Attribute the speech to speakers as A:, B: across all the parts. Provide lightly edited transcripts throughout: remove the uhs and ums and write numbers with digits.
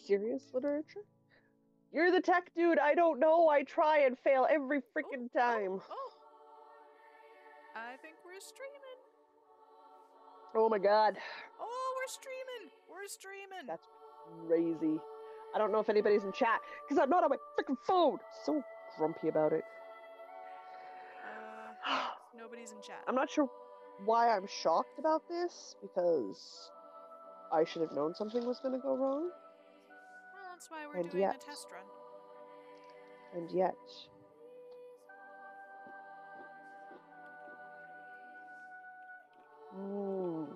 A: Serious literature? You're the tech dude. I don't know. I try and fail every
B: Oh,
A: freaking time.
B: I think we're streaming.
A: Oh my god.
B: Oh, we're streaming. We're streaming.
A: That's crazy. I don't know if anybody's in chat because I'm not on my freaking phone. So grumpy about it.
B: Nobody's in chat.
A: I'm not sure why I'm shocked about this because I should have known something was going to go wrong.
B: Well, that's why we're
A: And
B: doing
A: yet,
B: a test run.
A: and yet. Mmm.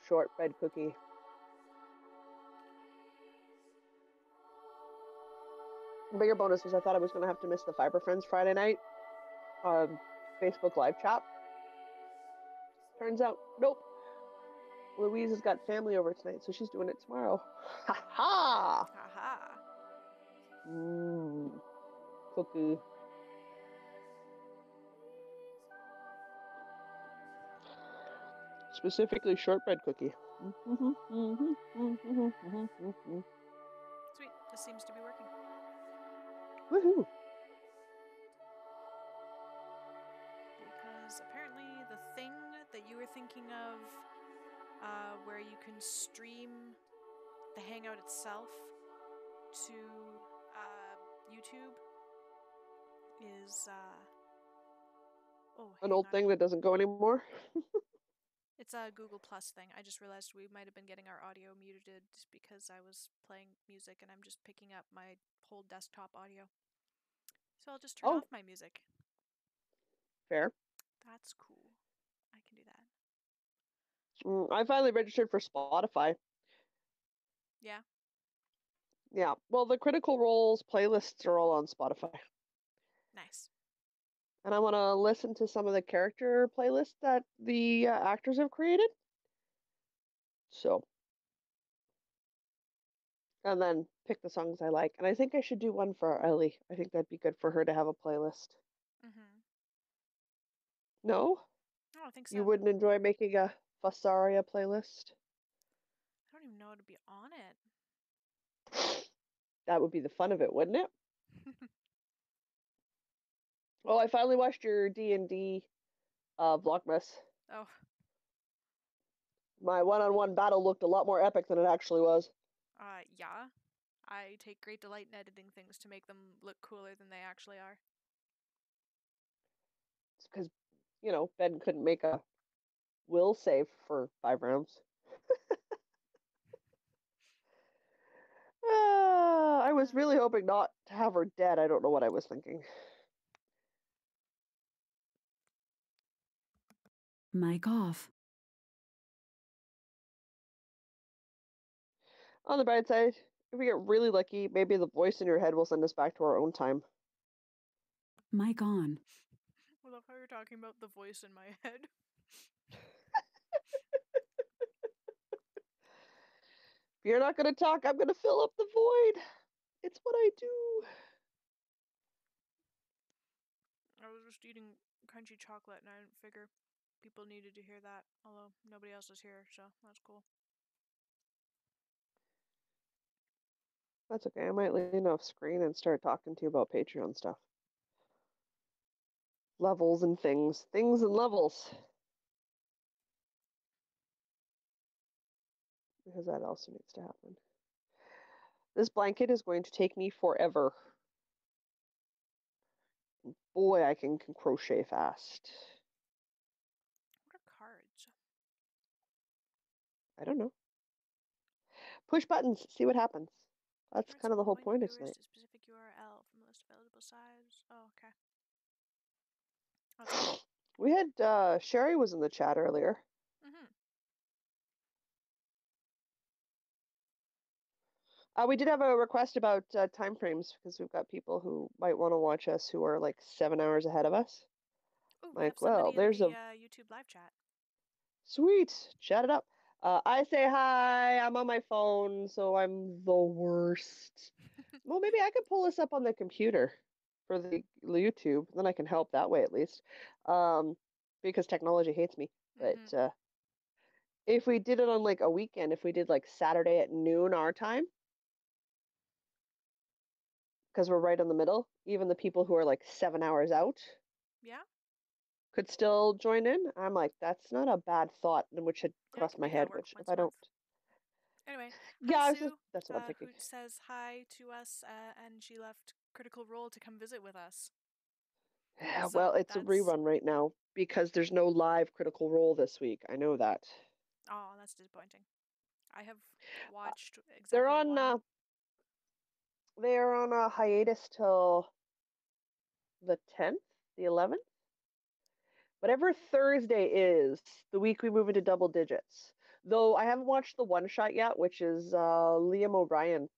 A: Shortbread cookie. The bigger bonus was I thought I was going to have to miss the Fiber Friends Friday night Facebook live chat. Turns out, nope. Louise has got family over tonight, so she's doing it tomorrow. Ha ha!
B: Haha.
A: Mmm. Cookie. Specifically shortbread cookie.
B: Sweet. This seems to be working.
A: Woohoo!
B: Because apparently the thing that you were thinking of, where you can stream the hangout itself to YouTube, is
A: An old thing that doesn't go anymore.
B: It's a Google Plus thing. I just realized we might have been getting our audio muted because I was playing music and I'm just picking up my whole desktop audio. So I'll just turn off my music.
A: Fair.
B: That's cool. I can do that.
A: I finally registered for Spotify.
B: Yeah.
A: Yeah. Well, the Critical Roles playlists are all on Spotify.
B: Nice.
A: And I want to listen to some of the character playlists that the actors have created. So. And then pick the songs I like. And I think I should do one for Ellie. I think that'd be good for her to have a playlist.
B: Mm-hmm.
A: No?
B: I don't think so.
A: You wouldn't enjoy making a Fussaria playlist?
B: I don't even know how to be on it.
A: That would be the fun of it, wouldn't it? Oh, I finally watched your D&D Vlogmas.
B: Oh.
A: My one-on-one battle looked a lot more epic than it actually was.
B: Yeah. I take great delight in editing things to make them look cooler than they actually are.
A: It's because, Ben couldn't make a will save for 5 rounds. I was really hoping not to have her dead. I don't know what I was thinking.
C: Mic off.
A: On the bright side, if we get really lucky, maybe the voice in your head will send us back to our own time.
C: Mic on.
B: I love how you're talking about the voice in my head.
A: If you're not going to talk, I'm going to fill up the void. It's what I do.
B: I was just eating crunchy chocolate and I didn't figure people needed to hear that, although nobody else is here, so that's cool.
A: That's okay. I might lean off screen and start talking to you about Patreon stuff. Levels and things. Things and levels. Because that also needs to happen. This blanket is going to take me forever. Boy, I can crochet fast.
B: What are cards?
A: I don't know. Push buttons, see what happens. That's kind of the whole point of tonight.
B: To specific URL from the list of eligible size. Oh, okay. That's cool.
A: We had Sherry was in the chat earlier.
B: Mm-hmm.
A: We did have a request about time frames because we've got people who might want to watch us who are like 7 hours ahead of us.
B: Oh, we
A: Like,
B: have somebody
A: well, there's
B: in the
A: a
B: YouTube live chat.
A: sweet. Chat it up. I say hi. I'm on my phone, so I'm the worst. Well, maybe I could pull this up on the computer for the YouTube. Then I can help that way at least. Because technology hates me. But If we did it on like a weekend, if we did like Saturday at noon our time, because we're right in the middle, even the people who are like 7 hours out
B: Yeah?
A: could still join in. I'm like, that's not a bad thought, which had
B: Yeah, I
A: crossed
B: can
A: my
B: make that
A: head,
B: work
A: which if
B: once
A: I
B: a month.
A: don't.
B: Anyway, hi
A: Yeah,
B: Sue,
A: that's what I'm thinking.
B: who says hi to us, and she left Critical Role to come visit with us.
A: Yeah,
B: So
A: well, it's a
B: that's
A: rerun right now because there's no live Critical Role this week. I know that.
B: oh, that's disappointing. I have
A: Uh,
B: watched
A: they're
B: exactly
A: on
B: one.
A: they're on a hiatus till the 10th, the 11th. Whatever Thursday is, the week we move into double digits. Though I haven't watched the one shot yet, which is Liam O'Brien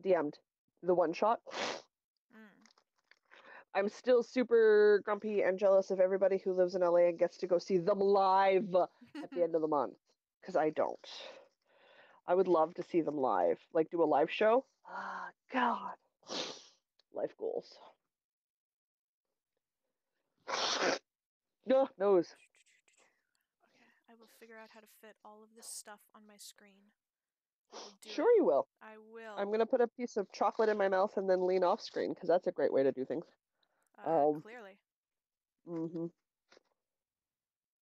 A: DM'd the one shot.
B: Mm.
A: I'm still super grumpy and jealous of everybody who lives in LA and gets to go see them live at the end of the month because I don't. I would love to see them live, like do a live show. Ah, God. Life goals. No, nose.
B: Okay, I will figure out how to fit all of this stuff on my screen. I will do
A: Sure
B: it.
A: you will.
B: I
A: I'm
B: will.
A: gonna put a piece of chocolate in my mouth and then lean off screen because that's a great way to do things. Um,
B: Clearly.
A: hmm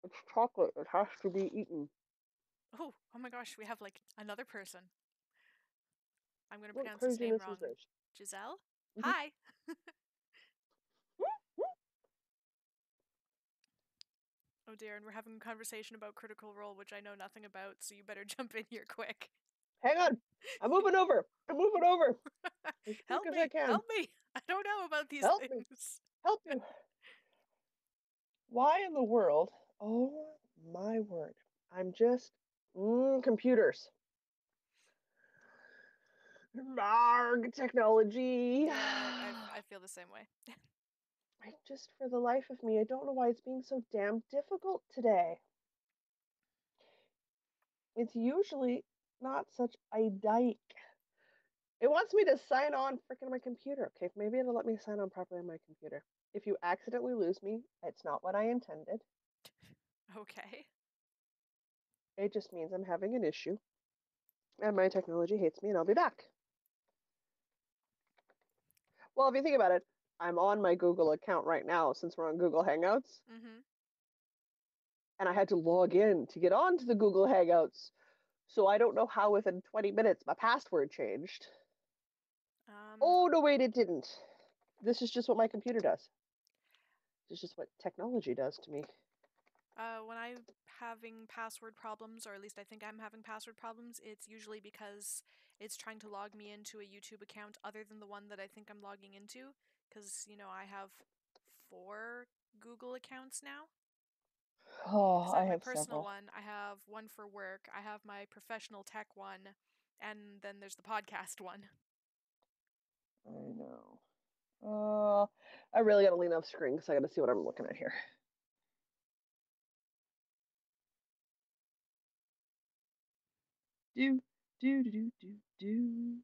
A: It's chocolate. It has to be eaten.
B: Oh my gosh, we have like another person. I'm gonna
A: What
B: pronounce his name
A: craziness is
B: wrong.
A: this?
B: Giselle?
A: Mhm.
B: Hi! Oh dear, and we're having a conversation about Critical Role, which I know nothing about, so you better jump in here quick.
A: Hang on. I'm moving over. I'm moving over as quick
B: Help
A: as I
B: me!
A: can.
B: Help me! I don't know about these
A: Help me.
B: things.
A: Help you. Why in the world? Oh my word. I'm just computers. Marg technology.
B: Yeah, I feel the same way.
A: I just for the life of me, I don't know why it's being so damn difficult today. It's usually not such a dike. It wants me to sign on freaking my computer. Okay, maybe it'll let me sign on properly on my computer. If you accidentally lose me, it's not what I intended.
B: Okay.
A: It just means I'm having an issue and my technology hates me and I'll be back. Well, if you think about it, I'm on my Google account right now since we're on Google Hangouts,
B: Mm-hmm.
A: and I had to log in to get onto the Google Hangouts. So I don't know how within 20 minutes my password changed.
B: Um,
A: Oh, no, wait, it didn't. This is just what my computer does. This is just what technology does to me.
B: when I'm having password problems, or at least I think I'm having password problems, it's usually because it's trying to log me into a YouTube account other than the one that I think I'm logging into. Because, I have 4 Google accounts now.
A: Oh,
B: Because I
A: I
B: have my
A: have
B: personal
A: several.
B: one, I have one for work, I have my professional tech one, and then there's the podcast one.
A: I know. I really gotta lean off screen because I gotta see what I'm looking at here. Do, do.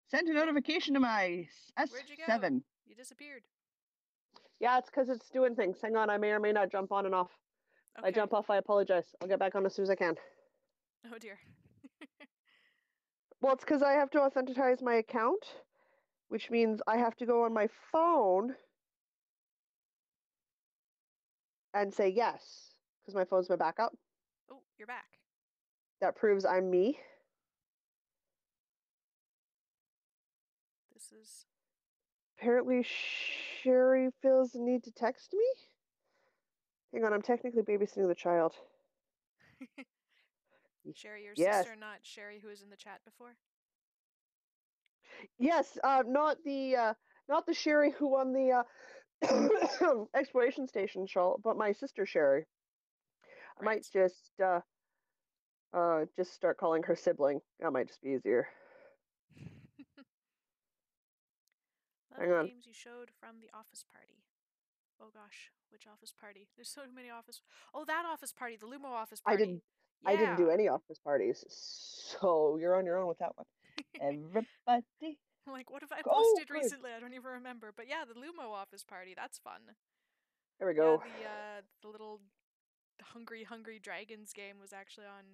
A: Send a
B: What?
A: notification to my
B: Where'd you go?
A: S7.
B: You disappeared.
A: Yeah, it's because it's doing things. Hang on, I may or may not jump on and off. If I
B: Okay.
A: jump off, I apologize. I'll get back on as soon as I can.
B: Oh dear.
A: Well, it's because I have to authentize my account, which means I have to go on my phone and say yes, because my phone's my backup.
B: Oh, you're back.
A: That proves I'm me.
B: This is.
A: Apparently, Sherry feels the need to text me. Hang on, I'm technically babysitting the child.
B: Sherry, your
A: Yes,
B: sister, not Sherry, who was in the chat before?
A: yes, not the Sherry who won the exploration station show, but my sister Sherry. I might
B: Right.
A: just start calling her sibling. That might just be easier. Hang
B: Lovely
A: on.
B: games you showed from the office party. Oh gosh, which office party? There's so many office. Oh, that office party, the Lumo office
A: I
B: party.
A: didn't I didn't do
B: Yeah.
A: any office parties, so you're on your own with that one. Everybody,
B: Like, what have I
A: oh
B: posted
A: good.
B: recently? I don't even remember. But yeah, the Lumo office party. That's fun.
A: There we
B: Yeah,
A: go.
B: the little hungry dragons game was actually on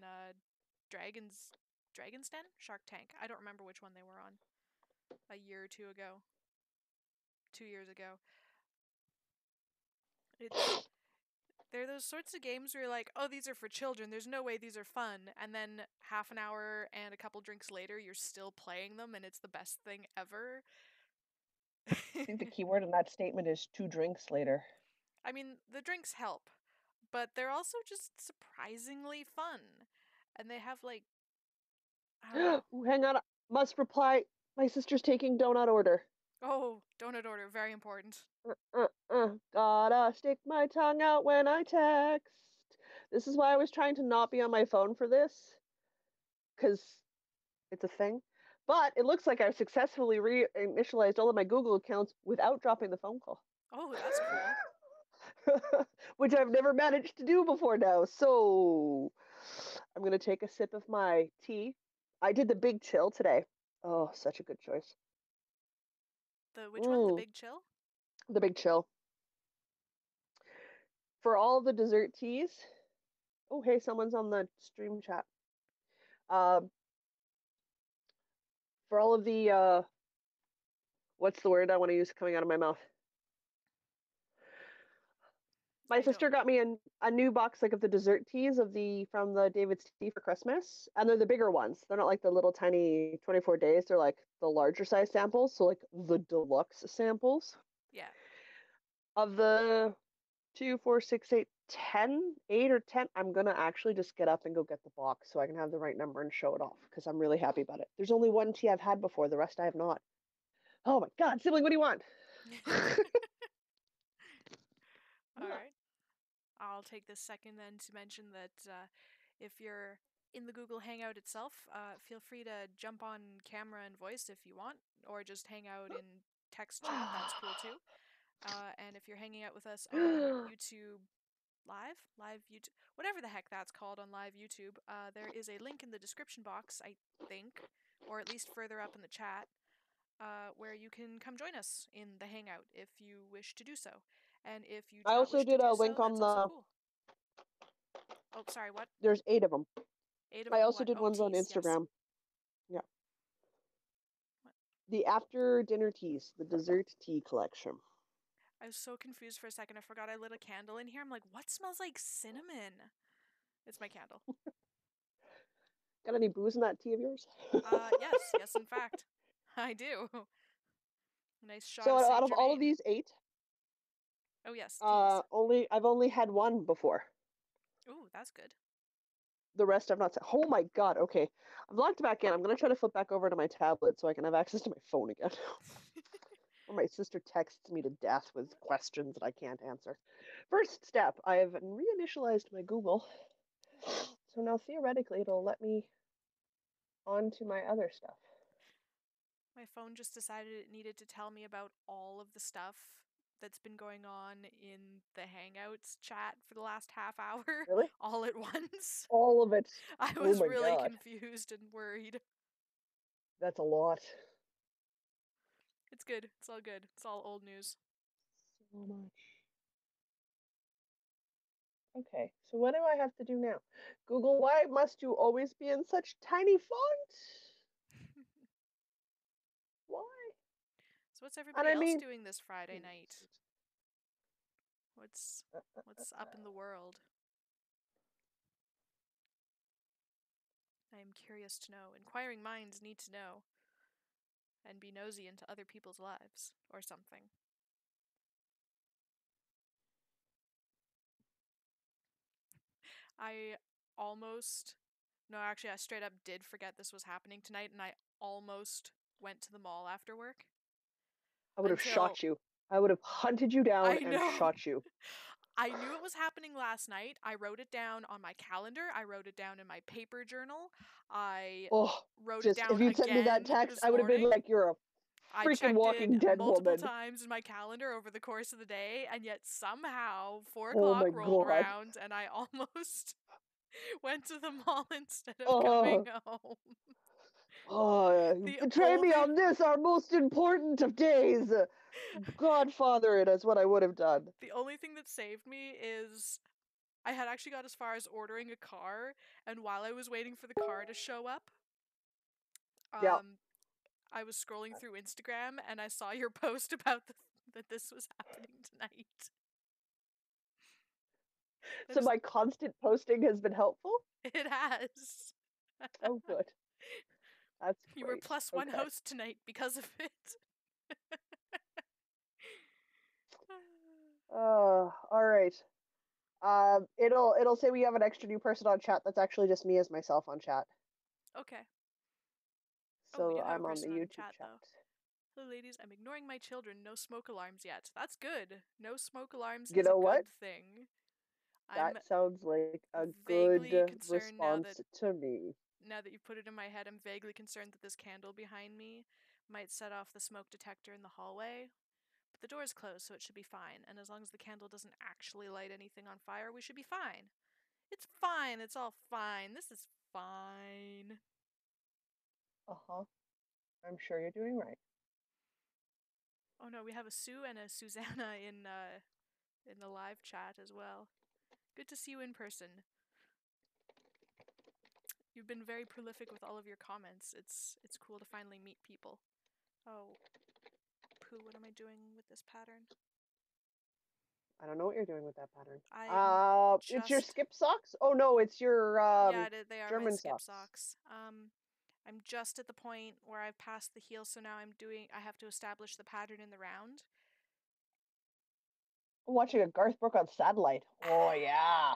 B: Dragon's Den? Shark Tank. I don't remember which one they were on. A year or two ago. 2 years ago. They're those sorts of games where you're like, oh, these are for children. There's no way these are fun. And then half an hour and a couple drinks later, you're still playing them, and it's the best thing ever.
A: I think the key word in that statement is 2 drinks later.
B: I mean, the drinks help, but they're also just surprisingly fun. And they have, like, I don't know.
A: Ooh, hang on. Must reply. My sister's taking donut order.
B: Oh, donut order, very important.
A: Gotta stick my tongue out when I text. This is why I was trying to not be on my phone for this, because it's a thing. But it looks like I've successfully reinitialized all of my Google accounts without dropping the phone call.
B: Oh, that's cool.
A: Which I've never managed to do before now. So I'm going to take a sip of my tea. I did the big chill today. Oh, such a good choice.
B: Which one? The Big Chill?
A: The big chill. For all the dessert teas. Oh, hey, someone's on the stream chat. For all of the what's the word I want to use coming out of my mouth? My sister got me a new box like of the dessert teas from the David's Tea for Christmas, and they're the bigger ones. They're not like the little tiny 24 days. They're like the larger size samples, so like the deluxe samples.
B: Yeah.
A: Of the 2, 4, 6, 8, 10, 8 or 10, I'm gonna actually just get up and go get the box so I can have the right number and show it off because I'm really happy about it. There's only one tea I've had before, the rest I have not. Oh my God, sibling, what do you want?
B: All right. I'll take this second then to mention that if you're in the Google Hangout itself, feel free to jump on camera and voice if you want, or just hang out in text chat. That's cool too. And if you're hanging out with us on YouTube live YouTube, whatever the heck that's called on live YouTube, there is a link in the description box, I think, or at least further up in the chat, where you can come join us in the Hangout if you wish to do so. And if you do
A: I
B: not
A: also
B: wish to
A: did
B: do
A: a
B: so,
A: link on
B: that's also
A: the.
B: cool. Oh, sorry, what?
A: There's 8 of them.
B: 8 of
A: I
B: them
A: also
B: what?
A: did
B: Oh,
A: ones on
B: teas, yes.
A: Instagram. Yeah.
B: What?
A: The after dinner teas, the dessert tea collection.
B: I was so confused for a second. I forgot I lit a candle in here. I'm like, what smells like cinnamon? It's my candle.
A: Got any booze in that tea of yours?
B: Yes, in fact. I do. Nice shot
A: So
B: of Saint
A: out of all of
B: Germain.
A: these 8,
B: Oh yes, teas.
A: I've only had one before.
B: Ooh, that's good.
A: The rest I've not. Oh my God. Okay, I've logged back in. I'm gonna try to flip back over to my tablet so I can have access to my phone again. Or my sister texts me to death with questions that I can't answer. First step, I've reinitialized my Google. So now theoretically it'll let me onto my other stuff.
B: My phone just decided it needed to tell me about all of the stuff that's been going on in the Hangouts chat for the last half hour.
A: Really?
B: All at once.
A: All of it.
B: I
A: Oh
B: was
A: my
B: really
A: God.
B: confused and worried.
A: That's a lot.
B: It's good. It's all good. It's all old news.
A: So much. Okay, so what do I have to do now? Google, why must you always be in such tiny font? Why?
B: So what's
A: And
B: everybody
A: I
B: else
A: mean,
B: doing this Friday night? What's up in the world? I am curious to know. Inquiring minds need to know. And be nosy into other people's lives. Or something. I almost... No, actually, I straight up did forget this was happening tonight, and I almost went to the mall after work.
A: I would have shot you. I would have hunted you down and shot you.
B: I knew it was happening last night. I wrote it down on my calendar. I wrote it down in my paper journal. I wrote it down
A: if you'd sent me that
B: again
A: text,
B: this
A: I would have been
B: morning.
A: like, you're a
B: I
A: freaking
B: checked
A: walking
B: it
A: dead
B: multiple
A: woman.
B: times in my calendar over the course of the day, and yet somehow 4
A: Oh
B: o'clock
A: my
B: rolled
A: God.
B: around, and I almost went to the mall instead of coming home.
A: You betray me on this, our most important of days. Godfather, it is what I would have done.
B: The only thing that saved me is I had actually got as far as ordering a car, and while I was waiting for the car to show up,
A: Yeah.
B: I was scrolling through Instagram and I saw your post about that this was happening tonight.
A: So my constant posting has been helpful?
B: It has.
A: Oh, good. That's
B: You were
A: great.
B: +1
A: Okay.
B: host tonight because of it.
A: All right. It'll say we have an extra new person on chat. That's actually just me as myself on chat.
B: Okay. Oh, we
A: So
B: do have a
A: I'm on the
B: person on
A: YouTube
B: chat,
A: chat.
B: though. Hello, ladies. I'm ignoring my children. No smoke alarms yet. That's good. No smoke alarms
A: You
B: is a
A: know what?
B: good thing. I'm
A: That sounds like a
B: vaguely
A: good
B: concerned
A: response to me.
B: now that you put it in my head, I'm vaguely concerned that this candle behind me might set off the smoke detector in the hallway. But the door is closed, so it should be fine. And as long as the candle doesn't actually light anything on fire, we should be fine. It's fine. It's all fine. This is fine.
A: Uh-huh. I'm sure you're doing right.
B: Oh no, we have a Sue and a Susanna in the live chat as well. Good to see you in person. You've been very prolific with all of your comments. It's cool to finally meet people. Oh, poo, what am I doing with this pattern?
A: I don't know what you're doing with that pattern.
B: I'm
A: It's your
B: just
A: skip socks? Oh no, it's your
B: yeah, they are my
A: German
B: skip
A: socks.
B: socks. I'm just at the point where I've passed the heel, so now I have to establish the pattern in the round.
A: I'm watching a Garth Brooks on satellite. Oh yeah.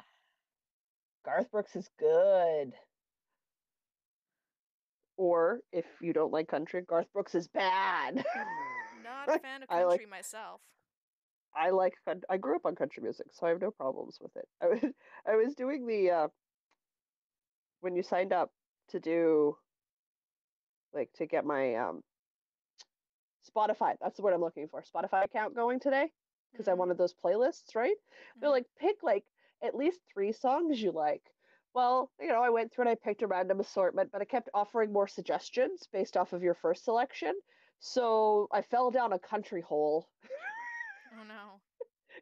A: Garth Brooks is good. Or if you don't like country, Garth Brooks is bad.
B: Not a fan of
A: I like
B: country myself.
A: I grew up on country music, so I have no problems with it. I was doing the when you signed up to do like to get my Spotify, that's the word I'm looking for. Spotify account going today because I
B: Mm-hmm.
A: wanted those playlists, right? They're
B: Mm-hmm.
A: like pick like at least 3 songs you like. Well, I went through and I picked a random assortment, but I kept offering more suggestions based off of your first selection. So I fell down a country hole
B: Oh no.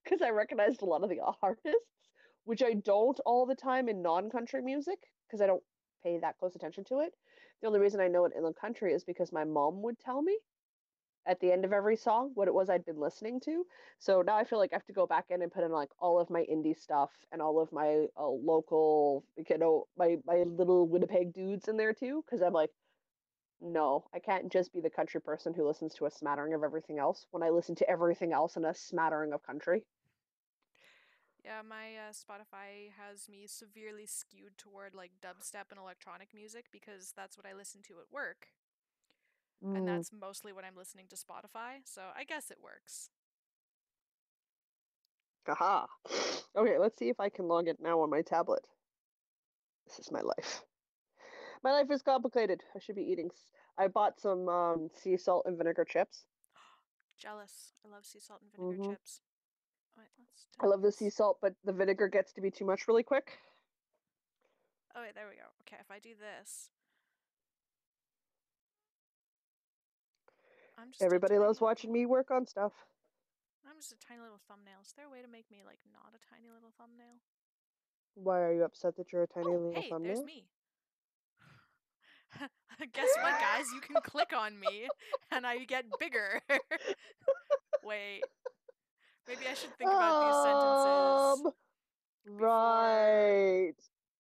A: because I recognized a lot of the artists, which I don't all the time in non-country music because I don't pay that close attention to it. The only reason I know it in the country is because my mom would tell me at the end of every song what it was I'd been listening to. So now I feel like I have to go back in and put in like all of my indie stuff and all of my local, my little Winnipeg dudes in there too, because I'm like, no, I can't just be the country person who listens to a smattering of everything else when I listen to everything else in a smattering of country.
B: Yeah, my Spotify has me severely skewed toward like dubstep and electronic music because that's what I listen to at work. And
A: Mm.
B: that's mostly when I'm listening to Spotify, so I guess it works.
A: Aha. Okay, let's see if I can log it now on my tablet. This is my life. My life is complicated. I should be eating. I bought some sea salt and vinegar chips.
B: Jealous. I love sea salt and vinegar
A: Hmm
B: chips. Alright, let's
A: I love the sea
B: this.
A: salt, but the vinegar gets to be too much really quick.
B: Oh wait, there we go. Okay, if I do this, I'm just a
A: Everybody loves
B: tiny
A: watching me work on stuff.
B: I'm just a tiny little thumbnail. Is there a way to make me like not a tiny little thumbnail?
A: Why are you upset that you're a tiny
B: Oh,
A: little
B: hey, there's
A: thumbnail?
B: me. Guess what, guys? You can click on me and I get bigger. Wait. Maybe I should think about these sentences
A: Um,
B: before
A: right.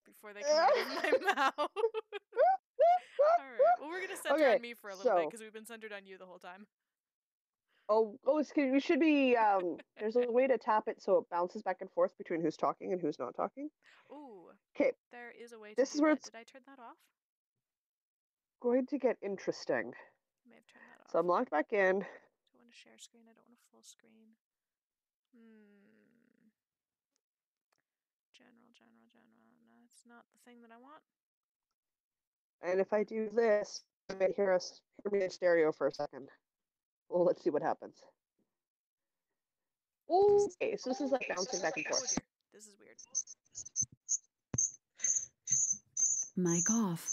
B: before they come out of my mouth. All right. Well, we're going to center
A: Okay,
B: on me for a little bit
A: so
B: because we've been centered on you the whole time.
A: we should be there's a way to tap it so it bounces back and forth between who's talking and who's not talking.
B: Ooh,
A: Okay,
B: there is a way to
A: this is
B: do
A: where
B: that.
A: it's
B: Did I turn that off?
A: going to get interesting.
B: I may have turned that
A: So
B: off.
A: I'm logged back in.
B: Do I want to share screen? I don't want a full screen. Hmm. General. No, it's not the thing that I want.
A: And if I do this, you might hear me in stereo for a second. Well, let's see what happens. Okay, so this is like bouncing back and
B: Oh
A: forth.
B: dear. This is weird.
C: Mic off.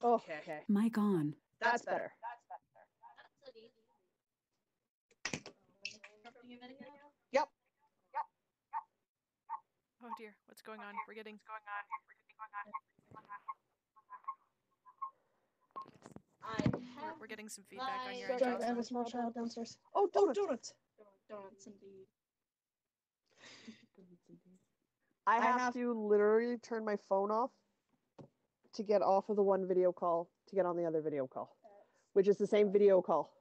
A: Okay,
C: Mic on.
A: that's better. Yep.
B: Oh dear, what's going on? We're getting. We're getting some feedback on your end,
D: Sorry, I have a
B: Jocelyn.
D: small child downstairs.
A: Oh, donuts!
D: Donuts indeed.
A: I
D: I
A: have
D: have-
A: to literally turn my phone off to get off of the one video call to get on the other video call, which is the same video call.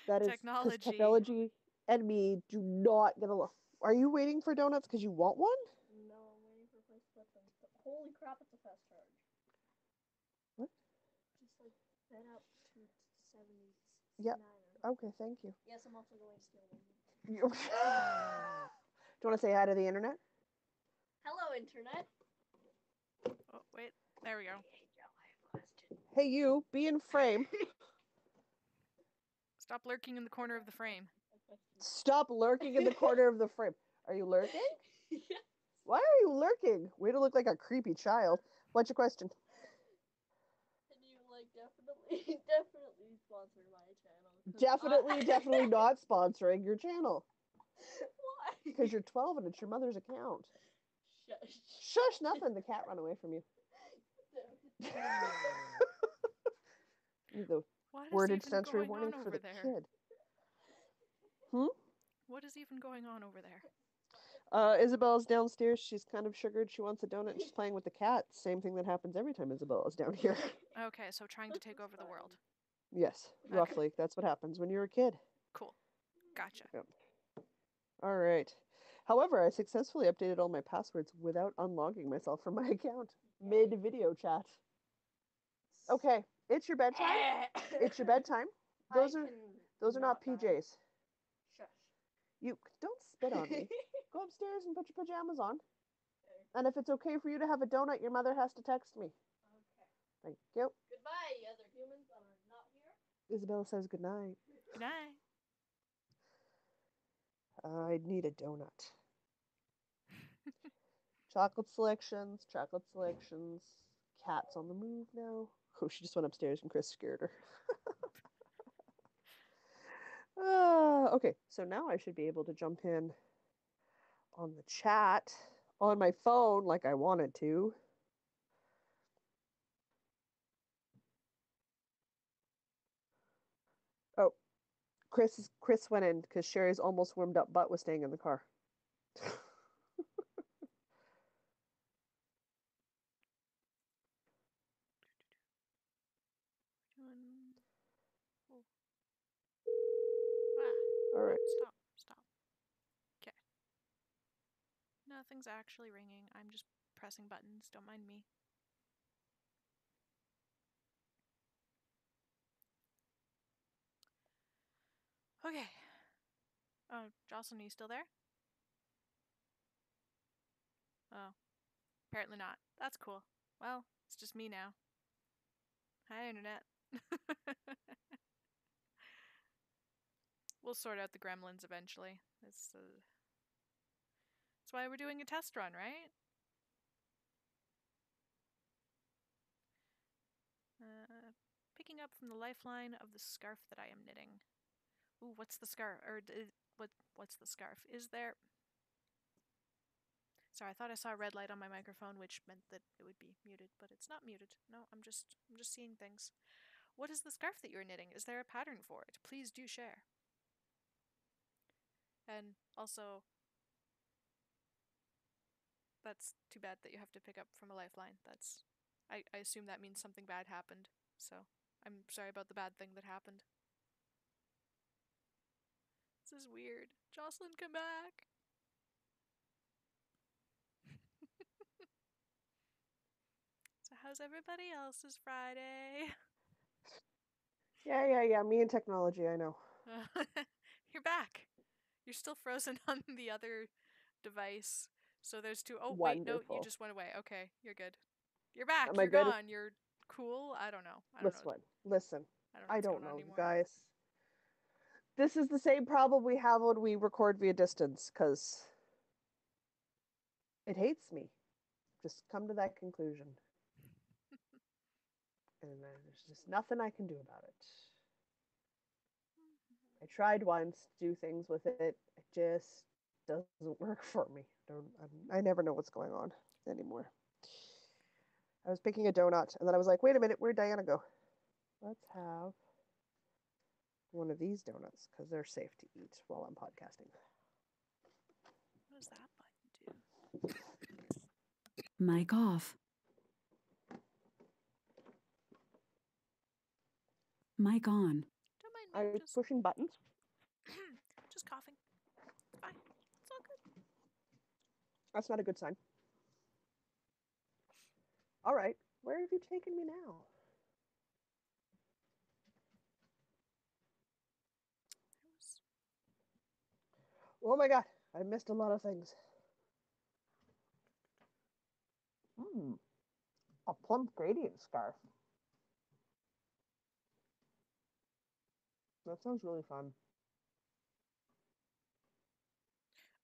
A: That is because technology and me do not get along. Are you waiting for donuts because you want one?
D: No, I'm waiting for a place to put them. Holy crap, it's a fast charge.
A: What?
D: Just like that up to 79.
A: Yep. Okay, thank you.
D: Yes, I'm also going to steal one.
A: Do you want to say hi to the internet?
D: Hello, Internet.
B: Oh, wait. There we go.
A: Hey, you, be in frame.
B: Stop lurking in the corner of the frame.
A: Stop lurking in the corner of the frame. Are you lurking?
D: Yes.
A: Why are you lurking? Way to look like a creepy child. What's your question?
D: Can you, like, definitely sponsor my channel?
A: Definitely not sponsoring your channel.
D: Why?
A: Because you're 12 and it's your mother's account.
D: Shush.
A: Shush, nothing. The cat ran away from you. The
B: What is
A: wordage
B: even
A: sensory
B: going
A: warning
B: on
A: for
B: over
A: the
B: there?
A: kid. Hmm?
B: What is even going on over there?
A: Isabel's downstairs. She's kind of sugared. She wants a donut and she's playing with the cat. Same thing that happens every time Isabella's down here.
B: Okay, so trying to take over the world.
A: Yes, roughly. That's what happens when you're a kid.
B: Cool. Gotcha.
A: Yep. All right. However, I successfully updated all my passwords without unlogging myself from my account mid-video chat. Okay, it's your bedtime. It's your bedtime. Those are not PJs.
D: Shush.
A: You don't spit on me. Go upstairs and put your pajamas on. Okay. And if it's okay for you to have a donut, your mother has to text me.
D: Okay.
A: Thank you.
D: Goodbye, other humans that are not here.
A: Isabella says goodnight.
B: Good night.
A: I need a donut. Chocolate selections. Cat's on the move now. Oh, she just went upstairs and Chris scared her. Okay, so now I should be able to jump in on the chat on my phone like I wanted to. Oh, Chris went in because Sherry's almost warmed up butt was staying in the car.
B: Oh. Ah.
A: All right.
B: Stop. Okay. Nothing's actually ringing. I'm just pressing buttons. Don't mind me. Okay. Oh, Jocelyn, are you still there? Oh. Apparently not. That's cool. Well, it's just me now. Hi, Internet. We'll sort out the gremlins eventually. That's why we're doing a test run, right? Picking up from the lifeline of the scarf that I am knitting. Ooh, what's the scarf? Or what's the scarf? Is there... Sorry, I thought I saw a red light on my microphone, which meant that it would be muted, but it's not muted. No, I'm just seeing things. What is the scarf that you're knitting? Is there a pattern for it? Please do share. And also, that's too bad that you have to pick up from a lifeline. That's... I assume that means something bad happened. So, I'm sorry about the bad thing that happened. This is weird. Jocelyn, come back! So how's everybody else's Friday?
A: Yeah. Me and technology, I know.
B: You're back. You're still frozen on the other device. So there's two. Oh,
A: Wonderful.
B: Wait, no, you just went away. Okay, you're good. You're back.
A: Am I
B: You're
A: good?
B: gone. You're cool. I don't know.
A: Listen.
B: I don't know,
A: you guys. This is the same problem we have when we record via distance, because it hates me. Just come to that conclusion. And there's just nothing I can do about it. I tried once to do things with it. It just doesn't work for me. I never know what's going on anymore. I was picking a donut, and then I was like, wait a minute, where'd Diana go? Let's have one of these donuts, because they're safe to eat while I'm podcasting.
B: What does that button do?
C: Mic off. Mic on.
B: Don't mind
A: I
B: me.
A: was pushing buttons.
B: Just coughing. It's fine. It's all good.
A: That's not a good sign. All right, where have you taken me now? Oh my god, I missed a lot of things. A plump gradient scarf. That sounds really fun.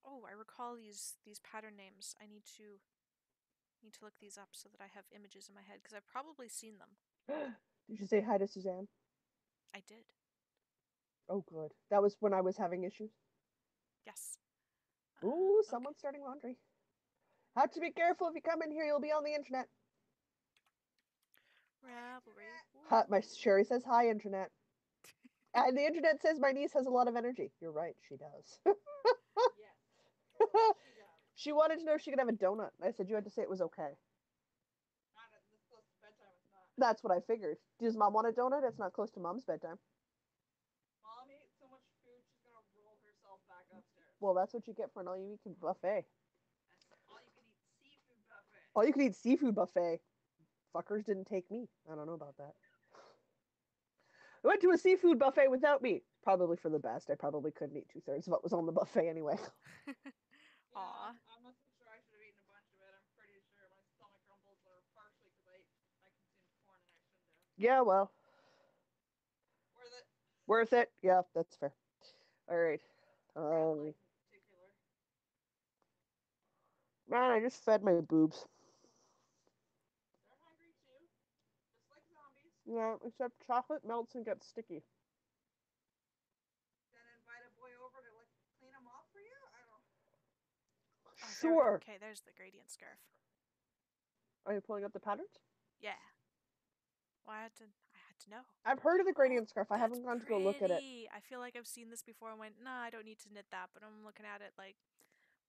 B: Oh, I recall these pattern names. I need to look these up so that I have images in my head because I've probably seen them.
A: Did you say hi to Suzanne?
B: I did.
A: Oh, good. That was when I was having issues.
B: Yes.
A: Ooh,
B: Okay.
A: someone's starting laundry. Have to be careful if you come in here. You'll be on the internet.
B: Ravelry.
A: My Sherry says hi, internet. And the internet says my niece has a lot of energy. You're right, she does.
E: Yes.
A: She wanted to know if she could have a donut. I said you had to say it was okay.
E: Not at this close to bedtime, it's not.
A: That's what I figured. Does mom want a donut? It's not close to mom's bedtime.
E: Mom ate so much food, she's gonna roll herself back upstairs.
A: Well, that's what you get for an all-you-can buffet.
E: That's all you can eat seafood buffet.
A: All you can eat seafood buffet. Fuckers didn't take me. I don't know about that. I went to a seafood buffet without me. Probably for the best. I probably couldn't eat 2/3 of what was on the buffet anyway.
B: Aw.
E: I'm not so sure I should have eaten a bunch of it. I'm pretty sure my stomach rumbles are partially because I consumed corn and I shouldn't have.
A: Yeah, well.
E: Worth it.
A: Worth it. Yeah, that's fair. All right.
E: Rat life in particular.
A: Man, I just fed my boobs.
E: They're hungry too. Just like zombies.
A: Yeah, except chocolate melts and gets sticky.
E: Then invite a boy over to like clean them off for you? I don't.
B: Oh,
A: Sure.
B: Okay, there's the gradient scarf.
A: Are you pulling up the patterns?
B: Yeah. Well, I had to know.
A: I've heard of the gradient scarf. I haven't gone to go look at it.
B: I feel like I've seen this before and went, nah, I don't need to knit that. But I'm looking at it like,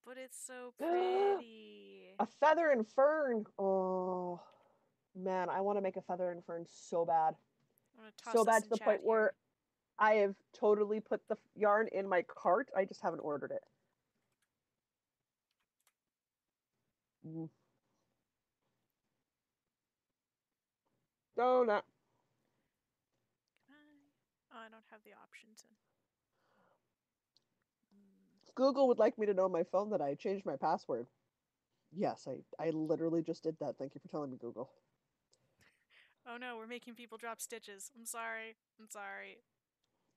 B: but it's so pretty.
A: A feather and fern. Oh, man, I want to make a feather and fern so bad.
B: I'm gonna toss
A: So
B: this
A: bad to
B: in
A: the
B: chat
A: point
B: here.
A: where I have totally put the yarn in my cart. I just haven't ordered it. Donut.
B: Oh, I don't have the options in.
A: Google would like me to know on my phone that I changed my password. Yes, I literally just did that. Thank you for telling me, Google.
B: Oh no, we're making people drop stitches. I'm sorry.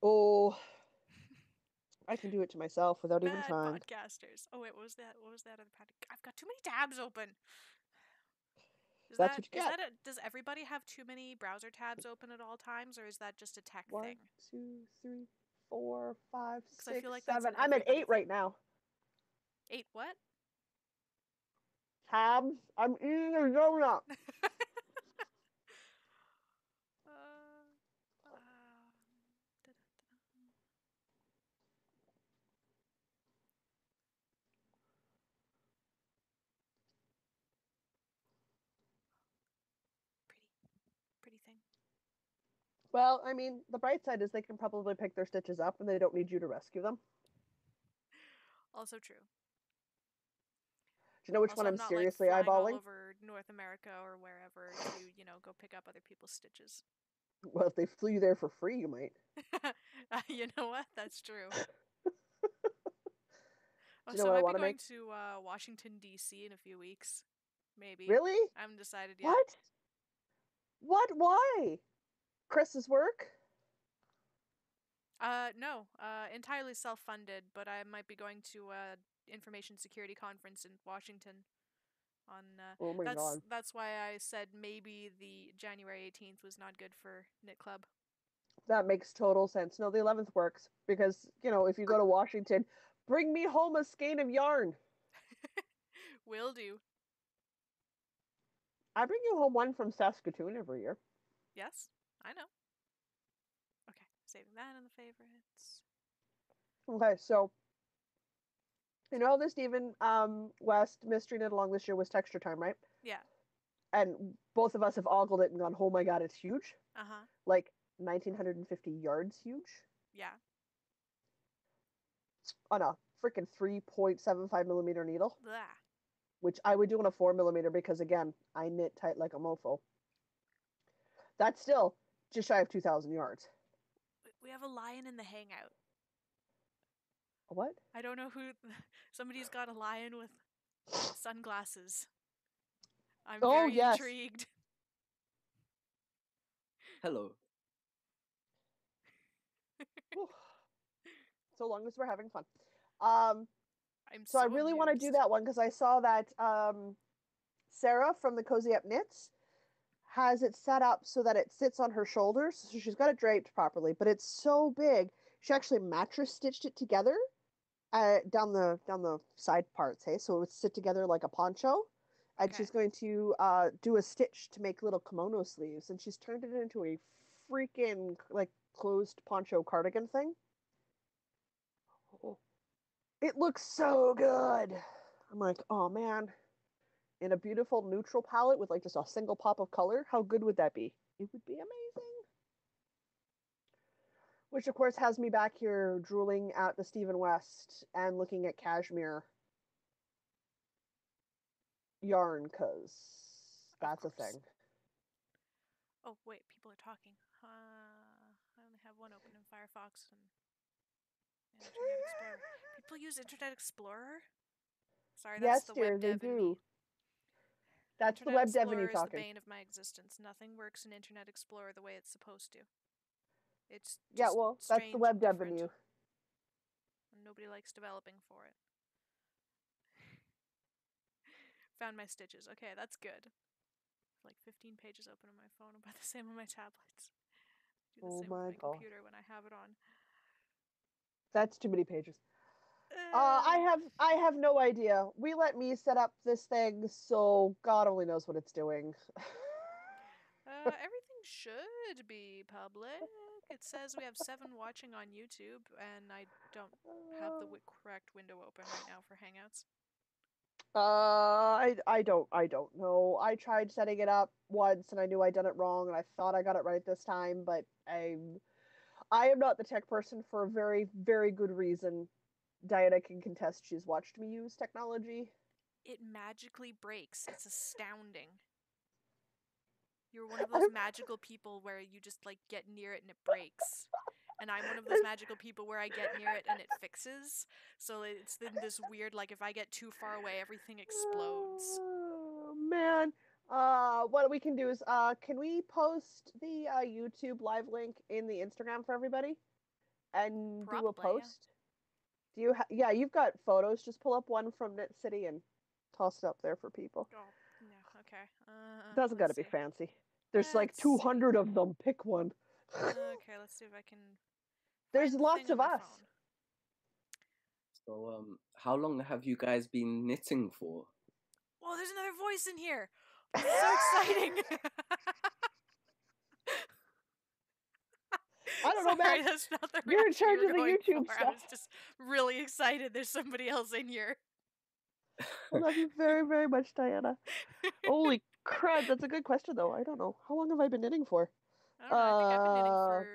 A: Oh, I can do it to myself without even
B: Bad
A: trying.
B: podcasters. Oh wait, what was that? What was that other pattern? I've got too many tabs open.
A: That's what you get.
B: Does everybody have too many browser tabs open at all times, or is that just a tech
A: 1,
B: thing?
A: 2, 3, 4, 5,
B: Because I feel
A: 6,
B: like that's
A: 7.
B: an
A: I'm at
B: everybody
A: 8 right
B: thing.
A: now.
B: 8 what?
A: Tabs. I'm eating a donut.
B: Pretty thing.
A: Well, I mean, the bright side is they can probably pick their stitches up and they don't need you to rescue them.
B: Also true.
A: Do you know which
B: Also,
A: one I'm
B: not
A: seriously
B: like flying all
A: eyeballing?
B: over North America or wherever to, go pick up other people's stitches.
A: Well, if they flew you there for free, you might.
B: You know what? That's true.
A: Do you know what I want to
B: going
A: make?
B: to Washington, D.C. in a few weeks. Maybe.
A: Really?
B: I haven't decided yet.
A: What? What? Why? Chris's work?
B: No. Entirely self-funded, but I might be going to a information security conference in Washington.
A: Oh my god.
B: That's why I said maybe the January 18th was not good for Knit Club.
A: That makes total sense. No, the 11th works because, if you go to Washington, Bring me home a skein of yarn.
B: Will do.
A: I bring you home one from Saskatoon every year.
B: Yes, I know. Okay, saving that in the favorites.
A: Okay, so the Stephen West mystery knit along this year was Texture Time, right?
B: Yeah.
A: And both of us have ogled it and gone, oh my god, it's huge.
B: Uh-huh.
A: Like 1950 yards huge.
B: Yeah.
A: On a freaking 3.75 millimeter needle,
B: Blah.
A: which I would do on a 4 millimeter because, again, I knit tight like a mofo. That's still just shy of 2,000 yards.
B: We have a lion in the hangout.
A: What?
B: I don't know who. Somebody's got a lion with sunglasses. I'm
A: Oh,
B: very
A: yes.
B: intrigued.
F: Hello.
A: So long as we're having fun.
B: I'm
A: So I really want to do
B: amused.
A: that one because I saw that Sarah from the Cozy Up Knits has it set up so that it sits on her shoulders. So she's got it draped properly, but it's so big. She actually mattress stitched it together down the side parts. Hey, so it would sit together like a poncho. And
B: Okay.
A: she's going to do a stitch to make little kimono sleeves, and she's turned it into a freaking like closed poncho cardigan thing. Oh, it looks so good. I'm like, oh man, in a beautiful neutral palette with like just a single pop of color, how good would that be? It would be amazing. Which of course has me back here drooling at the Stephen West and looking at cashmere yarn, because that's a thing.
B: Oh, wait, people are talking. I only have one open in Firefox and Internet Explorer. People use Internet Explorer? Sorry, that's
A: Yes,
B: the
A: dear,
B: web
A: they
B: dev in
A: do.
B: me.
A: That's the
B: Internet
A: web dev in you
B: Explorer is the
A: talking.
B: bane of my existence. Nothing works in Internet Explorer the way it's supposed to. It's
A: Yeah,
B: just
A: well, that's
B: strange
A: the web
B: and
A: dev in
B: different.
A: you.
B: And nobody likes developing for it. Found my stitches. Okay, that's good. Like 15 pages open on my phone, about the same on my tablets. Do the
A: Oh
B: same with
A: my
B: my
A: god.
B: computer when I have it on.
A: That's too many pages. I have no idea. We let me set up this thing, so God only knows what it's doing.
B: Everything should be public. It says we have 7 watching on YouTube, and I don't have the correct window open right now for Hangouts.
A: I don't know. I tried setting it up once and I knew I'd done it wrong and I thought I got it right this time, but I am not the tech person for a very, very good reason. Diana can contest she's watched me use technology.
B: It magically breaks. It's astounding. You're one of those magical people where you just like get near it and it breaks. And I'm one of those magical people where I get near it and it fixes. So it's then this weird, like, if I get too far away, everything explodes.
A: Oh, man. What we can do is, can we post the YouTube live link in the Instagram for everybody? And do a
B: Probably, yeah.
A: post? Do you yeah, you've got photos. Just pull up one from Knit City and toss it up there for people.
B: Oh, no, okay.
A: Doesn't gotta
B: Let's
A: be
B: see.
A: fancy. There's like
B: Let's
A: 200 of them. Pick one.
B: Okay, let's see if I can
A: There's
B: find the
A: lots
B: thing on
A: of
B: my
A: us.
B: phone.
F: So, how long have you guys been knitting for?
B: Oh, there's another voice in here. This is so exciting.
A: I don't know,
B: Sorry,
A: man.
B: that's not the
A: You're in
B: reaction you
A: charge
B: were
A: of the
B: going
A: YouTube
B: for. I
A: stuff.
B: was just really excited there's somebody else in here.
A: I love you very, very much, Diana. Holy crud, that's a good question, though. I don't know. How long have I been knitting for?
B: I don't know. I think I've been knitting for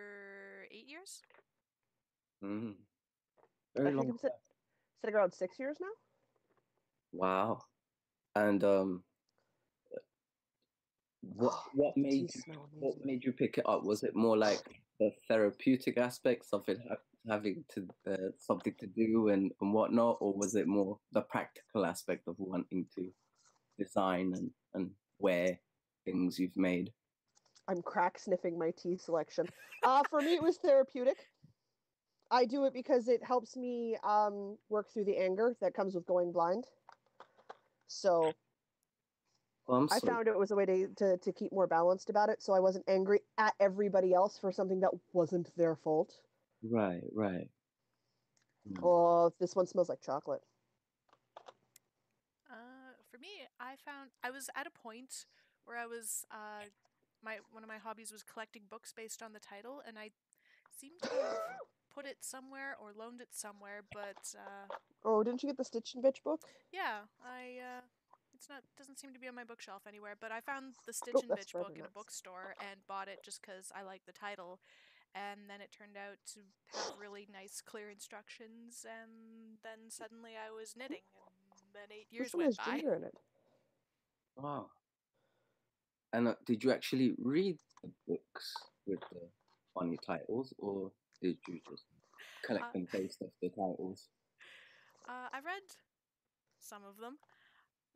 B: 8 years.
F: Mm,
A: I
F: very
A: think
F: long
A: I'm
F: time.
A: sitting around 6 years now.
F: Wow. And what made
A: Geez,
F: you
A: no,
F: what
A: amazing.
F: made you pick it up? Was it more like the therapeutic aspects of it having to something to do and whatnot, or was it more the practical aspect of wanting to design and wear things you've made?
A: I'm crack sniffing my tea selection. For me, it was therapeutic. I do it because it helps me work through the anger that comes with going blind. So
F: Oh, I'm
A: I
F: sorry.
A: found it was a way to keep more balanced about it, so I wasn't angry at everybody else for something that wasn't their fault.
F: Right, right. Mm.
A: Oh, this one smells like chocolate.
B: For me, I was at a point where I was one of my hobbies was collecting books based on the title, and I seem to have put it somewhere or loaned it somewhere, but
A: Oh, didn't you get the Stitch and Bitch book?
B: yeah, I it's not doesn't seem to be on my bookshelf anywhere, but I found the Stitch
A: Oh,
B: and
A: that's
B: Bitch
A: rather
B: book in a
A: nice.
B: bookstore and bought it just because I like the title, and then it turned out to have really nice clear instructions, and then suddenly I was knitting, and then 8
A: This
B: years
A: one
B: went
A: has
B: by.
A: ginger in it.
F: Wow. And did you actually read the books with the funny titles, or did you just
B: Uh,
F: collect them based off the titles?
B: I read some of them.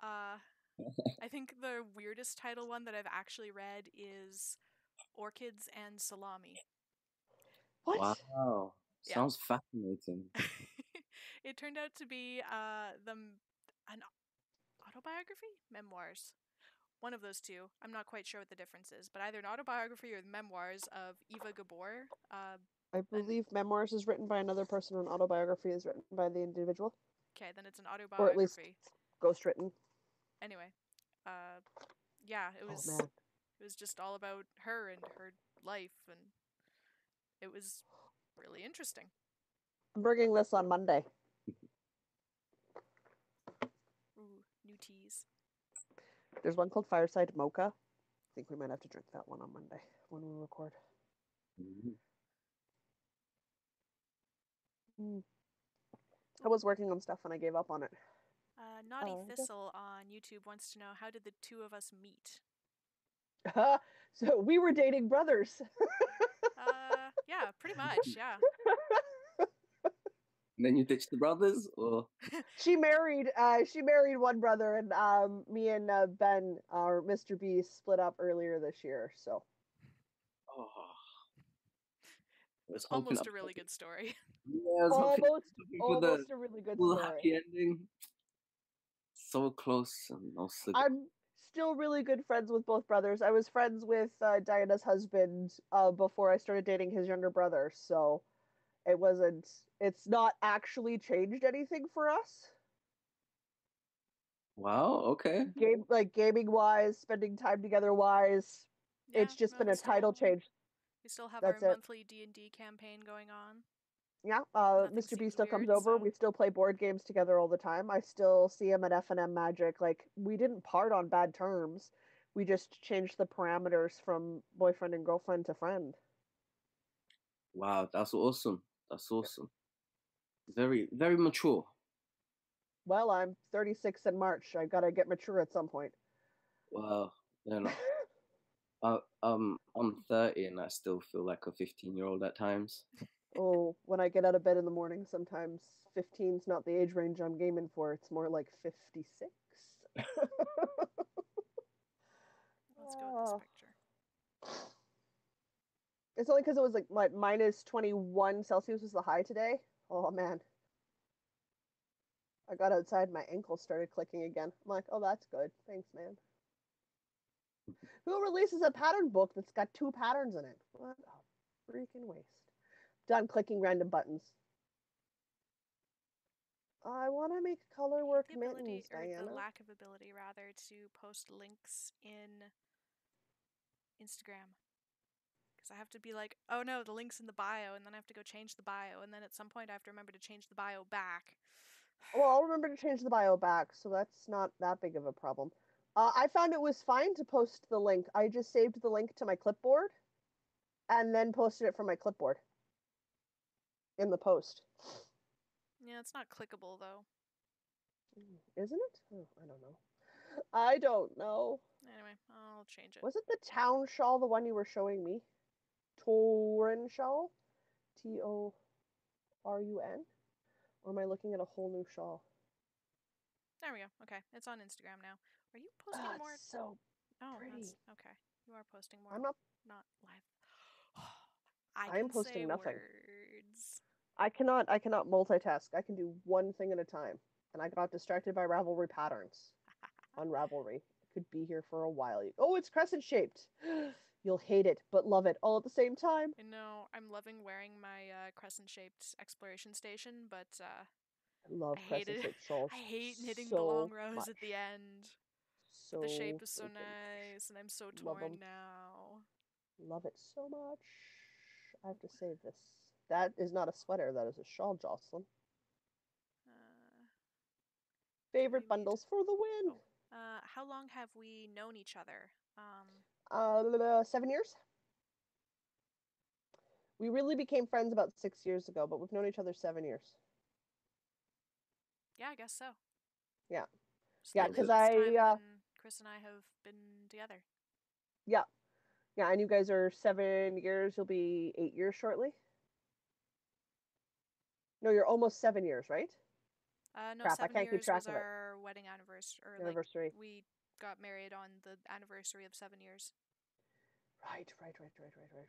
B: Uh, I think the weirdest title one that I've actually read is Orchids and Salami.
A: What?
F: Wow.
B: Yeah.
F: Sounds fascinating.
B: It turned out to be an autobiography? Memoirs. One of those two. I'm not quite sure what the difference is, but either an autobiography or the memoirs of Eva Gabor.
A: I
B: And
A: believe Memoirs is written by another person and autobiography is written by the individual.
B: okay, then it's an
A: Or at least
B: autobiography.
A: ghostwritten.
B: Anyway, uh, yeah,
A: Oh, man.
B: it was just all about her and her life, and it was really interesting.
A: I'm bringing this on Monday.
B: Ooh, new teas.
A: There's one called Fireside Mocha. I think we might have to drink that one on Monday when we record.
F: Mhm.
A: Mm. I was working on stuff and I gave up on it.
B: Naughty
A: Yeah.
B: Thistle on YouTube wants to know, how did the two of us meet?
A: So we were dating brothers.
B: Yeah, pretty much, yeah.
F: And then you ditched the brothers, or
A: She married one brother, and me and Ben, our Mr. B, split up earlier this year. So
F: oh, I was
B: It's
F: hoping.
B: almost a really good story.
F: Yeah, I was
A: almost
F: hoping for the
A: almost a really good
F: full
A: story.
F: happy ending. So close and also.
A: I'm still really good friends with both brothers. I was friends with Diana's husband before I started dating his younger brother, so it wasn't. It's not actually changed anything for us.
F: Wow. Okay.
A: Gaming wise, spending time together wise.
B: Yeah,
A: It's just
B: well,
A: been a title change.
B: we still have our
A: That's it.
B: monthly D&D campaign going on.
A: Yeah,
B: Nothing
A: Mr. B
B: seems
A: still comes
B: weird,
A: over.
B: so
A: We still play board games together all the time. I still see him at F&M Magic. Like, we didn't part on bad terms. We just changed the parameters from boyfriend and girlfriend to friend.
F: Wow, that's awesome. That's awesome. Very, very mature.
A: Well, I'm 36 in March. I gotta get mature at some point.
F: Wow. You know, I'm 30 and I still feel like a 15-year-old at times.
A: Oh, when I get out of bed in the morning, sometimes 15's not the age range I'm gaming for. It's more like 56.
B: let's go with this
A: Ah.
B: picture.
A: It's only because it was like minus 21 Celsius was the high today. Oh man. I got outside, my ankle started clicking again. I'm like, oh, that's good. Thanks, man. Who releases a pattern book that's got 2 patterns in it? What a freaking waste. Done clicking random buttons. I want to make color work
B: The ability,
A: mittens,
B: or the
A: Diana.
B: lack of ability, rather, to post links in Instagram. Because I have to be like, oh no, the link's in the bio, and then I have to go change the bio, and then at some point I have to remember to change the bio back.
A: Well, I'll remember to change the bio back, so that's not that big of a problem. I found it was fine to post the link. I just saved the link to my clipboard and then posted it from my clipboard in the post.
B: Yeah, it's not clickable though.
A: Isn't it? Oh, I don't know. I don't know.
B: Anyway, I'll change it.
A: Was it the town shawl, the one you were showing me? Torun shawl? Torun? Or am I looking at a whole new shawl?
B: There we go. Okay, it's on Instagram now. Are you posting
A: Ah,
B: more?
A: it's so
B: Oh,
A: pretty.
B: that's okay. You are posting more.
A: I'm not.
B: Not live. I
A: I am
B: can
A: posting
B: say
A: nothing.
B: words.
A: I cannot multitask. I can do one thing at a time. And I got distracted by Ravelry patterns on Ravelry. It could be here for a while. Oh, it's crescent shaped. You'll hate it, but love it all at the same time.
B: I know I'm loving wearing my crescent-shaped exploration station, but
A: I
B: I
A: love
B: hated
A: crescent-shaped shawls
B: I hate knitting the long
A: so
B: rows at
A: much.
B: the end. But the
A: So
B: shape is so
A: freaking
B: nice, and I'm so
A: love
B: torn
A: them.
B: now.
A: Love it so much. I have to save this. That is not a sweater. That is a shawl, Jocelyn.
B: Okay, we
A: Favorite
B: need.
A: bundles for the win.
B: Oh, how long have we known each other?
A: 7 years. We really became friends about 6 years ago, but we've known each other 7 years.
B: Yeah, I guess so.
A: Yeah. Yeah,
B: Slightly
A: because
B: less time than Chris and I have been together.
A: yeah. Yeah, and you guys are 7 years. You'll be 8 years shortly. No, you're almost 7 years, right?
B: No,
A: Crap, I
B: 7
A: can't keep
B: years was
A: track of it.
B: our wedding anniversary, or like
A: Anniversary.
B: we got married on the anniversary of 7 years.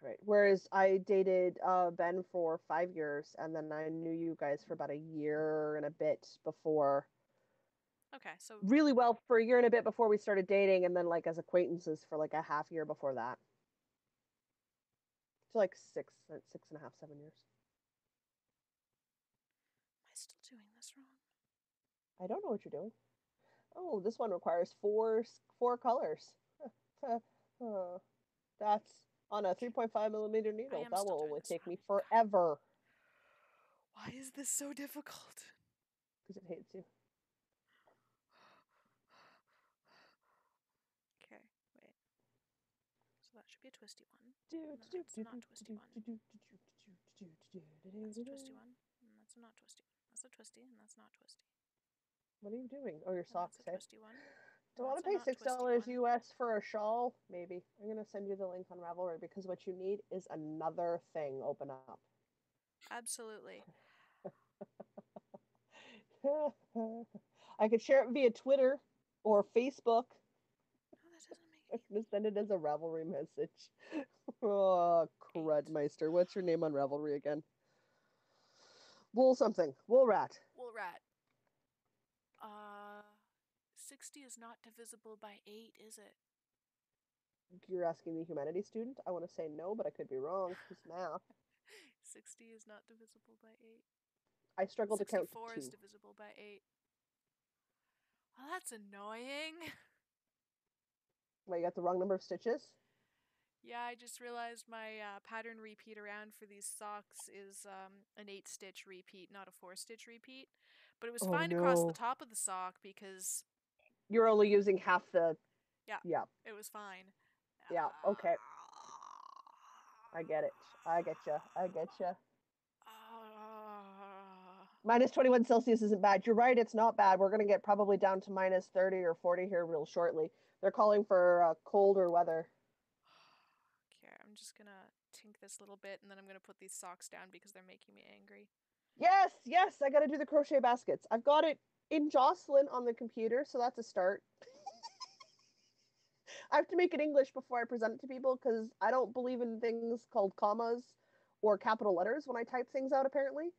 A: Right. Whereas I dated Ben for 5 years, and then I knew you guys for about a year and a bit before.
B: Okay, so
A: Really well for a year and a bit before we started dating, and then like as acquaintances for like a half year before that. So like 6.5, 7 years.
B: am I still doing this wrong?
A: I don't know what you're doing. Oh, this one requires four colors. That's on a 3.5 millimeter
B: I
A: needle.
B: am
A: That
B: still
A: will
B: doing
A: only
B: this
A: take
B: wrong.
A: me forever
B: Why is this so difficult?
A: because it hates you.
B: Okay, wait. So that should be a twisty one. No, that's a not twisty one. That's a twisty one. And that's a not twisty one. That's a twisty, and that's not twisty.
A: What are you doing? Oh, your
B: And that's
A: socks,
B: a
A: hey?
B: twisty one.
A: Do
B: And
A: I want
B: that's
A: to
B: a
A: pay
B: not
A: six
B: twisty
A: dollars
B: one.
A: US for a shawl? Maybe. I'm gonna send you the link on Ravelry because what you need is another thing open up.
B: Absolutely.
A: I could share it via Twitter or Facebook.
B: No, that doesn't make
A: I'm
B: any.
A: gonna send it as a Ravelry message. Oh,
B: 8.
A: Crudmeister. What's your name on Ravelry again? Wool something. Wool rat.
B: Wool rat. 60 is not divisible by 8, is it?
A: You're asking the humanities student? I want to say no, but I could be wrong. Who's math?
B: 60 is not divisible by 8.
A: I struggle to count
B: 64
A: to
B: is
A: 2.
B: divisible by 8. Well, that's annoying.
A: Wait, you got the wrong number of stitches?
B: Yeah, I just realized my pattern repeat around for these socks is an 8-stitch repeat, not a 4-stitch repeat. But it was
A: Oh
B: fine across the
A: no.
B: top of the sock because,
A: You're only using half the.
B: yeah,
A: Yeah.
B: it was fine.
A: Yeah. Okay. I get it. I get you. I get you. Minus 21 Celsius isn't bad. You're right, it's not bad. We're going to get probably down to minus 30 or 40 here real shortly. They're calling for colder weather.
B: Okay, I'm just gonna tink this little bit and then I'm gonna put these socks down because they're making me angry.
A: Yes, I got to do the crochet baskets. I've got it in Jocelyn on the computer, so that's a start. I have to make it English before I present it to people because I don't believe in things called commas or capital letters when I type things out, apparently.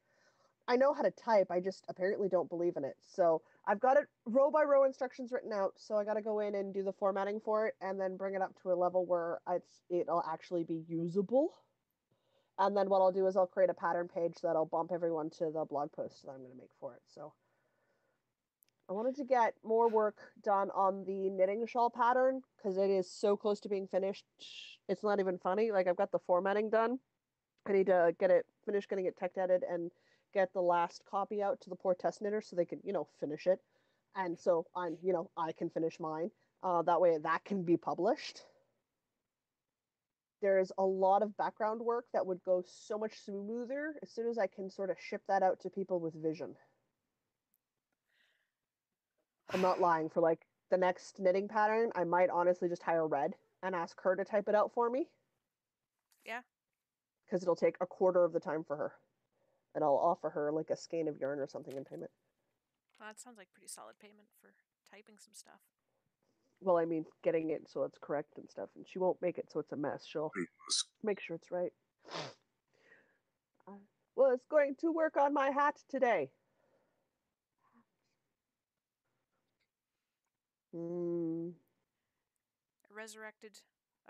A: I know how to type, I just apparently don't believe in it. So I've got it row by row instructions written out. So I got to go in and do the formatting for it and then bring it up to a level where it'll actually be usable. And then what I'll do is I'll create a pattern page that I'll bump everyone to the blog post that I'm going to make for it. So I wanted to get more work done on the knitting shawl pattern because it is so close to being finished. It's not even funny. Like I've got the formatting done. I need to get it finished, getting it tech edited, and get the last copy out to the poor test knitter so they can, finish it. And so I can finish mine. That way that can be published. There's a lot of background work that would go so much smoother as soon as I can sort of ship that out to people with vision. I'm not lying. For like the next knitting pattern, I might honestly just hire Red and ask her to type it out for me.
B: Yeah.
A: Because it'll take a quarter of the time for her. And I'll offer her like a skein of yarn or something in payment.
B: Well, that sounds like pretty solid payment for typing some stuff.
A: Well, I mean, getting it so it's correct and stuff. And she won't make it so it's a mess. She'll make sure it's right. I was going to work on my hat today.
B: I resurrected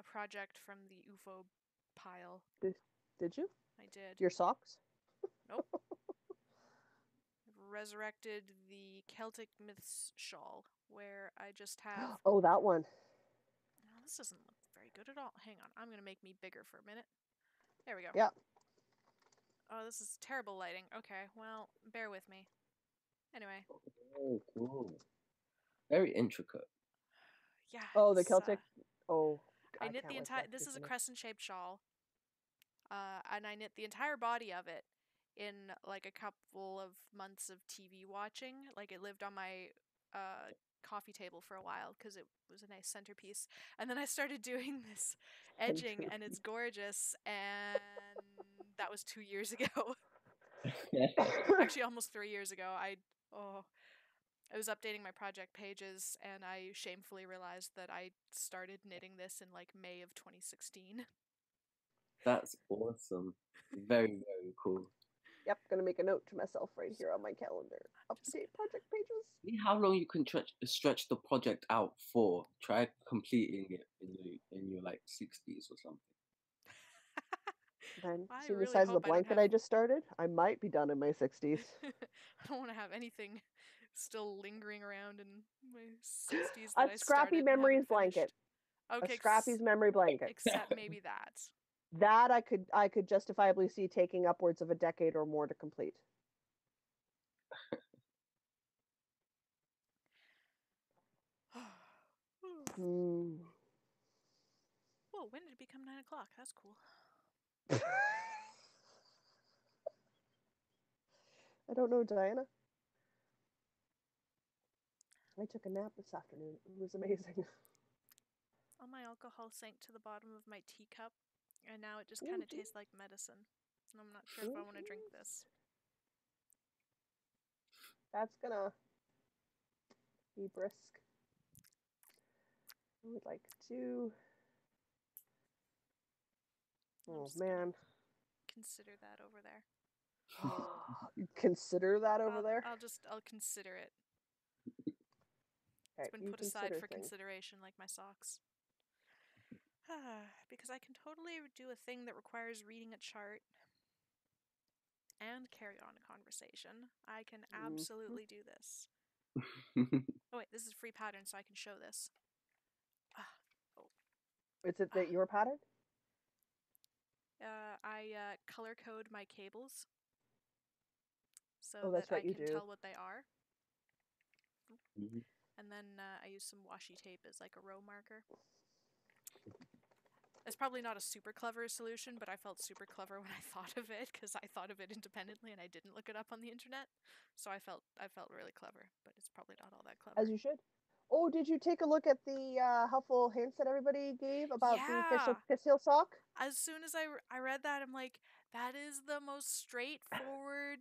B: a project from the UFO pile.
A: Did you?
B: I did.
A: Your socks?
B: Nope. I've resurrected the Celtic Myths shawl, where I just have...
A: Oh, that one.
B: Oh, this doesn't look very good at all. Hang on, I'm gonna make me bigger for a minute. There we go.
A: Yeah.
B: Oh, this is terrible lighting. Okay, well, bear with me. Anyway.
F: Oh, cool. Very intricate.
B: Yeah.
A: Oh, the Celtic. Oh,
B: I
A: I
B: knit
A: can't
B: the
A: wait for
B: entire...
A: that to
B: This
A: be
B: is a
A: finished.
B: crescent-shaped shawl. And I knit the entire body of it in like a couple of months of TV watching. Like it lived on my coffee table for a while because it was a nice centerpiece. And then I started doing this edging and it's gorgeous. And that was 2 years ago. Actually, almost 3 years ago. I was updating my project pages and I shamefully realized that I started knitting this in like May of 2016.
F: That's awesome. Very, very cool.
A: Yep, gonna make a note to myself right here on my calendar. Up-to-date project pages.
F: See how long you can stretch the project out for. Try completing it in your like 60s or something.
A: Man,
B: I
A: seeing the
B: really
A: size of the
B: hope I don't
A: blanket
B: have...
A: I just started, I might be done in my 60s.
B: I don't want to have anything still lingering around in my 60s
A: A
B: that I
A: Scrappy
B: started and
A: Memories
B: haven't finished.
A: blanket.
B: Okay,
A: A Scrappy's memory blanket.
B: except maybe that.
A: That I could justifiably see taking upwards of a decade or more to complete. Hmm.
B: Whoa, when did it become 9 o'clock? That's cool.
A: I don't know, Diana. I took a nap this afternoon. It was amazing.
B: All my alcohol sank to the bottom of my teacup, and now it just kind of tastes like medicine. And I'm not sure if I want to drink this.
A: That's gonna be brisk. I would like to. Oh man.
B: Consider that over there.
A: Consider that over there.
B: I'll consider it.
A: Okay,
B: It's been
A: you
B: put aside for
A: things.
B: consideration, like my socks. Because I can totally do a thing that requires reading a chart and carry on a conversation. I can absolutely do this. Oh wait, this is free pattern, so I can show this.
A: Is it that your pattern?
B: I color code my cables so
A: that's
B: that I
A: right, you
B: can
A: do.
B: tell what they are.
F: Mhm.
B: And then I use some washi tape as like a row marker. It's probably not a super clever solution, but I felt super clever when I thought of it because I thought of it independently and I didn't look it up on the internet. So I felt really clever, but it's probably not all that clever.
A: As you should. Oh, did you take a look at the helpful hints that everybody gave about the fish heel sock?
B: As soon as I read that, I'm like, that is the most straightforward,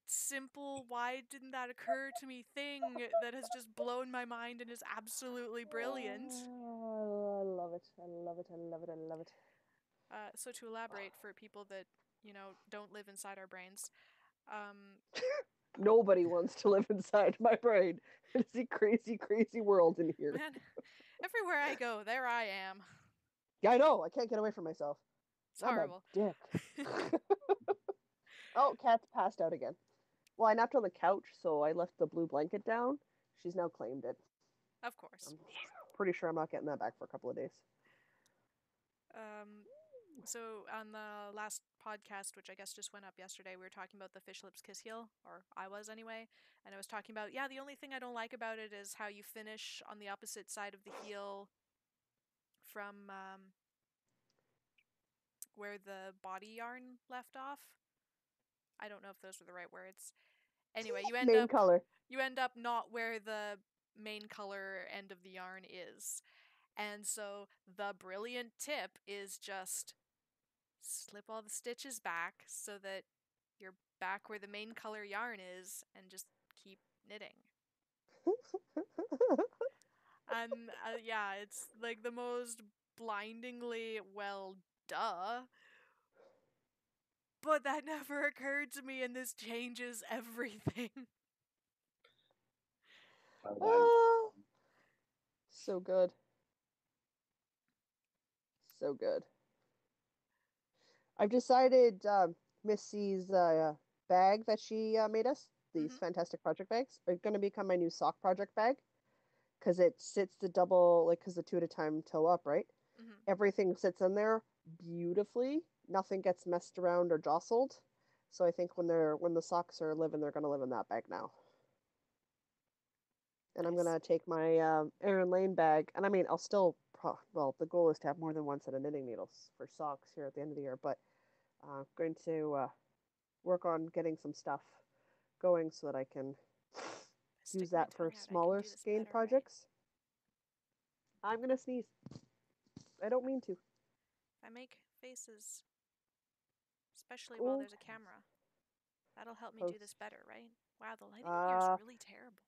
B: simple, why didn't that occur to me thing that has just blown my mind and is absolutely brilliant.
A: Oh, I love it. I love it. I love it. I love it.
B: So to elaborate for people that, don't live inside our brains,
A: nobody wants to live inside my brain. It's a crazy, crazy world in here.
B: Man, everywhere I go, there I am.
A: Yeah, I know. I can't get away from myself.
B: It's horrible.
A: I'm a dick. Oh, Cat's passed out again. Well, I napped on the couch, so I left the blue blanket down. She's now claimed it.
B: Of course.
A: I'm pretty sure I'm not getting that back for a couple of days.
B: So on the last podcast, which I guess just went up yesterday, we were talking about the fish lips kiss heel, or I was anyway, and I was talking about, the only thing I don't like about it is how you finish on the opposite side of the heel from where the body yarn left off. I don't know if those were the right words. Anyway, you end up not where the main color end of the yarn is. And so the brilliant tip is just slip all the stitches back so that you're back where the main color yarn is and just keep knitting. And it's like the most blindingly duh. But that never occurred to me, and this changes everything.
A: Oh, so good. So good. I've decided Missy's bag that she made us, these
B: Mhm.
A: fantastic project bags, are going to become my new sock project bag because it sits the double, like, because the two at a time toe up, right?
B: Mhm.
A: Everything sits in there beautifully. Nothing gets messed around or jostled. So I think when the socks are living, they're going to live in that bag now. And I'm
B: Nice.
A: going to take my Erin Lane bag, and I mean, I'll still, well, the goal is to have more than one set of knitting needles for socks here at the end of the year, but I'm going to work on getting some stuff going so that I can
B: Stick
A: use
B: my
A: that for
B: tongue out. I can
A: smaller
B: do this
A: skein
B: better, right?
A: projects. I'm going to sneeze. I don't mean to.
B: I make faces, especially while
A: Oh,
B: there's a camera. That'll help me do this
A: post.
B: better, right? Wow, the lighting in here is
A: Uh,
B: really terrible.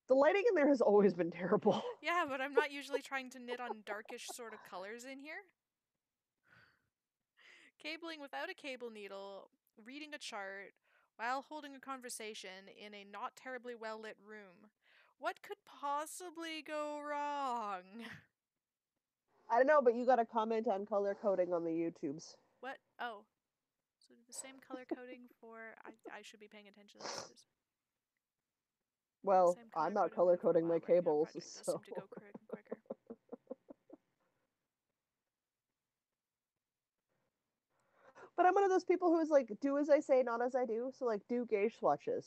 A: the lighting in there has always been terrible.
B: Yeah, but I'm not usually trying to knit on darkish sort of colors in here. Cabling without a cable needle, reading a chart, while holding a conversation in a not terribly well lit room. What could possibly go wrong?
A: I don't know, but you got to comment on color coding on the YouTubes.
B: What? Oh. So the same color coding for. I should be paying attention to this. There's the
A: Well,
B: same
A: I'm
B: color
A: not
B: coding
A: color
B: one for
A: coding my
B: while working on
A: cables,
B: project. Does
A: so.
B: seem to go quicker.
A: But I'm one of those people who's like, do as I say, not as I do. So, like, do gauge swatches.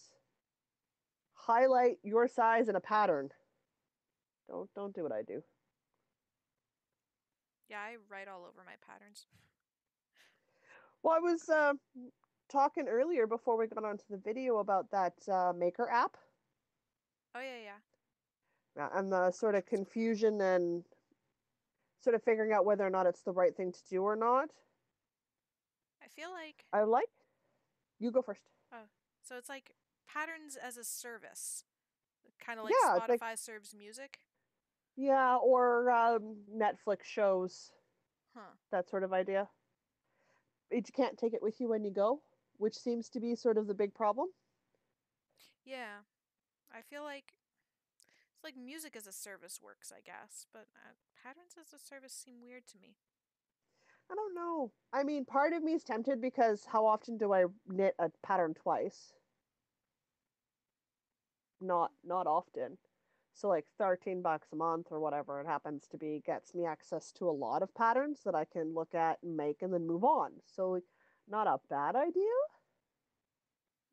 A: Highlight your size in a pattern. Don't do what I do.
B: Yeah, I write all over my patterns.
A: Well, I was talking earlier before we got onto the video about that Maker app
B: Oh yeah.
A: and the sort of
B: Gosh, what's going on?
A: confusion and sort of figuring out whether or not it's the right thing to do or not.
B: I feel like.
A: I like. You go first.
B: Oh, so it's like patterns as a service, kind of like
A: Yeah, it's like
B: Spotify serves music.
A: yeah, or Netflix shows,
B: Huh.
A: that sort of idea. You can't take it with you when you go, which seems to be sort of the big problem.
B: Yeah, I feel like it's like music as a service works, I guess, but patterns as a service seem weird to me.
A: I don't know. I mean, part of me is tempted because how often do I knit a pattern twice? Not often. So like $13 a month or whatever it happens to be gets me access to a lot of patterns that I can look at and make and then move on. So not a bad idea,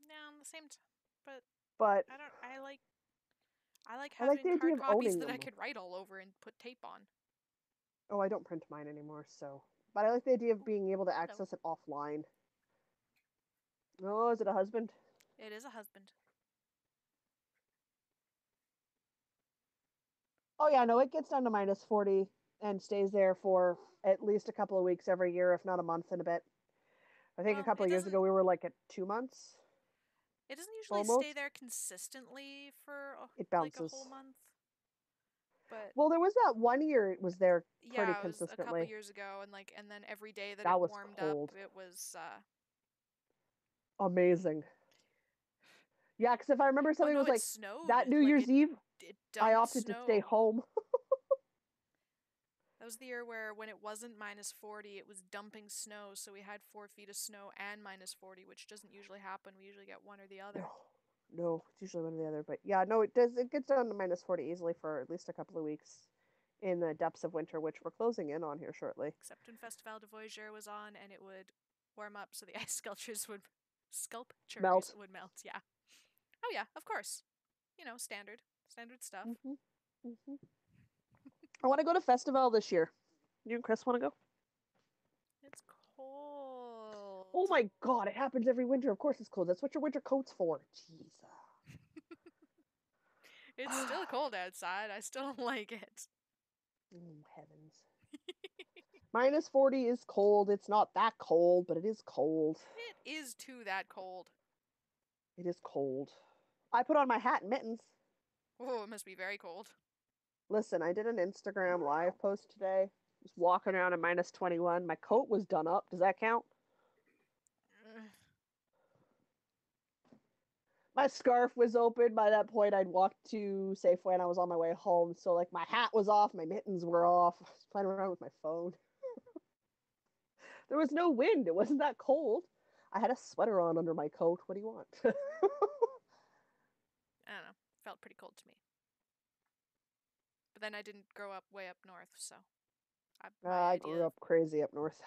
B: Now, on the same time, but
A: but
B: I don't. I like
A: I like
B: having
A: the idea
B: hard
A: of
B: copies
A: owning
B: that I
A: them.
B: could write all over and put tape on.
A: Oh, I don't print mine anymore, so but I like the idea of
B: Oh,
A: being able to
B: hello.
A: access it offline. Oh, is it a husband?
B: It is a husband.
A: Oh yeah, no, it gets down to -40 and stays there for at least a couple of weeks every year, if not a month and a bit. I think a
B: Well,
A: couple of years ago we were like at 2 months
B: it doesn't usually stay
A: almost.
B: there consistently for
A: It
B: like a whole
A: bounces.
B: month. But
A: Well, there was that one year it was there pretty
B: yeah, it was a couple
A: consistently.
B: years ago, and then every day that
A: That
B: it
A: was
B: warmed up,
A: cold.
B: it was
A: Amazing. Yeah, because if I remember
B: oh
A: something
B: no,
A: was
B: it
A: like
B: snowed.
A: that New
B: Like
A: Year's Eve,
B: it
A: I
B: dumped
A: opted to stay
B: snow.
A: home.
B: That was the year where when it wasn't -40, it was dumping snow, so we had 4 feet of snow and -40, which doesn't usually happen. We usually get one or the other.
A: No, no, it's usually one or the other. But yeah, no, it does. It gets down to -40 easily for at least a couple of weeks in the depths of winter, which we're closing in on here shortly.
B: Except when Festival de Voyageur was on and it would warm up so the ice sculptures
A: Melt.
B: would melt, yeah. Oh yeah, of course. You know, standard stuff.
A: Hmm. Hmm. I want to go to festival this year. You and Chris want to go?
B: It's cold.
A: Oh my god, it happens every winter. Of course it's cold. That's what your winter coat's for. Jesus.
B: It's still cold outside. I still don't like it.
A: Oh, heavens. -40 is cold. It's not that cold, but it is cold.
B: It is too that cold.
A: It is cold. I put on my hat and mittens.
B: Oh, it must be very cold.
A: Listen, I did an Instagram live post today. I was walking around at -21. My coat was done up. Does that count? My scarf was open. By that point, I'd walked to Safeway and I was on my way home. So, like, my hat was off, my mittens were off. I was playing around with my phone. There was no wind. It wasn't that cold. I had a sweater on under my coat. What do you want?
B: I don't know. Felt pretty cold to me. But then I didn't grow up way up north, so
A: I grew up crazy up north.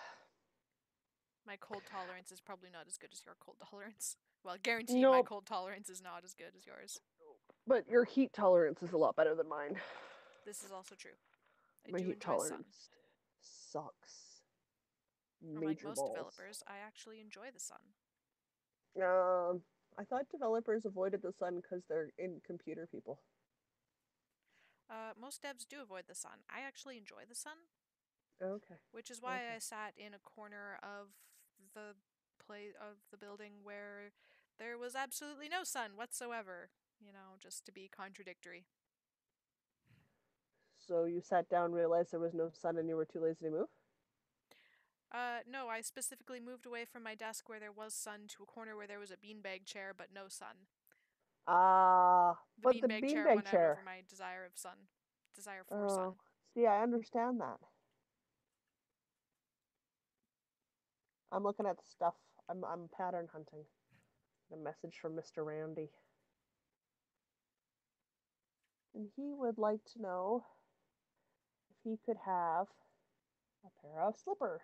B: My cold tolerance is probably not as good as your cold tolerance. Well, guaranteed my
A: Nope.
B: cold tolerance is not as good as yours.
A: But your heat tolerance is a lot better than mine.
B: This is also true. I
A: My
B: do
A: heat
B: enjoy sun.
A: tolerance sucks.
B: Unlike
A: Major
B: most
A: balls.
B: developers, I actually enjoy the sun.
A: I thought developers avoided the sun because they're in computer people.
B: Most devs do avoid the sun. I actually enjoy the sun.
A: Okay.
B: Which is why
A: Okay.
B: I sat in a corner of the building where there was absolutely no sun whatsoever. You know, just to be contradictory.
A: So you sat down, realized there was no sun, and you were too lazy to move?
B: No, I specifically moved away from my desk where there was sun to a corner where there was a beanbag chair but no sun.
A: But the
B: Beanbag chair
A: beanbag
B: won out over
A: chair.
B: my desire for
A: Oh,
B: sun.
A: see, I understand that. I'm looking at the stuff. I'm pattern hunting. A message from Mr. Randy. And he would like to know if he could have a pair of slippers.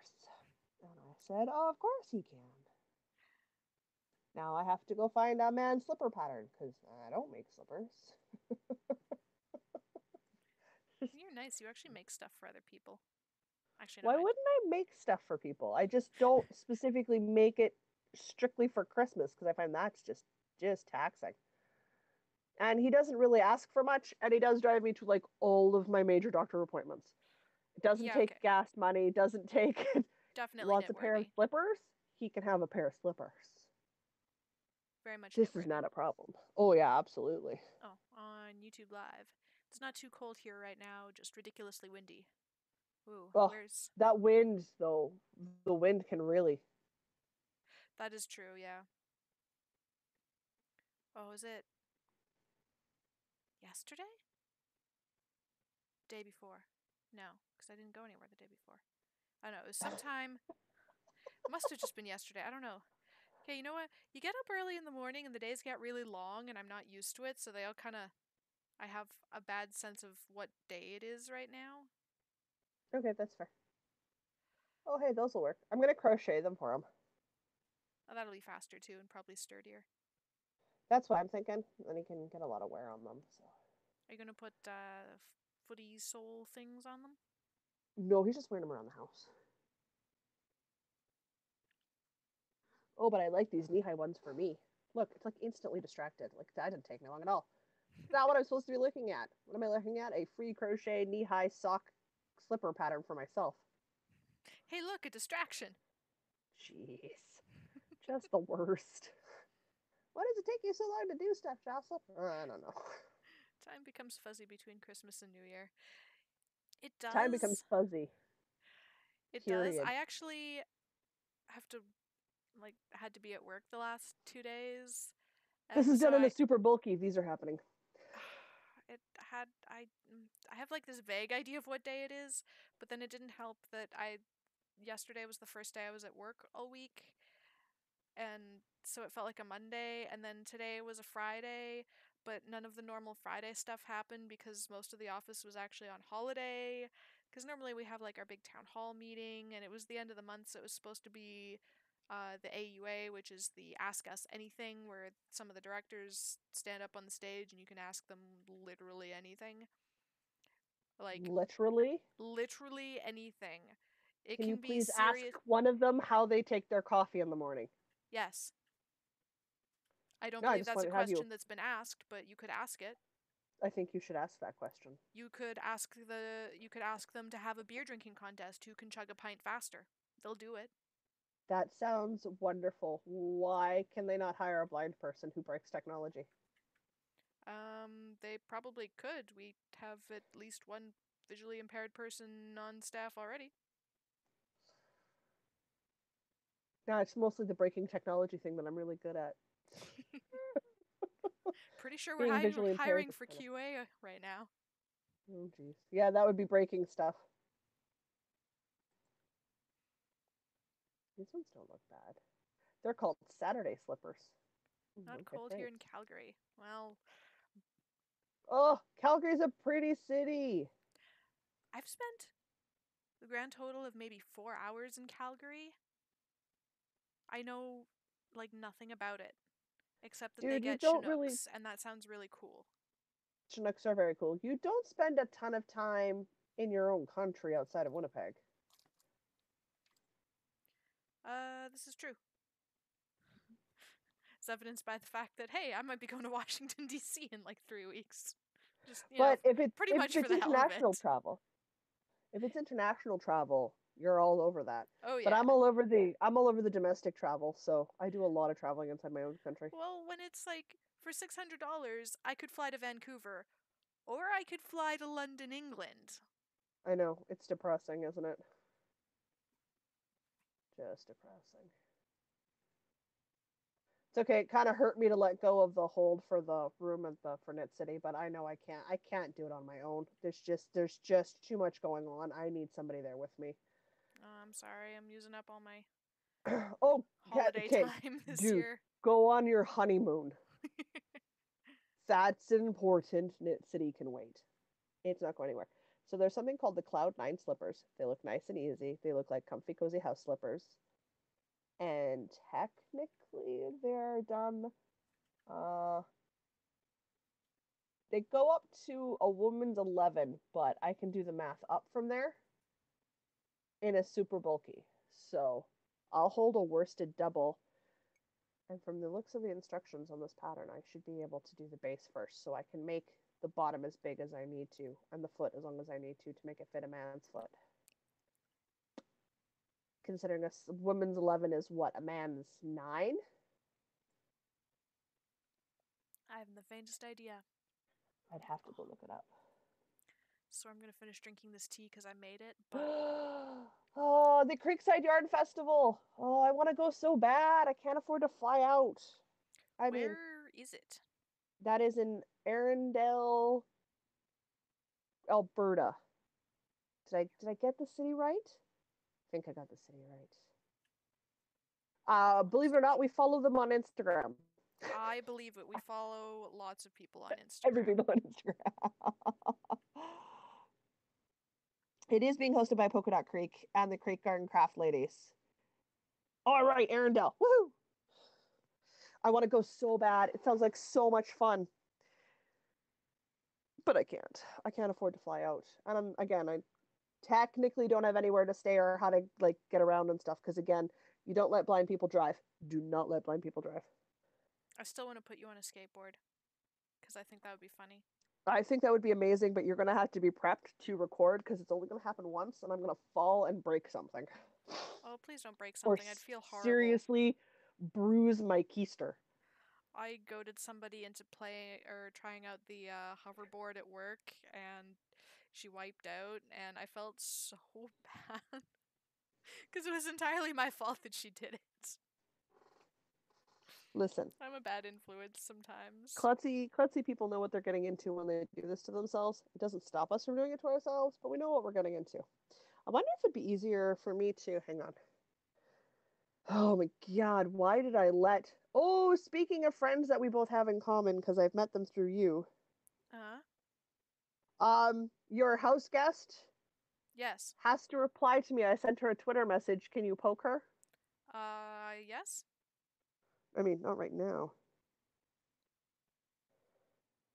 A: And I said, oh, of course he can. Now I have to go find a man's slipper pattern because I don't make slippers.
B: You're nice. You actually make stuff for other people. Actually, no.
A: Why wouldn't I make stuff for people? I just don't specifically make it strictly for Christmas because I find that's just taxing. And he doesn't really ask for much, and he does drive me to like all of my major doctor appointments. It doesn't take
B: okay.
A: gas money, doesn't take
B: Definitely
A: wants a pair of
B: noteworthy.
A: slippers, he can have a pair of slippers.
B: Very much
A: This
B: noteworthy.
A: is not a problem. Oh yeah, absolutely.
B: Oh, on YouTube Live. It's not too cold here right now, just ridiculously windy. Ooh,
A: Oh,
B: where's...
A: that wind though, the wind can really.
B: That is true, yeah. Oh, is it yesterday? Day before. No, because I didn't go anywhere the day before. I don't know, it was sometime... Must have just been yesterday, I don't know. Okay, you know what? You get up early in the morning and the days get really long and I'm not used to it, so they all kind of... I have a bad sense of what day it is right now.
A: Okay, that's fair. Oh hey, those will work. I'm gonna crochet them for him.
B: Oh, that'll be faster too and probably sturdier.
A: That's what I'm thinking. Then he can get a lot of wear on them. So.
B: Are you gonna put footy sole things on them?
A: No, he's just wearing them around the house. Oh, but I like these knee-high ones for me. Look, it's like instantly distracted. Like that didn't take me long at all. It's not what I'm supposed to be looking at. What am I looking at? A free crochet knee-high sock slipper pattern for myself.
B: Hey, look, a distraction.
A: Jeez. Just the worst. Why does it take you so long to do stuff, Jocelyn? I don't know.
B: Time becomes fuzzy between Christmas and New Year. It does.
A: Time becomes fuzzy.
B: It
A: Period.
B: does. I actually have to, had to be at work the last 2 days.
A: This is done in a super bulky. These are happening.
B: I have like this vague idea of what day it is, but then it didn't help that yesterday was the first day I was at work all week, and so it felt like a Monday, and then today was a Friday, but none of the normal Friday stuff happened because most of the office was actually on holiday, because normally we have like our big town hall meeting, and it was the end of the month, so it was supposed to be the AUA, which is the Ask Us Anything, where some of the directors stand up on the stage and you can ask them literally anything. Like, literally anything. It
A: Can you
B: can be
A: please ask
B: serious.
A: one of them how they take their coffee in the morning?
B: Yes. I don't
A: No, I
B: believe
A: just
B: that's a
A: want to have you.
B: question that's been asked, but you could ask it.
A: I think you should ask that question.
B: You could ask them to have a beer drinking contest who can chug a pint faster. They'll do it.
A: That sounds wonderful. Why can they not hire a blind person who breaks technology?
B: They probably could. We have at least one visually impaired person on staff already.
A: No, it's mostly the breaking technology thing that I'm really good at.
B: Pretty sure we're
A: Being visually impaired
B: hiring for QA right now.
A: Oh, jeez. Yeah, that would be breaking stuff. These ones don't look bad. They're called Saturday slippers.
B: Not
A: Okay,
B: cold here in
A: thanks.
B: Calgary. Well,
A: Oh, Calgary's a pretty city.
B: I've spent the grand total of maybe 4 hours in Calgary. I know like nothing about it except that they
A: Dude, you
B: get
A: don't really.
B: Chinooks, and that sounds really cool.
A: Chinooks are very cool. You don't spend a ton of time in your own country outside of Winnipeg.
B: This is true. It's evidenced by the fact that hey, I might be going to Washington D.C. in like 3 weeks. Just
A: But
B: pretty
A: if
B: much for
A: it's
B: the hell of
A: international
B: it.
A: travel, if it's international travel, you're all over that.
B: Oh
A: But
B: yeah.
A: I'm all over the domestic travel, so I do a lot of traveling inside my own country.
B: Well, when it's like for $600, I could fly to Vancouver, or I could fly to London, England.
A: I know, it's depressing, isn't it? Just depressing. It's okay. It kind of hurt me to let go of the hold for the room at the Furnet City, but I know I can't. I can't do it on my own. There's just too much going on. I need somebody there with me.
B: I'm sorry, I'm using up all my
A: Oh,
B: holiday
A: okay,
B: time this
A: dude,
B: year.
A: go on your honeymoon. That's important. Knit City can wait. It's not going anywhere. So there's something called the Cloud9 slippers. They look nice and easy. They look like comfy, cozy house slippers. And technically, they're done. Uh, they go up to a woman's 11, but I can do the math up from there in a super bulky. So I'll hold a worsted double. And from the looks of the instructions on this pattern, I should be able to do the base first. So I can make the bottom as big as I need to, and the foot as long as I need to make it fit a man's foot. Considering a woman's 11 is what, a man's 9?
B: I haven't the faintest idea.
A: I'd have to go look it up.
B: So I'm gonna finish drinking this tea because I made it, but
A: Oh, the Creekside Yard Festival. Oh, I want to go so bad. I can't afford to fly out. I mean,
B: where is it?
A: that is in Arundel, Alberta. Did I get the city right? I think I got the city right. Believe it or not, we follow them on Instagram.
B: I believe it. We follow lots of people on
A: Every
B: Instagram.
A: people on Instagram. It is being hosted by Polka Dot Creek and the Creek Garden Craft Ladies. All right, Arundel. Woohoo! I want to go so bad. It sounds like so much fun. But I can't. I can't afford to fly out. And I technically don't have anywhere to stay or how to like get around and stuff because again, you don't let blind people drive. Do not let blind people drive.
B: I still want to put you on a skateboard because I think that would be funny.
A: I think that would be amazing, but you're going to have to be prepped to record because it's only going to happen once and I'm going to fall and break something.
B: Oh, please don't break
A: Or
B: something. I'd feel horrible.
A: seriously bruise my keister.
B: I goaded somebody into trying out the hoverboard at work, and she wiped out, and I felt so bad because it was entirely my fault that she did it.
A: Listen,
B: I'm a bad influence sometimes.
A: klutzy people know what they're getting into when they do this to themselves. It doesn't stop us from doing it to ourselves, but we know what we're getting into. I wonder if it'd be easier for me to hang on. Oh my god, why did I let... Oh, speaking of friends that we both have in common, because I've met them through you. Your house guest
B: Yes.
A: has to reply to me. I sent her a Twitter message. Can you poke her?
B: Yes.
A: I mean, not right now.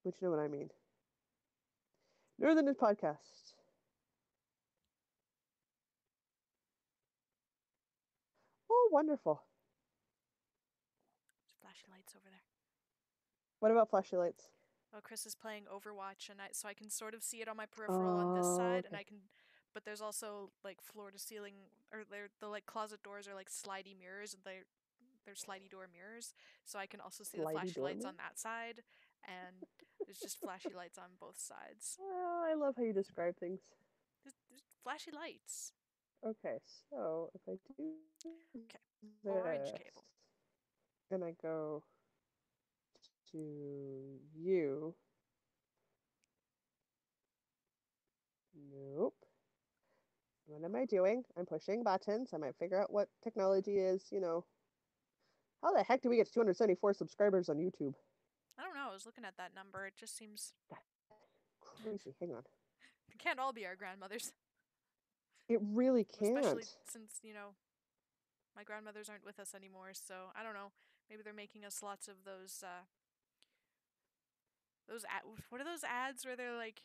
A: But you know what I mean. Northern Podcast. Oh, wonderful.
B: There's flashy lights over there.
A: What about flashy lights?
B: Well, Chris is playing Overwatch, and so I can sort of see it on my peripheral on this side, and
A: okay.
B: I can, but there's also like floor to ceiling, or the like closet doors are like slidey mirrors, and they're slidey door mirrors, so I can also see the
A: Slidey
B: flashy
A: door
B: lights on
A: mirror?
B: that side, and there's just flashy lights on both sides.
A: Well, I love how you describe things.
B: There's flashy lights.
A: Okay, so if I do
B: Okay, orange
A: this,
B: cable.
A: and I go to you. Nope. What am I doing? I'm pushing buttons. I might figure out what technology is, How the heck do we get to 274 subscribers on YouTube?
B: I don't know. I was looking at that number. It just seems
A: Crazy. Hang on.
B: it can't all be our grandmothers.
A: It really
B: Especially
A: can't.
B: since, my grandmothers aren't with us anymore, so I don't know. Maybe they're making us lots of what are those ads where they're like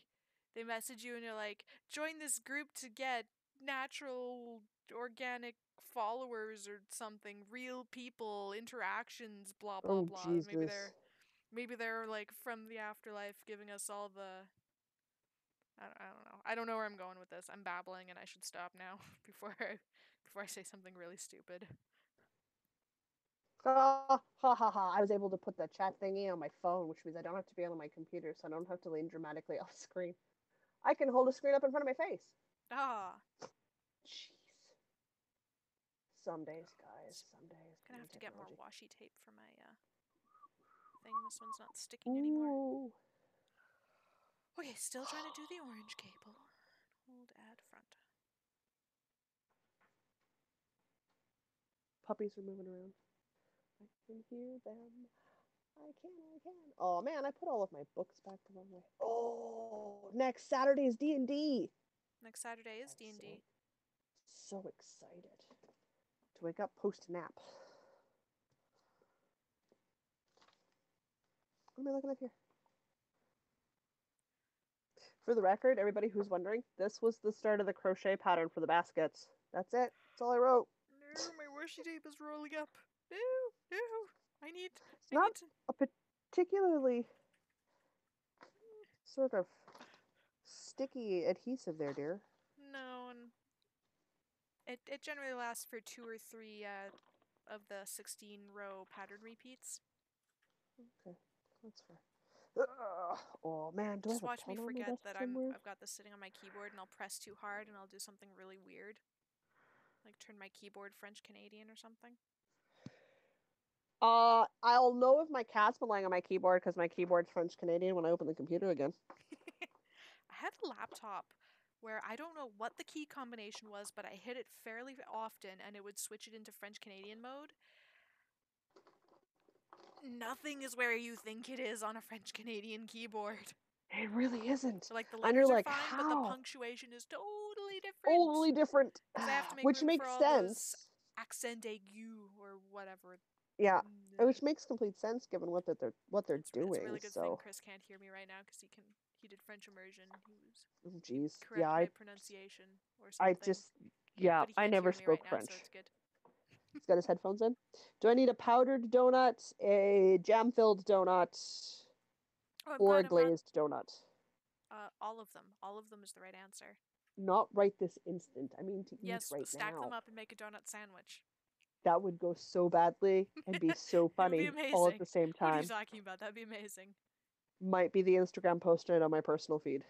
B: they message you and you're like, join this group to get natural organic followers or something, real people, interactions, blah blah
A: Oh,
B: blah.
A: Jesus.
B: Maybe they're like from the afterlife giving us all the I don't know. I don't know where I'm going with this. I'm babbling and I should stop now before I say something really stupid.
A: Ha ha ha ha. I was able to put the chat thingy on my phone, which means I don't have to be on my computer, so I don't have to lean dramatically off screen. I can hold a screen up in front of my face.
B: Ah,
A: Jeez. Some days, guys. Some days.
B: gonna have to get more
A: Technology.
B: washi tape for my thing. This one's not sticking anymore.
A: Ooh.
B: Okay, still trying to do the orange cable. Hold add front.
A: Puppies are moving around. I can hear them. I can. Oh man, I put all of my books back the wrong way. Oh, next Saturday is D&D.
B: Next Saturday is D&D.
A: So excited to wake up post nap. What am I looking at here? For the record, everybody who's wondering, this was the start of the crochet pattern for the baskets. That's it. That's all I wrote.
B: No, my washi tape is rolling up. No, no. I need
A: Not
B: to...
A: a particularly sort of sticky adhesive there, dear.
B: No, and it generally lasts for 2 or 3 of the 16 row pattern repeats.
A: Okay, that's fair. Oh man, do I
B: Just
A: have a
B: watch me
A: pen on my
B: forget
A: desk
B: that
A: somewhere?
B: I've got this sitting on my keyboard and I'll press too hard and I'll do something really weird. Like turn my keyboard French Canadian or something.
A: I'll know if my cat's been lying on my keyboard because my keyboard's French Canadian when I open the computer again.
B: I had a laptop where I don't know what the key combination was, but I hit it fairly often and it would switch it into French Canadian mode. Nothing is where you think it is on a French Canadian keyboard.
A: It really isn't.
B: So, like, the
A: And you're
B: letters are
A: like,
B: fine, but the
A: how?
B: punctuation is totally different.
A: Totally different.
B: Because I have to make
A: Which
B: room for
A: makes
B: all those
A: sense.
B: accent aigu or whatever.
A: Yeah, which makes complete sense given what they're doing.
B: It's a really good
A: so.
B: thing Chris can't hear me right now because he did French immersion. He
A: Jeez,
B: correct
A: yeah,
B: my pronunciation or something. But he
A: I
B: can't
A: never
B: hear me
A: spoke
B: right
A: French.
B: now, so it's good.
A: He's got his headphones in. Do I need a powdered donut, a jam-filled donut, or a glazed donut?
B: All of them. All of them is the right answer.
A: Not right this instant. I mean to eat right now.
B: Yes, stack them up and make a donut sandwich.
A: That would go so badly and be so funny
B: It would be amazing.
A: all at the same time.
B: What are you talking about? That'd be amazing.
A: Might be the Instagram post on my personal feed.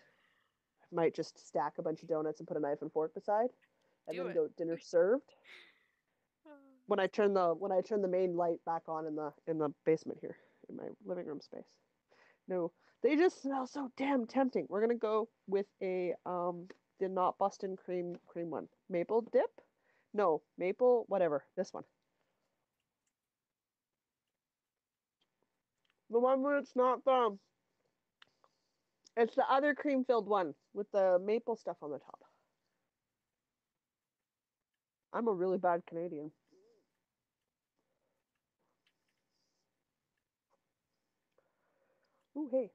A: I might just stack a bunch of donuts and put a knife and fork beside, and then go dinner served. When I turn the main light back on in the basement here in my living room space. No, they just smell so damn tempting. We're gonna go with the not Boston cream one. Maple dip? No, maple whatever. This one. The one where it's not it's the other cream filled one with the maple stuff on the top. I'm a really bad Canadian. Ooh, hey.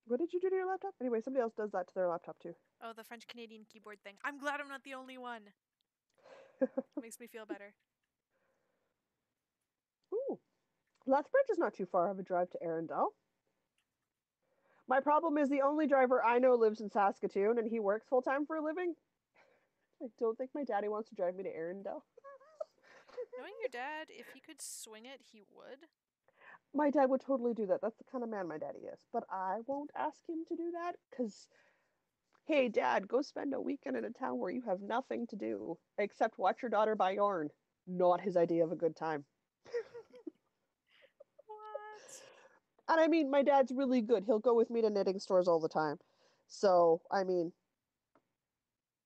A: What did you do to your laptop? Anyway, somebody else does that to their laptop too.
B: Oh, the French Canadian keyboard thing. I'm glad I'm not the only one. Makes me feel better.
A: Ooh. Lethbridge is not too far of a drive to Arundel. My problem is the only driver I know lives in Saskatoon and he works full time for a living. I don't think my daddy wants to drive me to Arundel.
B: Knowing your dad, if he could swing it, he would.
A: My dad would totally do that. That's the kind of man my daddy is. But I won't ask him to do that because, hey, Dad, go spend a weekend in a town where you have nothing to do except watch your daughter buy yarn. Not his idea of a good time.
B: What?
A: And I mean, my dad's really good. He'll go with me to knitting stores all the time. So, I mean,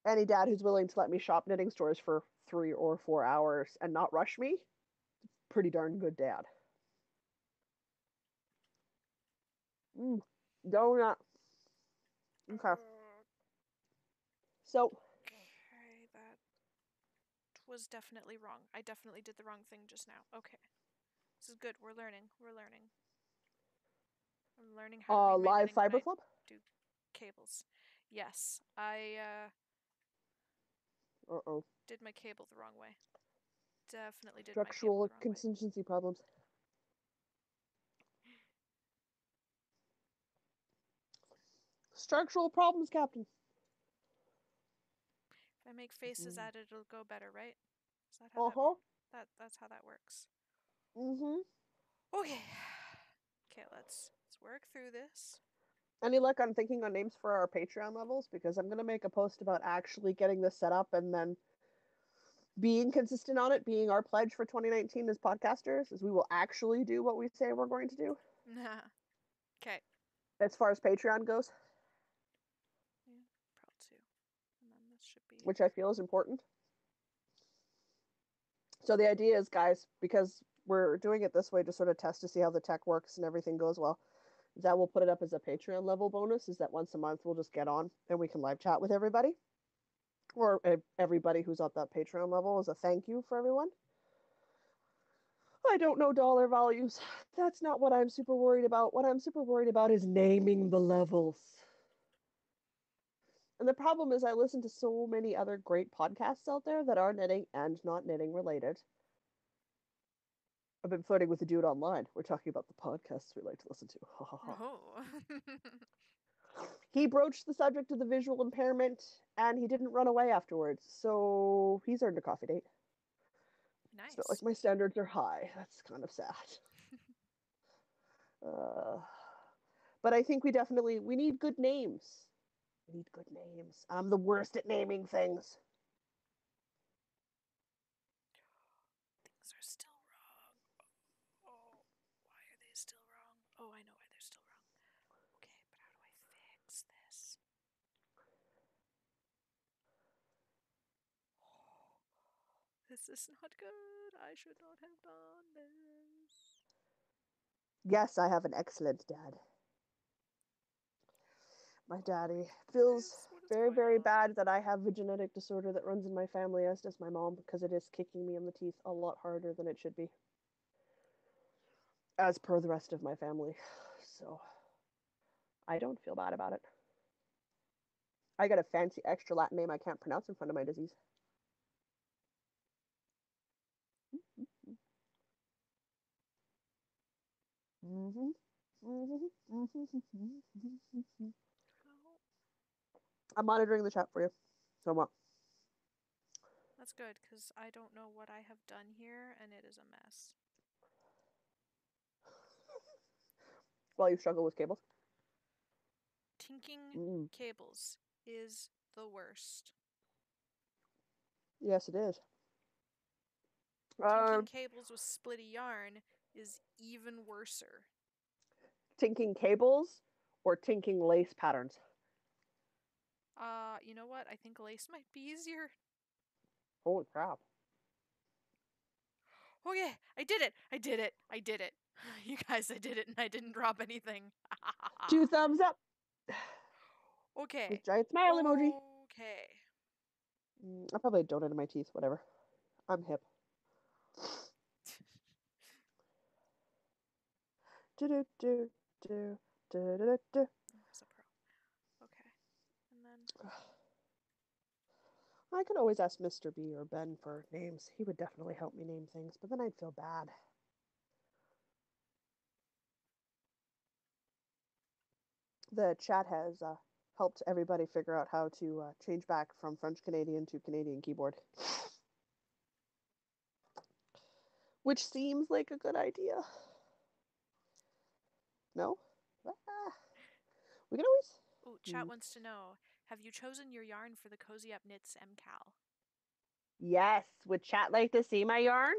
A: any dad who's willing to let me shop knitting stores for 3 or 4 hours and not rush me, pretty darn good dad. Donut. Okay. So,
B: Okay, that was definitely wrong. I definitely did the wrong thing just now. Okay. This is good. We're learning. We're learning. I'm learning how to read my
A: live
B: knitting when
A: fiber
B: I
A: club.
B: do cables. Yes, I
A: Uh-oh.
B: did my cable the wrong way. Definitely did my cable
A: Structural
B: the wrong way.
A: contingency problems. Structural problems, Captain.
B: If I make faces at it, it'll go better, right? Is that how that's how that works? Okay. Okay, let's work through this.
A: Any luck on thinking on names for our Patreon levels? Because I'm gonna make a post about actually getting this set up and then being consistent on it, being our pledge for 2019 as podcasters, is we will actually do what we say we're going to do.
B: Okay.
A: As far as Patreon goes.
B: Yeah, Pro 2. And then this should be...
A: Which I feel is important. So the idea is, guys, because we're doing it this way to sort of test to see how the tech works and everything goes well, that we'll put it up as a Patreon level bonus, is that once a month we'll just get on and we can live chat with everybody. Or everybody who's at that Patreon level as a thank you for everyone. I don't know dollar values. That's not what I'm super worried about. What I'm super worried about is naming the levels. And the problem is I listen to so many other great podcasts out there that are knitting and not knitting related. I've been flirting with a dude online. We're talking about the podcasts we like to listen to.
B: Oh.
A: He broached the subject of the visual impairment, and he didn't run away afterwards. So he's earned a coffee date.
B: Nice.
A: It's not like my standards are high. That's kind of sad. But I think we need good names. We need good names. I'm the worst at naming things.
B: Things are still wrong. Oh, why are they still wrong? Oh, I know why they're still wrong. Okay, but how do I fix this? This is not good. I should not have done this.
A: Yes, I have an excellent dad. My daddy feels very, very bad that I have a genetic disorder that runs in my family, as does my mom, because it is kicking me in the teeth a lot harder than it should be. As per the rest of my family. So I don't feel bad about it. I got a fancy extra Latin name I can't pronounce in front of my disease. I'm monitoring the chat for you. So what?
B: That's good, because I don't know what I have done here, and it is a mess.
A: While you struggle with cables?
B: Tinking cables is the worst.
A: Yes, it is.
B: Tinking cables with splitty yarn is even worser.
A: Tinking cables or tinking lace patterns?
B: You know what? I think lace might be easier.
A: Holy crap.
B: Oh yeah, I did it! I did it! I did it! You guys, I did it and I didn't drop anything.
A: 2 thumbs up.
B: Okay.
A: With giant smile emoji.
B: Okay.
A: I probably had donut in my teeth, whatever. I'm hip.
B: As a pro. Okay. And then
A: I could always ask Mr. B or Ben for names. He would definitely help me name things, but then I'd feel bad. The chat has helped everybody figure out how to change back from French Canadian to Canadian keyboard. Which seems like a good idea. No? We can always...
B: Oh, chat wants to know, have you chosen your yarn for the Cozy Up Knits MCAL?
A: Yes. Would chat like to see my yarn?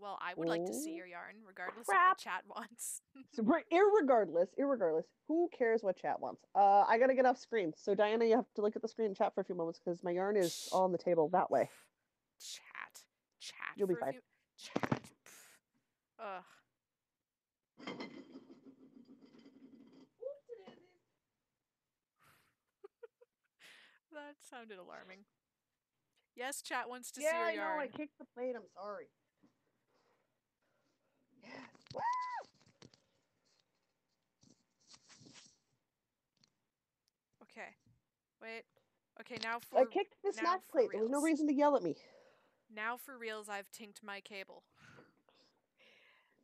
B: Well, I would like to see
A: Oh,
B: your yarn, regardless of
A: crap.
B: what chat wants.
A: So, irregardless, who cares what chat wants? I gotta get off screen. So Diana, you have to look at the screen and chat for a few moments because my yarn is on the table that way.
B: Chat
A: You'll be
B: for a
A: fine.
B: few. Chat. Ugh. That sounded alarming. Yes, chat wants to see
A: Yeah,
B: your
A: I know. I
B: yarn.
A: kicked the plate. I'm sorry. Yes. Woo!
B: Okay. Wait. Okay, now
A: I
B: for
A: kicked the
B: now
A: snack
B: for
A: plate. There was no
B: reals.
A: reason to yell at me.
B: Now for reals, I've tinked my cable.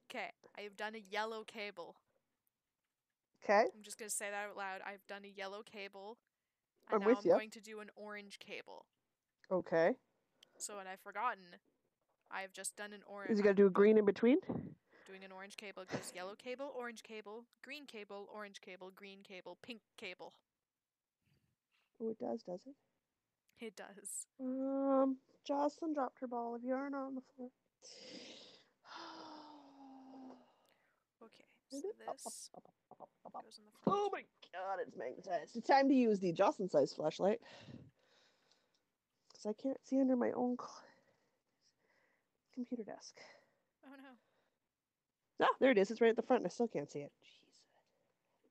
B: Okay, I have done a yellow cable.
A: Okay,
B: I'm just gonna say that out loud. I've done a yellow cable, and
A: I'm
B: now
A: with
B: I'm
A: you.
B: going to do an orange cable.
A: Okay.
B: So what I've forgotten, I've just done an orange.
A: Is he gonna do a green in between?
B: Doing an orange cable. It goes yellow cable, orange cable, green cable, orange cable, green cable, pink cable.
A: Oh, it does it?
B: It does.
A: Jocelyn dropped her ball of yarn on the floor.
B: Okay, so this goes in the front.
A: Oh my god, it's magnetized. It's time to use the Jocelyn size flashlight. Because I can't see under my own computer desk.
B: Oh no.
A: Ah, there it is. It's right at the front and I still can't see it. Jeez.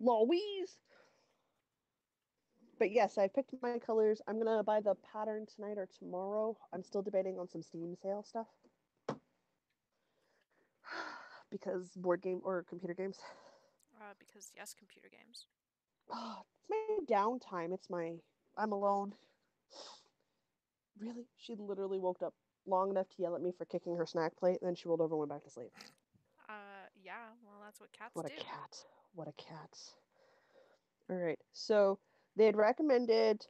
A: Louise! But yes, I picked my colors. I'm gonna buy the pattern tonight or tomorrow. I'm still debating on some Steam sale stuff. Because board game or computer games.
B: Because yes, computer games.
A: Oh, it's my downtime. I'm alone. Really? She literally woke up long enough to yell at me for kicking her snack plate, then she rolled over and went back to sleep.
B: Yeah, well, that's what cats
A: What a
B: do.
A: cat. What a cat. All right. So they had recommended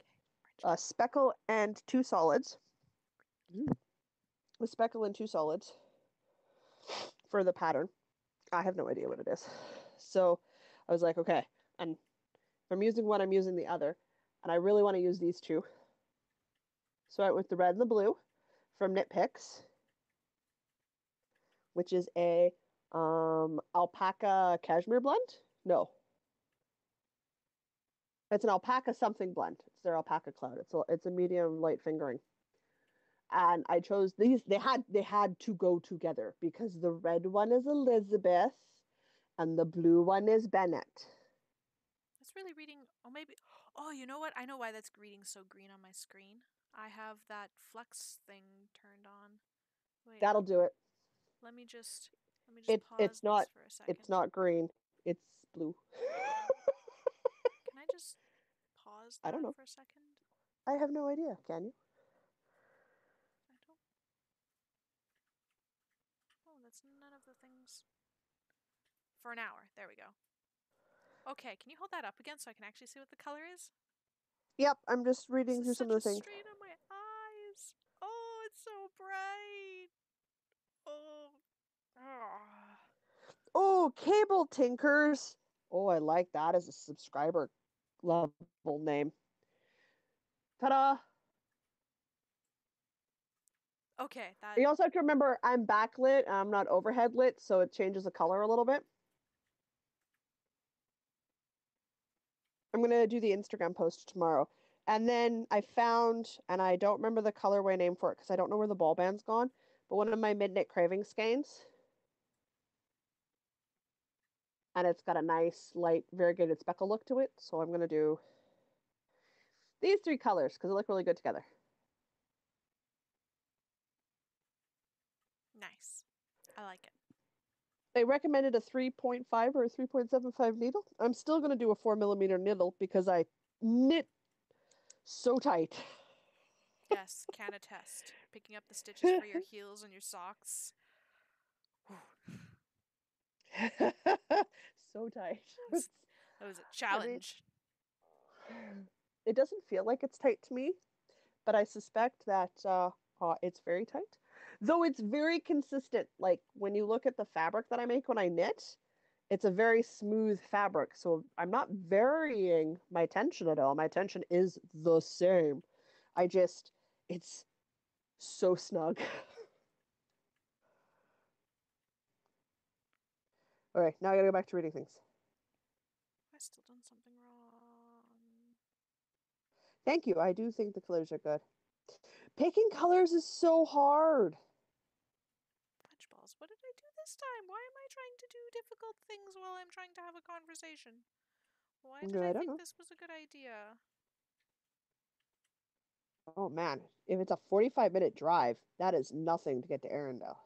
A: a speckle and two solids. A speckle and two solids for the pattern. I have no idea what it is. So I was like, okay. And if I'm using one, I'm using the other. And I really want to use these two. So I went with the red and the blue from Knit Picks, which is a alpaca cashmere blend. No, it's an alpaca something blend. It's their alpaca cloud. It's a medium light fingering. And I chose these. They had to go together because the red one is Elizabeth and the blue one is Bennett.
B: That's really reading. Oh, maybe. Oh, you know what? I know why that's reading so green on my screen. I have that flex thing turned on. Wait,
A: That'll do it.
B: let me just
A: It's
B: pause
A: it's
B: this
A: not
B: for a
A: it's
B: second.
A: not green. It's blue.
B: Can I just pause
A: I don't
B: that
A: know.
B: for a second?
A: I have no idea. Can you?
B: I don't. Oh, that's none of the things. For an hour. There we go. Okay, can you hold that up again so I can actually see what the color is?
A: Yep, I'm just
B: This
A: reading
B: is
A: through some
B: such
A: of
B: a
A: the things.
B: strain on my eyes. Oh, it's so bright. Oh. Ah.
A: Oh, Cable Tinkers. Oh, I like that as a subscriber level name. Ta-da!
B: Okay, that.
A: You also have to remember I'm backlit. I'm not overhead lit, so it changes the color a little bit. I'm gonna do the Instagram post tomorrow. And then I found, and I don't remember the colorway name for it because I don't know where the ball band's gone, but one of my Midnight Craving skeins. And it's got a nice, light, variegated speckle look to it. So I'm going to do these three colors because they look really good together.
B: Nice. I like it.
A: They recommended a 3.5 or a 3.75 needle. I'm still going to do a 4mm needle because I knit so tight.
B: Yes, can attest. Picking up the stitches for your heels and your socks.
A: So tight.
B: That was a challenge.
A: It doesn't feel like it's tight to me, but I suspect that it's very tight. Though it's very consistent. Like when you look at the fabric that I make when I knit, it's a very smooth fabric. So I'm not varying my tension at all. My tension is the same. It's so snug. Okay, now I gotta go back to reading things.
B: I still done something wrong.
A: Thank you. I do think the colors are good. Picking colors is so hard.
B: Fudge balls. What did I do this time? Why am I trying to do difficult things while I'm trying to have a conversation? Why did I
A: I don't
B: think
A: know.
B: this was a good idea?
A: Oh man, if it's a 45-minute drive, that is nothing to get to Arendelle.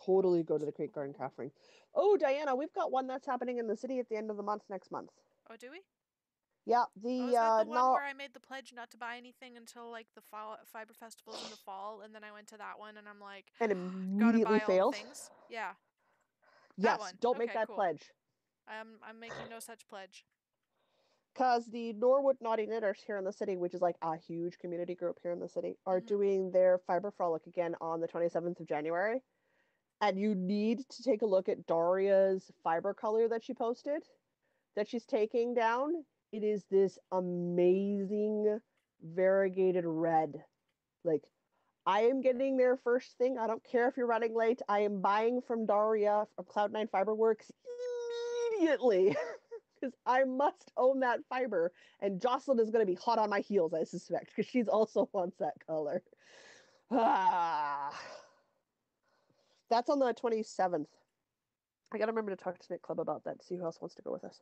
A: Totally go to the Creek Garden Craft Ring. Oh, Diana, we've got one that's happening in the city at the end of the month next month.
B: Oh, do we?
A: Yeah,
B: Oh, is that the one
A: no,
B: where I made the pledge not to buy anything until like the fiber festivals in the fall, and then I went to that one and I'm like,
A: and
B: gotta
A: immediately
B: buy all the
A: failed.
B: things. Yeah, that
A: Yes,
B: one.
A: don't make
B: Okay,
A: that
B: cool.
A: pledge.
B: I'm making no such pledge.
A: Because the Norwood Naughty Knitters here in the city, which is like a huge community group here in the city, are doing their Fiber Frolic again on the 27th of January. And you need to take a look at Daria's fiber color that she posted, that she's taking down. It is this amazing variegated red. Like, I am getting there first thing. I don't care if you're running late. I am buying from Daria from Cloud9 Fiberworks immediately because I must own that fiber. And Jocelyn is going to be hot on my heels, I suspect, because she's also wants that color. That's on the 27th. I got to remember to talk to Knit Club about that, see who else wants to go with us.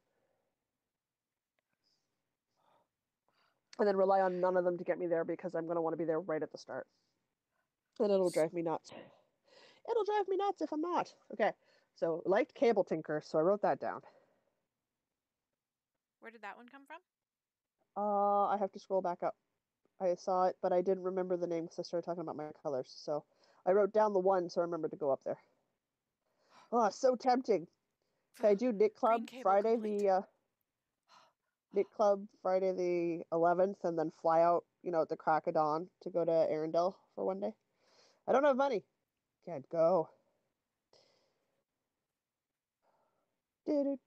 A: And then rely on none of them to get me there because I'm going to want to be there right at the start. And it'll drive me nuts. It'll drive me nuts if I'm not. Okay, so liked Cable Tinker, so I wrote that down.
B: Where did that one come from?
A: I have to scroll back up. I saw it, but I didn't remember the name because I started talking about my colors. So I wrote down the one, so I remembered to go up there. Oh, so tempting. Can I do Knit Club Friday the Knit Club Friday the 11th, and then fly out, at the crack of dawn to go to Arendelle for one day? I don't have money. Can't go. I'm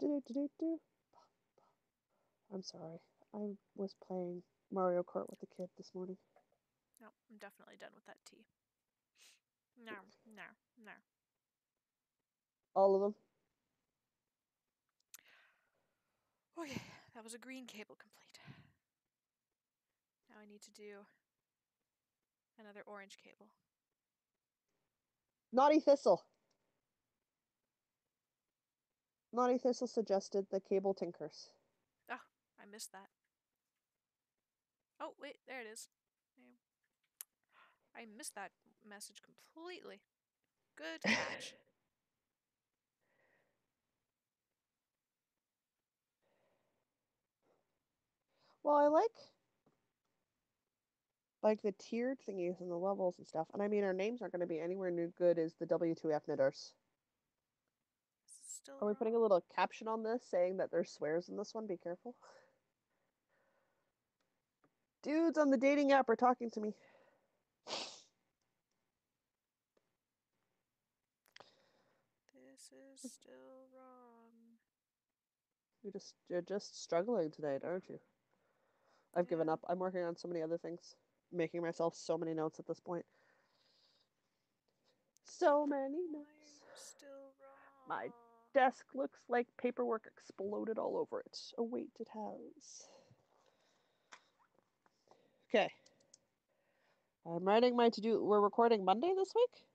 A: sorry. I was playing Mario Kart with the kid this morning.
B: No, I'm definitely done with that tea. No.
A: All of them?
B: Okay, that was a green cable complete. Now I need to do another orange cable.
A: Naughty Thistle. Naughty Thistle suggested the Cable Tinkers.
B: Oh, I missed that. Oh, wait, there it is. I missed that message completely. Good catch.
A: Well, I like the tiered thingies and the levels and stuff. And I mean, our names aren't going to be anywhere near good as the W2F knitters.
B: Still
A: Are we putting a little caption on this saying that there's swears in this one? Be careful. Dudes on the dating app are talking to me.
B: This is still wrong.
A: You're just struggling tonight, aren't you? I've given up. I'm working on so many other things, making myself so many notes at this point. So many notes.
B: I'm still wrong.
A: My desk looks like paperwork exploded all over it. Oh wait, it has. Okay. I'm writing my to-do. We're recording Monday this week?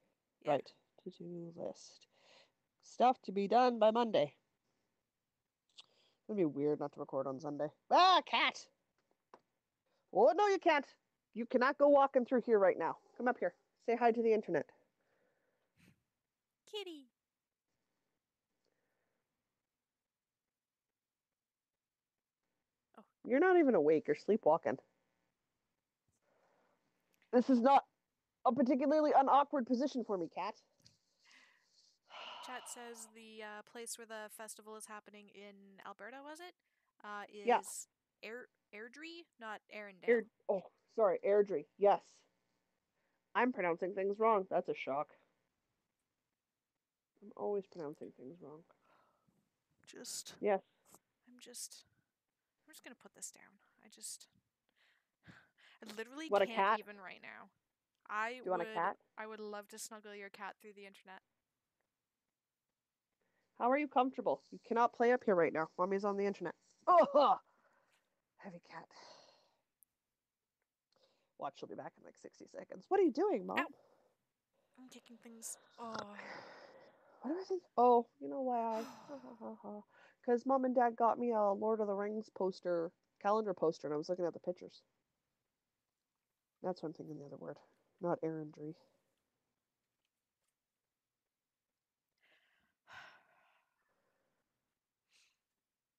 B: Yeah.
A: Right. To-do list. Stuff to be done by Monday. It'd be weird not to record on Sunday. Ah, cat! Oh, no, you can't. You cannot go walking through here right now. Come up here. Say hi to the internet.
B: Kitty.
A: Oh. You're not even awake. You're sleepwalking. This is not a particularly unawkward position for me, cat.
B: Chat says the place where the festival is happening in Alberta, was it? Is Airdrie, not Arendelle.
A: Sorry, Airdrie. Yes. I'm pronouncing things wrong. That's a shock. I'm always pronouncing things wrong.
B: Yes. I'm just gonna put this down. I literally can't even right now.
A: Do you want a cat?
B: I would love to snuggle your cat through the internet.
A: How are you comfortable? You cannot play up here right now. Mommy's on the internet. Oh, heavy cat. Watch, she'll be back in like 60 seconds. What are you doing, Mom?
B: Ow. I'm kicking things. Oh.
A: What do I think? Oh, you know why? Because Mom and Dad got me a Lord of the Rings calendar poster, and I was looking at the pictures. That's what I'm thinking the other word, not errandry.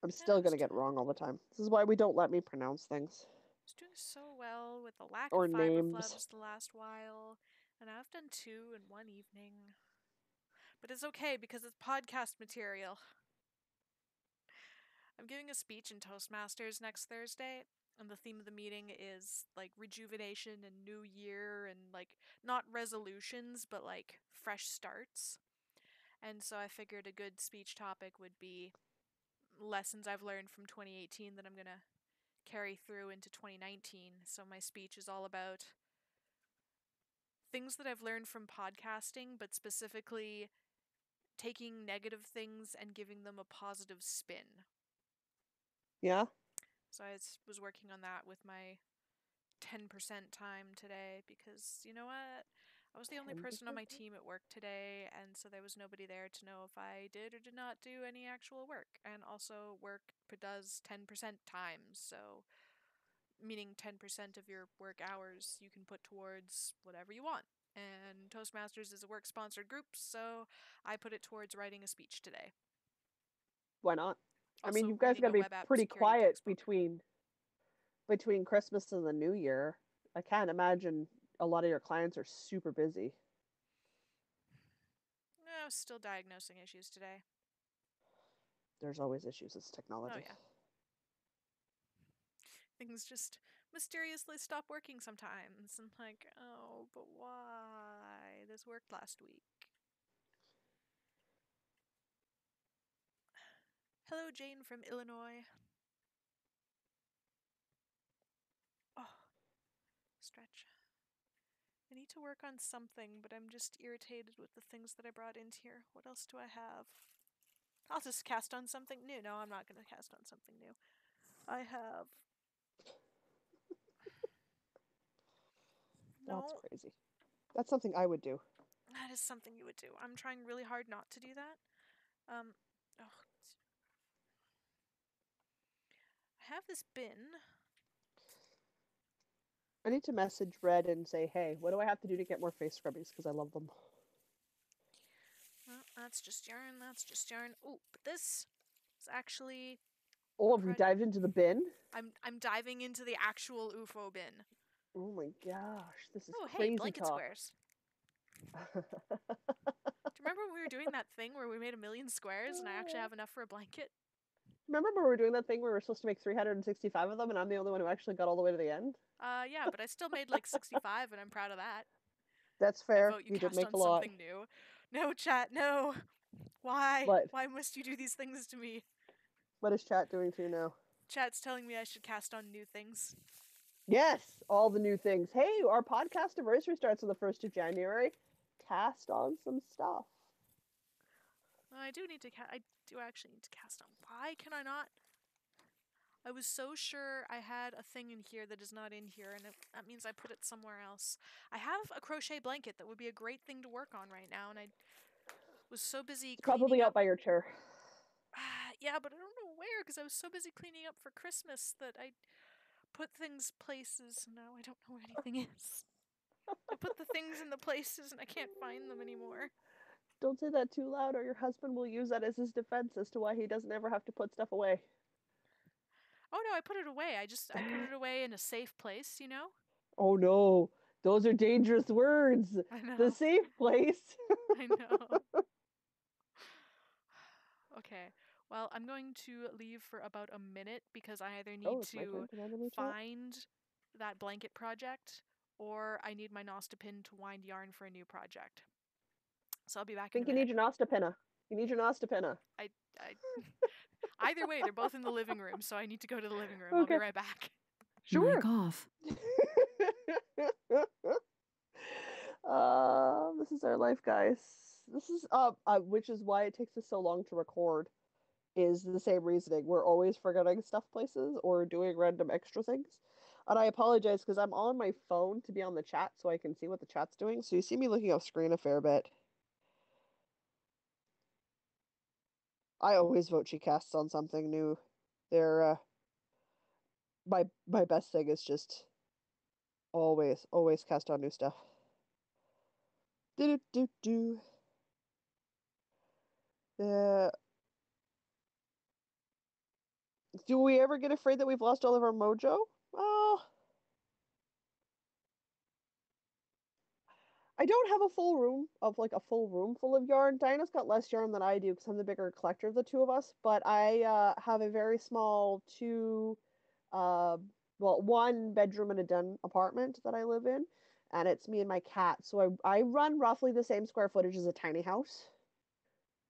A: I'm still going to get it wrong all the time. This is why we don't let me pronounce things.
B: I was doing so well with the lack
A: Or
B: of fiber
A: names.
B: flubs the last while, and I've done 2 in one evening. But it's okay because it's podcast material. I'm giving a speech in Toastmasters next Thursday, and the theme of the meeting is like rejuvenation and new year and like not resolutions, but like fresh starts. And so I figured a good speech topic would be lessons I've learned from 2018 that I'm going to carry through into 2019. So my speech is all about things that I've learned from podcasting, but specifically taking negative things and giving them a positive spin.
A: Yeah?
B: So I was working on that with my 10% time today because, you know what? I was the only person on my team at work today, and so there was nobody there to know if I did or did not do any actual work. And also, work does 10% times, so meaning 10% of your work hours you can put towards whatever you want. And Toastmasters is a work sponsored group, so I put it towards writing a speech today.
A: Why not? I mean,
B: Also,
A: you guys got to be
B: web app
A: pretty
B: security
A: quiet
B: textbook.
A: between Christmas and the New Year. I can't imagine a lot of your clients are super busy.
B: I was still diagnosing issues today.
A: There's always issues. It's technology.
B: Oh, yeah. Things just mysteriously stop working sometimes. And like, oh, but why? This worked last week. Hello, Jane from Illinois. Oh, stretch. I need to work on something, but I'm just irritated with the things that I brought into here. What else do I have? I'll just cast on something new. No, I'm not going to cast on something new. I have... No.
A: That's crazy. That's something I would do.
B: That is something you would do. I'm trying really hard not to do that. I have this bin.
A: I need to message Red and say, hey, what do I have to do to get more face scrubbies? Because I love them.
B: Well, that's just yarn. That's just yarn. Oh, but this is actually...
A: Oh, have you dived into the bin?
B: I'm diving into the actual UFO bin.
A: Oh my gosh, this is
B: hey,
A: crazy
B: blanket
A: talk.
B: squares. Do you remember when we were doing that thing where we made 1,000,000 squares and I actually have enough for a blanket?
A: Remember when we were doing that thing where we were supposed to make 365 of them and I'm the only one who actually got all the way to the end?
B: Yeah, but I still made like 65 and I'm proud of that.
A: That's fair.
B: I vote you
A: did
B: cast
A: make
B: on
A: a lot.
B: something new. No, chat, no. Why?
A: What?
B: Why must you do these things to me?
A: What is chat doing to you now?
B: Chat's telling me I should cast on new things.
A: Yes, all the new things. Hey, our podcast anniversary starts on the 1st of January. Cast on some stuff.
B: I do actually need to cast on. Why can I not? I was so sure I had a thing in here that is not in here, and that means I put it somewhere else. I have a crochet blanket that would be a great thing to work on right now, and I was so busy cleaning
A: Probably
B: up.
A: out by your chair.
B: Yeah, but I don't know where, because I was so busy cleaning up for Christmas that I put things places, and now I don't know where anything is. I put the things in the places, and I can't find them anymore.
A: Don't say that too loud, or your husband will use that as his defense as to why he doesn't ever have to put stuff away.
B: Oh no, I put it away. I put it away in a safe place, you know?
A: Oh no, those are dangerous words.
B: I know.
A: The safe place.
B: I know. Okay, well, I'm going to leave for about a minute because I either need to find that blanket project or I need my Nostapin to wind yarn for a new project. So I'll be back in a minute.
A: You need your Nostapina. You need your Nostapina.
B: Either way, they're both in the living room, so I need to go to the living room. Okay. I'll be right back.
A: Sure.
C: Mic off.
A: This is our life, guys. This is which is why it takes us so long to record. Is the same reasoning. We're always forgetting stuff places or doing random extra things. And I apologize because I'm on my phone to be on the chat so I can see what the chat's doing. So you see me looking off screen a fair bit. I always vote she casts on something new. They're my best thing is just always cast on new stuff. Do do do do. Do we ever get afraid that we've lost all of our mojo? Oh, I don't have a full room of like a full room full of yarn. Diana's got less yarn than I do because I'm the bigger collector of the two of us. But I have a very small uh, well, one bedroom and a den apartment that I live in, and it's me and my cat. So I run roughly the same square footage as a tiny house,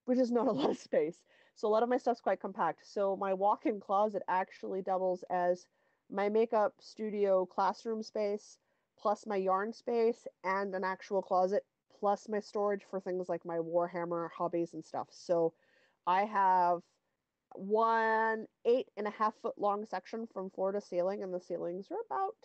A: which is not a lot of space. So a lot of my stuff's quite compact. So my walk-in closet actually doubles as my makeup studio classroom space, plus my yarn space, and an actual closet, plus my storage for things like my Warhammer hobbies and stuff. So I have one 8.5 foot long section from floor to ceiling, and the ceilings are about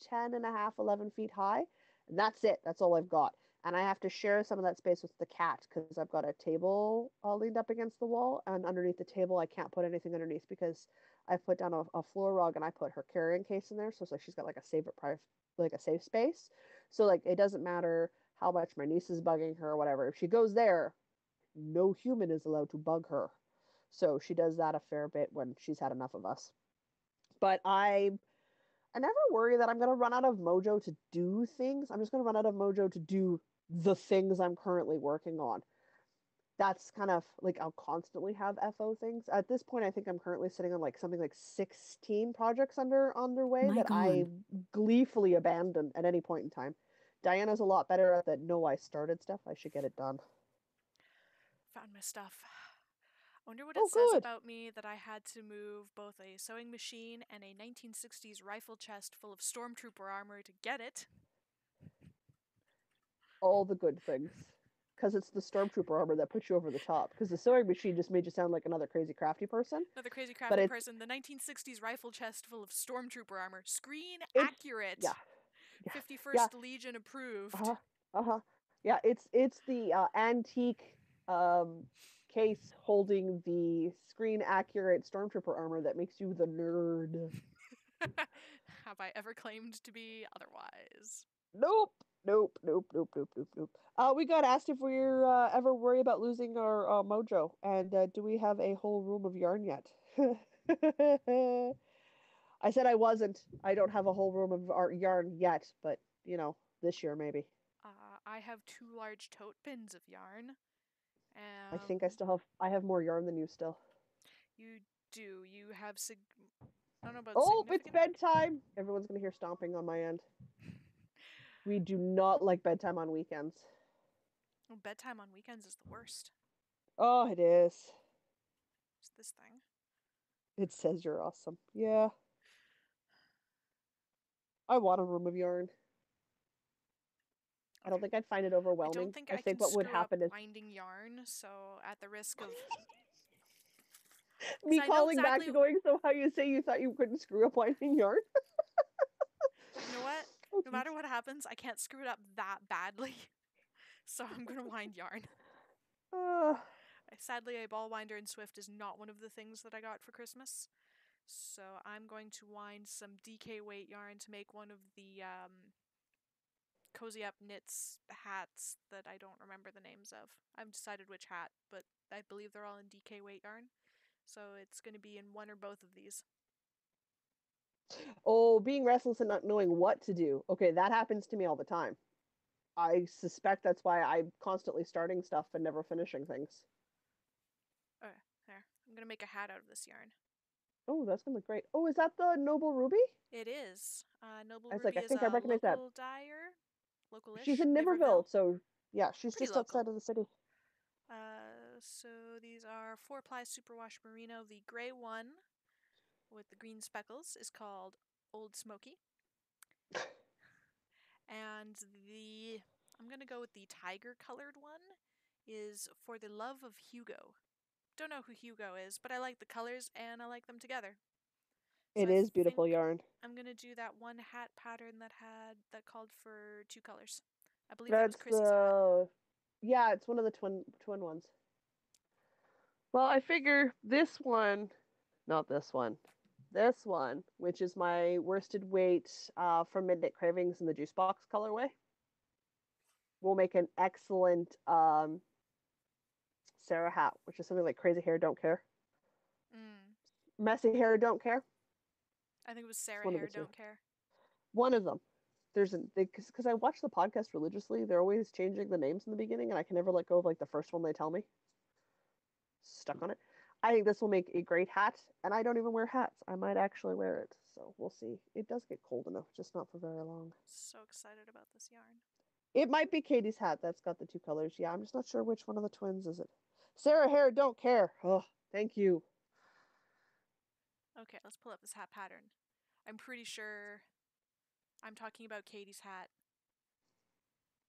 A: 10 and a half, 11 feet high. And that's it. That's all I've got. And I have to share some of that space with the cat because I've got a table leaned up against the wall, and underneath the table I can't put anything underneath because I've put down a floor rug and I put her carrying case in there, so it's like she's got like a like a safe space. So like it doesn't matter how much my niece is bugging her or whatever. If she goes there, no human is allowed to bug her. So she does that a fair bit when she's had enough of us. But I never worry that I'm going to run out of mojo to do things. I'm just going to run out of mojo to do the things I'm currently working on. That's kind of like I'll constantly have FO things. At this point, I think I'm currently sitting on like something like 16 projects underway that
C: Mic
A: I
C: on.
A: gleefully abandon at any point in time. Diana's a lot better at that. No, I started stuff. I should get it done.
B: Found my stuff. I wonder what
A: Oh,
B: it says
A: good.
B: about me that I had to move both a sewing machine and a 1960s rifle chest full of stormtrooper armor to get it.
A: All the good things. Because it's the stormtrooper armor that puts you over the top. Because the sewing machine just made you sound like another crazy crafty person.
B: Another crazy
A: But
B: crafty person. The 1960s rifle chest full of stormtrooper armor. Screen
A: it's yeah,
B: accurate.
A: yeah, yeah.
B: 51st Legion approved.
A: Uh-huh. Uh-huh. Yeah, it's the antique um case holding the screen accurate stormtrooper armor that makes you the nerd.
B: Have I ever claimed to be otherwise?
A: Nope. Nope, nope, nope, nope, nope, nope. We got asked if we're ever worried about losing our mojo, and do we have a whole room of yarn yet? I said I wasn't. I don't have a whole room of art yarn yet, but this year maybe.
B: I have 2 large tote bins of yarn.
A: I think I
B: Um,
A: still have. I have more yarn than you still.
B: you do. You have I don't know about
A: Oh, it's
B: significant.
A: bedtime. Everyone's gonna hear stomping on my end. We do not like bedtime on weekends.
B: Well, bedtime on weekends is the worst.
A: Oh, it is.
B: It's this thing.
A: It says you're awesome. Yeah, I want a room of yarn. I don't
B: Okay.
A: think I'd find it
B: I don't
A: overwhelming.
B: think
A: I
B: I
A: think
B: can
A: what would
B: screw up
A: happen is
B: winding yarn, so at the risk of. Because
A: me
B: I know
A: calling back
B: exactly.
A: to going, so how you say you thought you couldn't screw up winding yarn?
B: You know what?
A: Oh,
B: No
A: geez.
B: matter what happens, I can't screw it up that badly. So I'm gonna wind yarn.
A: Uh,
B: Sadly, a ball winder in Swift is not one of the things that I got for Christmas. So I'm going to wind some DK weight yarn to make one of the Cozy Up Knits hats that I don't remember the names of. I haven't decided which hat, but I believe they're all in DK weight yarn. So it's going to be in one or both of these.
A: oh, being restless and not knowing what to do. Okay, that happens to me all the time. I suspect that's why I'm constantly starting stuff and never finishing things.
B: Okay, there. I'm going to make a hat out of this yarn.
A: Oh, that's gonna look great. Oh, is that the Noble Ruby?
B: It is. Noble
A: I was like,
B: Ruby
A: I
B: is
A: think I
B: a
A: recognize that.
B: local dyer,
A: She's
B: local-ish,
A: in Niverville,
B: Niverville.
A: so yeah, she's
B: Pretty
A: just
B: local.
A: outside of the city.
B: So these are 4-ply superwash merino. The gray one with the green speckles is called Old Smoky. And I'm gonna go with the tiger colored one. Is For the Love of Hugo. Don't know who Hugo is, but I like the colors and I like them together. So
A: It
B: I
A: is beautiful
B: think
A: yarn.
B: I'm gonna do that one hat pattern that called for 2 colors. I believe that was
A: That's
B: Chrissy's hat.
A: yeah, it's one of the twin ones. Well, I figure this one, not this one, this one, which is my worsted weight from Midnight Cravings in the juice box colorway, will make an excellent Sarah hat, which is something like crazy hair, don't care, messy hair, don't care.
B: I think it was
A: It's
B: Sarah
A: one of
B: Hair
A: the two.
B: Don't Care.
A: One of them. There's because I watch the podcast religiously. They're always changing the names in the beginning, and I can never let go of like the first one they tell me. Stuck on it. I think this will make a great hat, and I don't even wear hats. I might actually wear it, so we'll see. It does get cold enough, just not for very long.
B: So excited about this yarn.
A: It might be Katie's hat that's got the 2 colors. Yeah, I'm just not sure which one of the twins is it. Sarah Hair, don't care. Oh, thank you.
B: Okay, let's pull up this hat pattern. I'm pretty sure I'm talking about Katie's hat,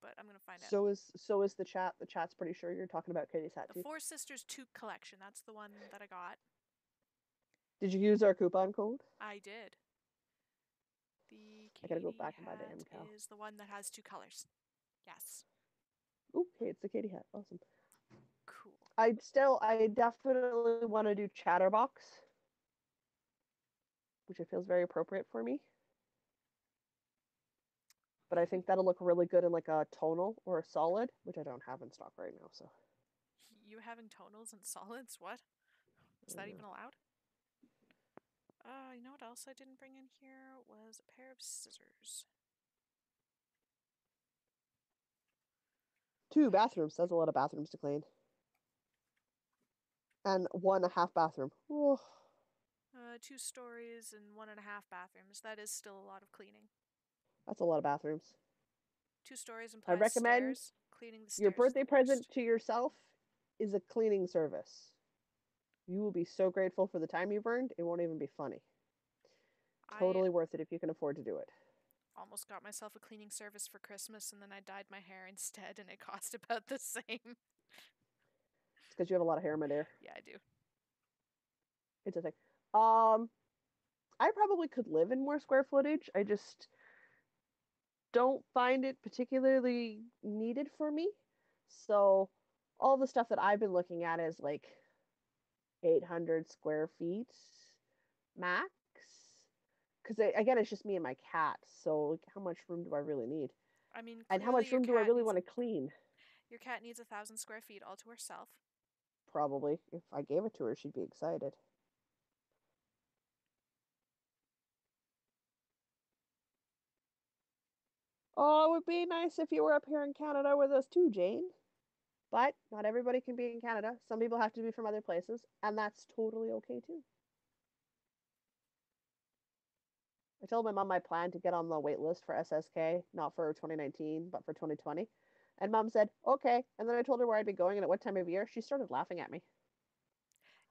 B: but I'm gonna find out.
A: So is the chat. The chat's pretty sure you're talking about Katie's hat
B: The
A: too.
B: Four Sisters Toque collection. That's the one that I got.
A: Did you use our coupon code?
B: I did. The
A: I gotta go
B: Katie
A: back and buy the
B: hat
A: MCal.
B: is the one that has 2 colors. Yes.
A: Ooh, hey, it's the Katie hat. Awesome.
B: Cool.
A: I definitely want to do Chatterbox, which it feels very appropriate for me. But I think that'll look really good in like a tonal or a solid, which I don't have in stock right now. So
B: You having tonals and solids? What? Is that even allowed? You know what else I didn't bring in here was a pair of scissors.
A: 2 bathrooms. That's a lot of bathrooms to clean. And 1.5 bathroom. Oh.
B: 2 stories and 1.5 bathrooms. That is still a lot of cleaning.
A: That's a lot of bathrooms.
B: 2 stories
A: I
B: implies
A: recommend
B: stairs. Cleaning the stairs.
A: Your birthday
B: is the
A: present
B: worst.
A: to yourself is a cleaning service. You will be so grateful for the time you've earned, it won't even be funny. Totally worth it if you can afford to do it.
B: Almost got myself a cleaning service for Christmas and then I dyed my hair instead and it cost about the same.
A: It's because you have a lot of hair, my dear.
B: Yeah, I do.
A: It's a thing. I probably could live in more square footage. I just don't find it particularly needed for me. So all the stuff that I've been looking at is like 800 square feet max. Because again, it's just me and my cat. So like, how much room do I really need?
B: I mean,
A: And how much room do I really want to clean?
B: Your cat needs 1,000 square feet all to herself.
A: Probably. If I gave it to her, she'd be excited. Oh, it would be nice if you were up here in Canada with us too, Jane. But not everybody can be in Canada. Some people have to be from other places, and that's totally okay too. I told my mom my plan to get on the wait list for SSK, not for 2019, but for 2020. And mom said, okay. And then I told her where I'd be going and at what time of year. She started laughing at me.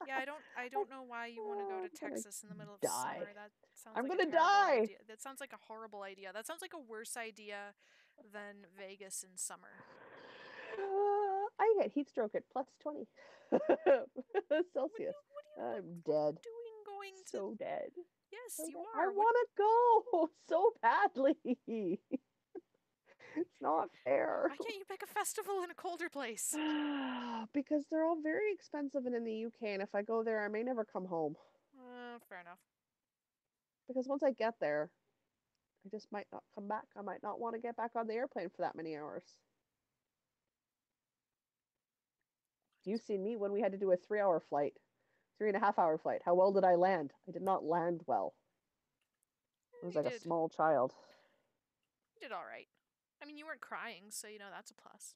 B: Yeah, I don't know why you want to go to Texas in the middle of summer. That sounds like a terrible idea. That sounds like a horrible idea. That sounds like a worse idea than Vegas in summer.
A: I get heat stroke at plus 20 Celsius. I'm dead. So dead.
B: Yes,
A: so
B: you
A: dead.
B: are.
A: I want to go so badly. It's not fair.
B: Why can't you pick a festival in a colder place?
A: Because they're all very expensive and in the UK, and if I go there, I may never come home.
B: Fair enough.
A: Because once I get there, I just might not come back. I might not want to get back on the airplane for that many hours. You've seen me when we had to do a 3-hour flight, 3.5-hour flight. How well did I land? I did not land well. I was like a small child.
B: You did all right. I mean, you weren't crying, so you know that's a plus.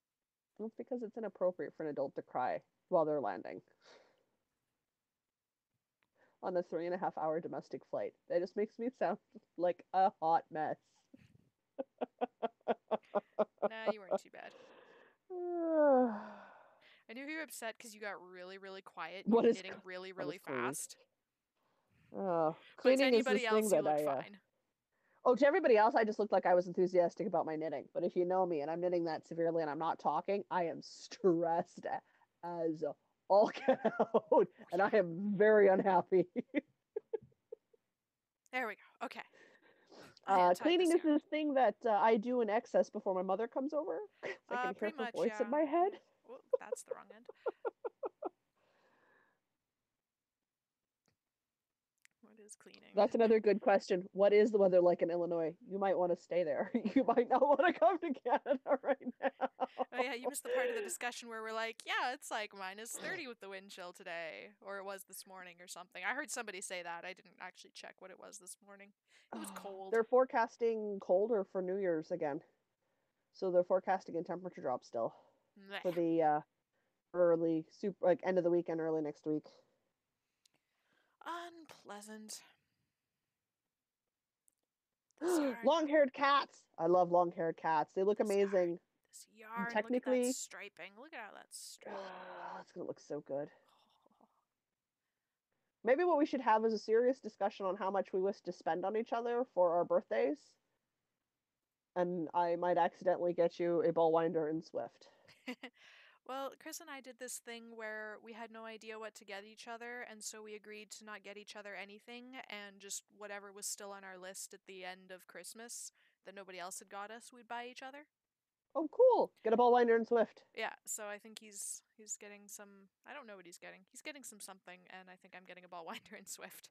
A: Well, it's because it's inappropriate for an adult to cry while they're landing on a 3.5-hour domestic flight. That just makes me sound like a hot mess.
B: Nah, you weren't too bad. I knew you were upset because you got really, really quiet and you were knitting really, really fast.
A: Oh,
B: but to
A: cleaning is
B: anybody
A: this
B: else,
A: thing
B: you
A: that
B: looked
A: I.
B: Fine.
A: Oh, to everybody else, I just looked like I was enthusiastic about my knitting. But if you know me and I'm knitting that severely and I'm not talking, I am stressed as all get out, and I am very unhappy.
B: There we go. Okay. I untied
A: Cleaning
B: this
A: is
B: yarn.
A: this thing that I do in excess before my mother comes over. I can hear
B: Pretty
A: her
B: much,
A: voice
B: yeah.
A: in my head.
B: Oh, that's the wrong end. What is cleaning?
A: That's another good question. What is the weather like in Illinois? You might want to stay there. You might not want to come to Canada right now.
B: Oh yeah, you missed the part of the discussion where we're like, yeah, it's like -30 with the wind chill today, or it was this morning or something. I heard somebody say that. I didn't actually check what it was this morning. It was cold.
A: They're forecasting colder for New Year's again. So they're forecasting a temperature drop still
B: Blech.
A: for the early super like end of the weekend, early next week.
B: Unpleasant. This yarn.
A: Long-haired cats. I love long-haired cats. They look
B: This
A: amazing.
B: This yarn. Look at that
A: Technically,
B: striping. Look at how that's striping.
A: it's gonna look so good. Maybe what we should have is a serious discussion on how much we wish to spend on each other for our birthdays. And I might accidentally get you a ball winder in Swift.
B: Well, Chris and I did this thing where we had no idea what to get each other, and so we agreed to not get each other anything, and just whatever was still on our list at the end of Christmas that nobody else had got us, we'd buy each other.
A: Oh, cool. Get a ball winder in Swift.
B: Yeah, so I think he's getting some. I don't know what he's getting. He's getting something, and I think I'm getting a ball winder in Swift.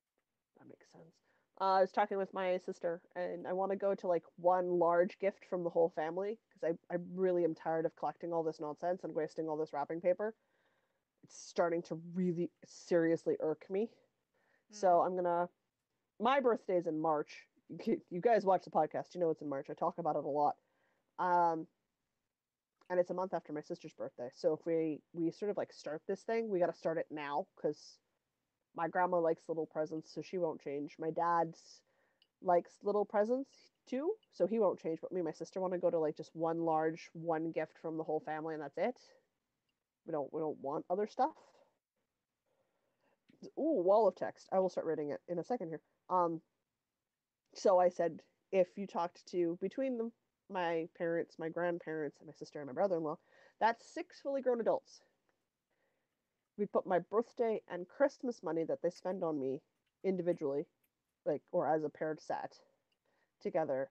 A: That makes sense. I was talking with my sister, and I want to go to like one large gift from the whole family because I really am tired of collecting all this nonsense and wasting all this wrapping paper. It's starting to really seriously irk me. So I'm gonna. My birthday's in March. You guys watch the podcast, you know it's in March. I talk about it a lot. And it's a month after my sister's birthday. So if we sort of like start this thing, we got to start it now because my grandma likes little presents, so she won't change. My dad's likes little presents too, so he won't change. But me and my sister want to go to like just one gift from the whole family, and that's it. We don't want other stuff. Ooh, wall of text. I will start reading it in a second here. So I said, if you talked to between them, my parents, my grandparents, and my sister and my brother-in-law, that's 6 fully grown adults. We put my birthday and Christmas money that they spend on me individually, like or as a paired set together.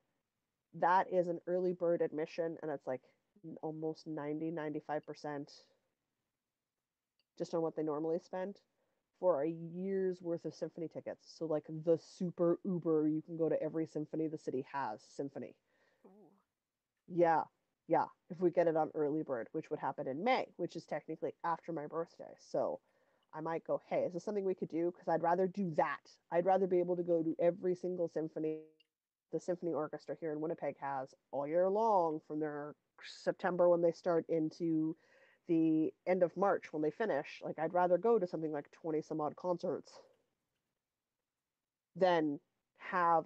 A: That is an early bird admission, and it's like almost 95% just on what they normally spend for a year's worth of symphony tickets. So like the super uber, you can go to every symphony the city has symphony.
B: Ooh.
A: Yeah. Yeah. If we get it on early bird, which would happen in May, which is technically after my birthday. So I might go, hey, is this something we could do? Because I'd rather do that. I'd rather be able to go to every single symphony the symphony orchestra here in Winnipeg has all year long from their September when they start into the end of March when they finish. Like I'd rather go to something like 20 some odd concerts than have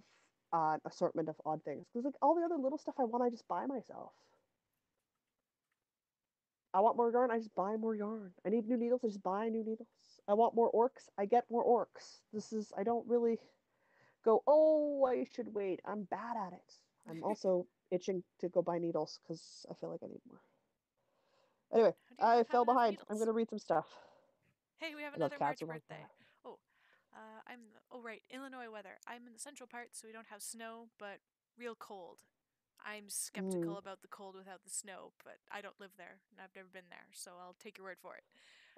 A: an assortment of odd things. Because like all the other little stuff I want, I just buy myself. I want more yarn, I just buy more yarn. I need new needles, I just buy new needles. I want more orcs, I get more orcs. I don't really go, oh, I should wait. I'm bad at it. I'm also itching to go buy needles because I feel like I need more. Anyway,
B: How do you
A: I
B: not have
A: fell
B: enough
A: behind. I'm
B: needles?
A: going to read some stuff.
B: Hey, we have
A: I love
B: another
A: cats
B: March
A: are like
B: birthday.
A: that.
B: Oh, right, Illinois weather. I'm in the central part, so we don't have snow, but real cold. I'm skeptical about the cold without the snow, but I don't live there, and I've never been there, so I'll take your word for it.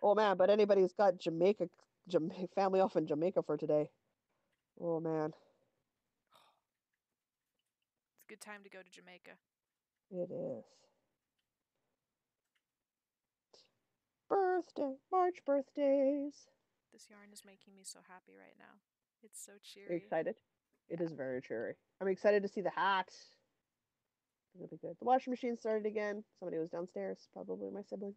A: Oh man, but anybody who's got family off in Jamaica for today. Oh man.
B: It's a good time to go to Jamaica.
A: It is. March birthdays.
B: This yarn is making me so happy right now. It's so
A: Are you
B: cheery.
A: excited? It
B: Yeah.
A: is very cheery. I'm excited to see the hat. It'll be good. The washing machine started again. Somebody was downstairs, probably my sibling.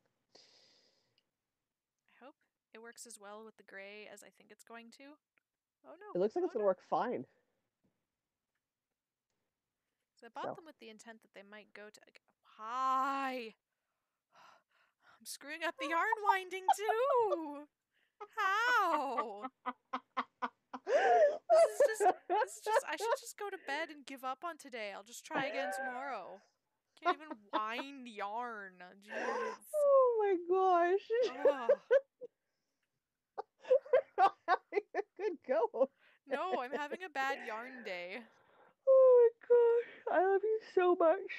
B: I hope it works as well with the gray as I think it's going to. Oh no.
A: It looks like it's going to work fine.
B: So I bought them with the intent that they might go to. Hi! I'm screwing up the yarn winding too! How? This is just, I should just go to bed and give up on today. I'll just try again tomorrow. Can't even wind yarn. Jeez.
A: Oh my gosh.
B: Oh.
A: We're not having a good go.
B: No, I'm having a bad yarn day.
A: Oh my gosh. I love you so much.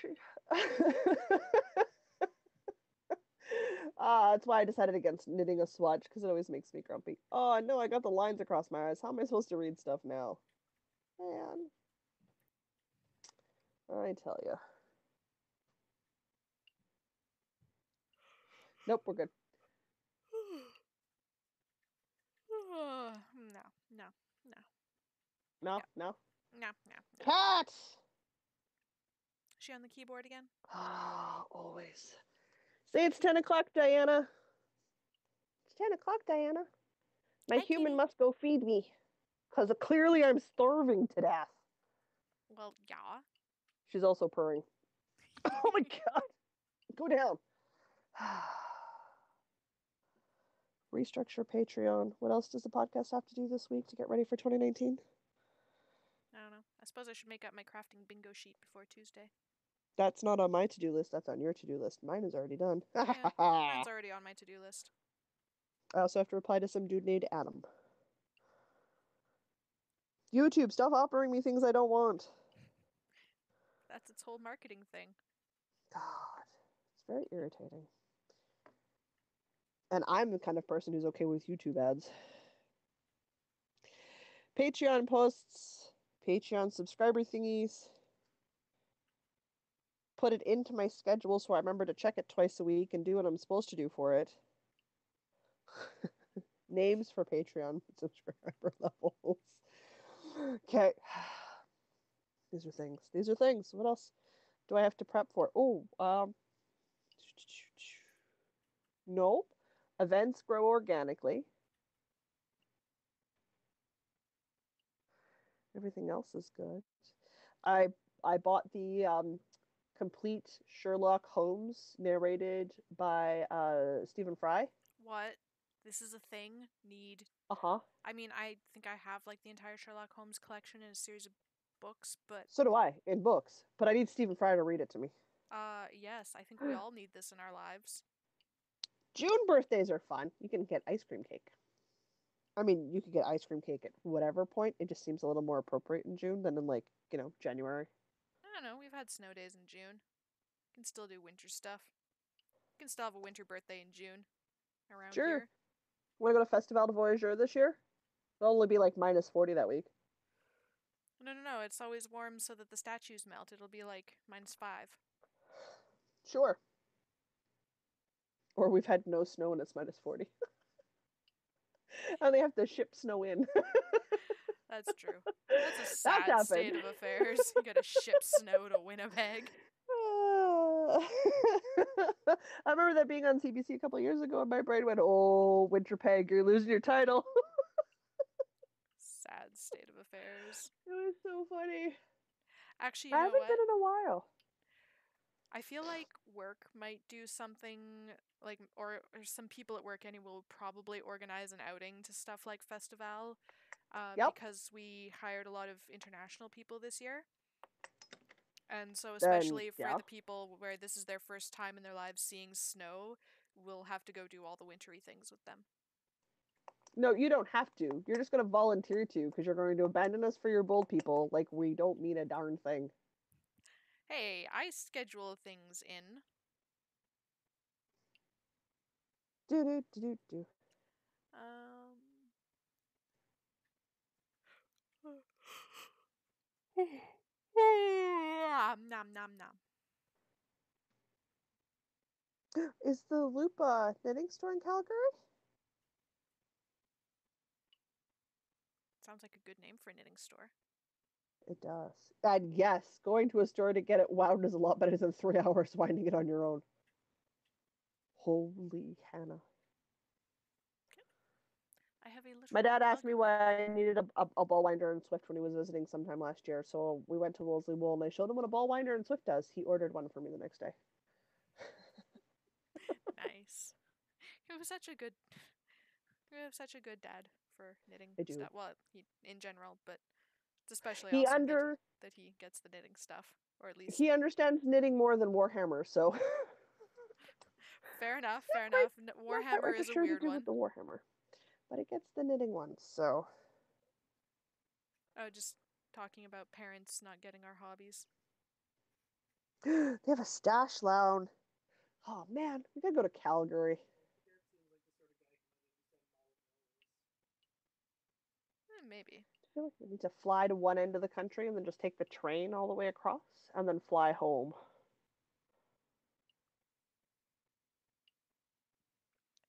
A: That's why I decided against knitting a swatch, because it always makes me grumpy. Oh no, I got the lines across my eyes. How am I supposed to read stuff now? Man. I tell you. Nope, we're good.
B: No, no, no.
A: No,
B: Yep.
A: no.
B: No, no, no.
A: Cat!
B: Is she on the keyboard again?
A: Ah, always. Say it's 10 o'clock, Diana. It's 10 o'clock, Diana. My
B: Hi,
A: human
B: kitty.
A: must go feed me. Because clearly I'm starving to death.
B: Well, yeah.
A: She's also purring. Oh my god. Go down. Restructure Patreon. What else does the podcast have to do this week to get ready for 2019?
B: I don't know. I suppose I should make up my crafting bingo sheet before Tuesday.
A: That's not on my to-do list. That's on your to-do list. Mine is already done.
B: Yeah, mine's already on my to-do list.
A: I also have to reply to some dude named Adam. YouTube, stop offering me things I don't want.
B: That's its whole marketing thing.
A: God, it's very irritating. And I'm the kind of person who's okay with YouTube ads. Patreon posts, Patreon subscriber thingies. Put it into my schedule so I remember to check it twice a week and do what I'm supposed to do for it. Names for Patreon subscriber levels. Okay. These are things. These are things. What else do I have to prep for? Oh, nope. Events grow organically. Everything else is good. I bought the complete Sherlock Holmes narrated by Stephen Fry.
B: What? This is a thing? Need.
A: Uh-huh.
B: I mean, I think I have like the entire Sherlock Holmes collection in a series of books, but
A: So do I, in books. But I need Stephen Fry to read it to me.
B: yes, I think we all need this in our lives.
A: June birthdays are fun. You can get ice cream cake. I mean, you could get ice cream cake at whatever point. It just seems a little more appropriate in June than in, like, January.
B: I don't know, we've had snow days in June. Can still do winter stuff. Can still have a winter birthday in June around
A: Sure.
B: here.
A: Want to go to Festival de Voyageur this year? It'll only be like -40 that week.
B: No, it's always warm so that the statues melt. It'll be like -5.
A: Sure. Or we've had no snow and it's -40. And they have to ship snow in.
B: That's true. That's a
A: That's
B: sad
A: happened.
B: state of affairs. You gotta ship snow to Winnipeg.
A: I remember that being on CBC a couple of years ago, and my brain went, "Oh, Winterpeg, you're losing your title."
B: Sad state of affairs.
A: It was so funny.
B: Actually,
A: I
B: you know
A: haven't
B: what?
A: been in a while.
B: I feel like work might do something like, or some people at work anyway will probably organize an outing to stuff like Festival,
A: Yep.
B: because we hired a lot of international people this year. And so,
A: Then,
B: especially for
A: yeah.
B: the people where this is their first time in their lives seeing snow, we'll have to go do all the wintry things with them.
A: No, you don't have to. You're just going to volunteer to because you're going to abandon us for your bold people like we don't mean a darn thing.
B: Hey, I schedule things in.
A: Do.
B: Nom nom nom.
A: Is the Loop knitting store in Calgary?
B: Sounds like a good name for a knitting store.
A: It does. And yes, going to a store to get it wound is a lot better than 3 hours winding it on your own. Holy Hannah.
B: I have a little.
A: My dad asked me why I needed a ball winder and Swift when he was visiting sometime last year, so we went to Wolseley Wool and I showed him what a ball winder and Swift does. He ordered one for me the next day.
B: Nice. He was such a good. You have such a good dad for knitting
A: I do.
B: stuff. Well, in general, but it's especially
A: He
B: awesome that he gets the knitting stuff, or at least
A: he understands knitting more than Warhammer, so
B: fair enough.
A: not
B: Fair
A: quite,
B: enough.
A: not quite
B: Warhammer
A: like a
B: is a
A: shirt he
B: weird
A: did
B: one.
A: with the Warhammer, but it gets the knitting one. So
B: Oh, just talking about parents not getting our hobbies.
A: they have a stash lounge. Oh man, we gotta go to Calgary.
B: Maybe.
A: I feel like we need to fly to one end of the country and then just take the train all the way across and then fly home.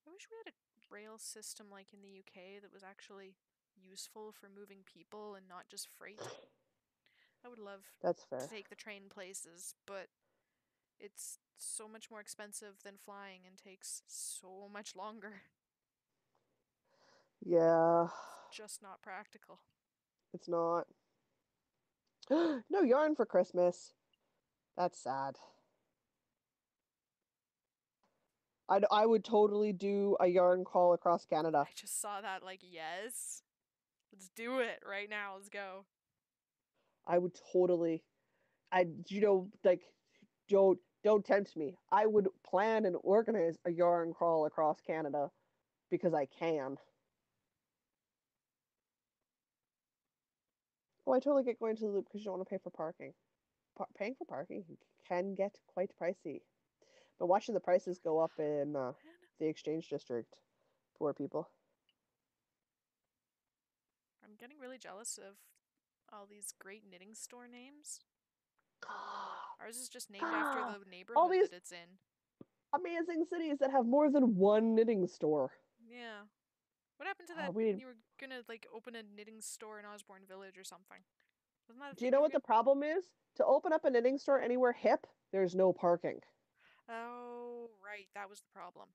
B: I wish we had a rail system like in the UK that was actually useful for moving people and not just freight. I would love
A: That's
B: to
A: fair.
B: take the train places, but it's so much more expensive than flying and takes so much longer.
A: Yeah,
B: It's just not practical.
A: it's not. No yarn for Christmas. That's sad. I would totally do a yarn crawl across Canada.
B: I just saw that, like, yes. Let's do it right now. Let's go.
A: I would totally. Like, don't tempt me. I would plan and organize a yarn crawl across Canada because I can. Oh, I totally get going to the loop because you don't want to pay for parking. Paying for parking can get quite pricey. But watching the prices go up in the Exchange District, poor people.
B: I'm getting really jealous of all these great knitting store names. Ours is just named after the
A: All
B: neighborhood
A: these
B: that it's in.
A: amazing cities that have more than one knitting store.
B: Yeah. What happened to that?
A: We
B: You were gonna, like, open a knitting store in Osborne Village or something. Wasn't that a
A: Do you
B: thing
A: know
B: you were
A: what the problem is? To open up a knitting store anywhere hip, there's no parking.
B: Oh, right. That was the problem.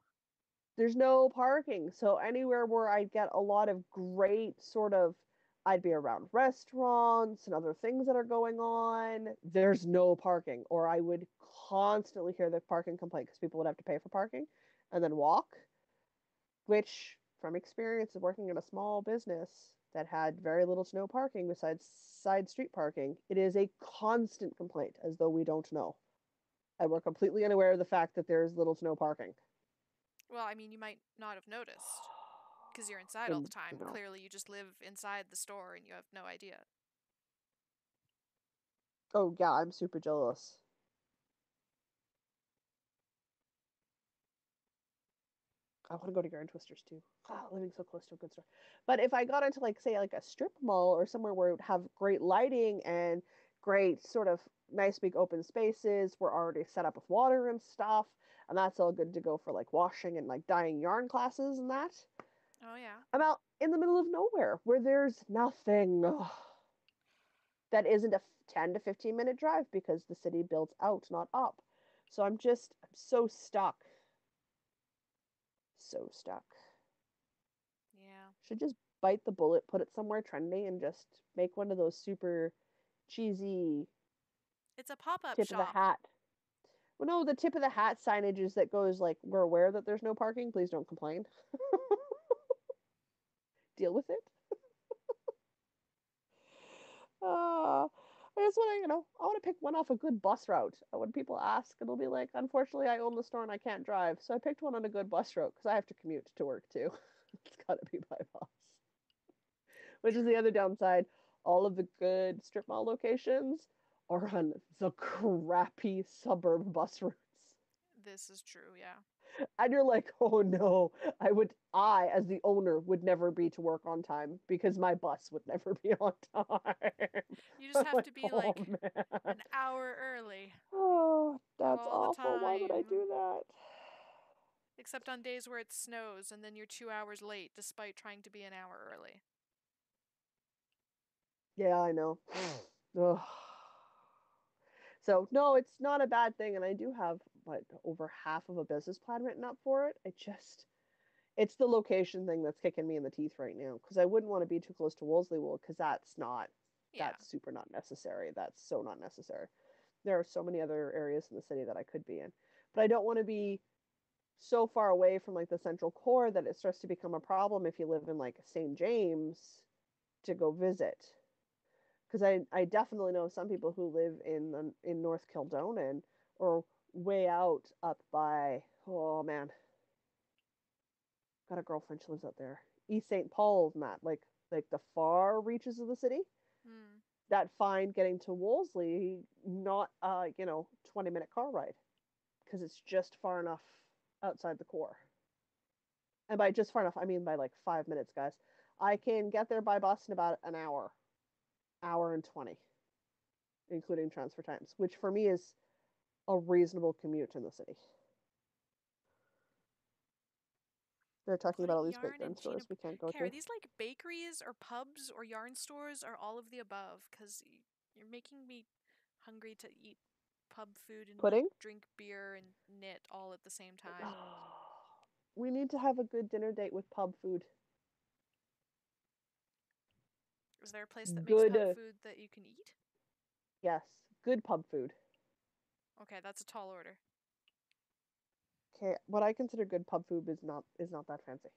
A: There's no parking. So anywhere where I'd get a lot of great sort of I'd be around restaurants and other things that are going on, there's no parking. Or I would constantly hear the parking complaint because people would have to pay for parking and then walk, which from experience of working in a small business that had very little to no parking besides side street parking, it is a constant complaint as though we don't know. And we're completely unaware of the fact that there's little to no parking.
B: Well, I mean, you might not have noticed because you're inside all the
A: And,
B: time. Clearly, you just live inside the store and you have no idea.
A: oh yeah, I'm super jealous. I want to go to Yarn Twisters too. Living so close to a good store. But if I got into like say like a strip mall or somewhere where it would have great lighting and great sort of nice big open spaces, we're already set up with water and stuff, and that's all good to go for like washing and like dyeing yarn classes and that.
B: Oh, yeah.
A: I'm out in the middle of nowhere where there's nothing. Ugh, that isn't a 10 to 15-minute drive because the city builds out, not up. So I'm so stuck. So stuck.
B: Yeah.
A: Should just bite the bullet, put it somewhere trendy, and just make one of those super cheesy
B: It's a pop up
A: tip of the
B: shop.
A: hat. Well, no, the tip of the hat signages that goes like, "We're aware that there's no parking. Please don't complain. Deal with it." Uh, I just want to, I want to pick one off a good bus route. When people ask, it'll be like, unfortunately, I own the store and I can't drive. So I picked one on a good bus route because I have to commute to work too. It's got to be by bus, which is the other downside. All of the good strip mall locations are on the crappy suburb bus routes.
B: This is true, yeah.
A: And you're like, oh no, as the owner, would never be to work on time because my bus would never be on time.
B: You just
A: I'm
B: have
A: like,
B: to be
A: oh
B: like
A: man.
B: an hour early
A: Oh, that's
B: all the
A: awful. Why would I
B: time.
A: do that?
B: Except on days where it snows and then you're 2 hours late despite trying to be an hour early.
A: Yeah, I know. Ugh. So, no, it's not a bad thing. And I do have, over half of a business plan written up for it. It's the location thing that's kicking me in the teeth right now. Because I wouldn't want to be too close to Wolseley Wool because
B: Yeah.
A: that's super not necessary. That's so not necessary. There are so many other areas in the city that I could be in. But I don't want to be so far away from like the central core that it starts to become a problem if you live in like St. James to go visit. Because I definitely know some people who live in North Kildonan or way out up by, oh man, got a girlfriend, she lives out there, East St. Paul and that, like the far reaches of the city.
B: Hmm.
A: That find getting to Wolseley not 20-minute car ride because it's just far enough outside the core. And by just far enough, I mean by like 5 minutes, guys. I can get there by bus in about an hour and 20, including transfer times, which for me is a reasonable commute in the city. They're talking about
B: Clint
A: all these big
B: Yarn
A: gun
B: and Gina.
A: stores we can't go
B: Okay, are
A: to.
B: these like bakeries or pubs or yarn stores or all of the above? Because you're making me hungry to eat pub food and like
A: Pudding?
B: drink beer and knit all at the same time.
A: We need to have a good dinner date with pub food.
B: Is there a place that makes
A: Good,
B: pub food that you can eat?
A: yes, good pub food.
B: Okay, that's a tall order.
A: Okay, what I consider good pub food is not that fancy.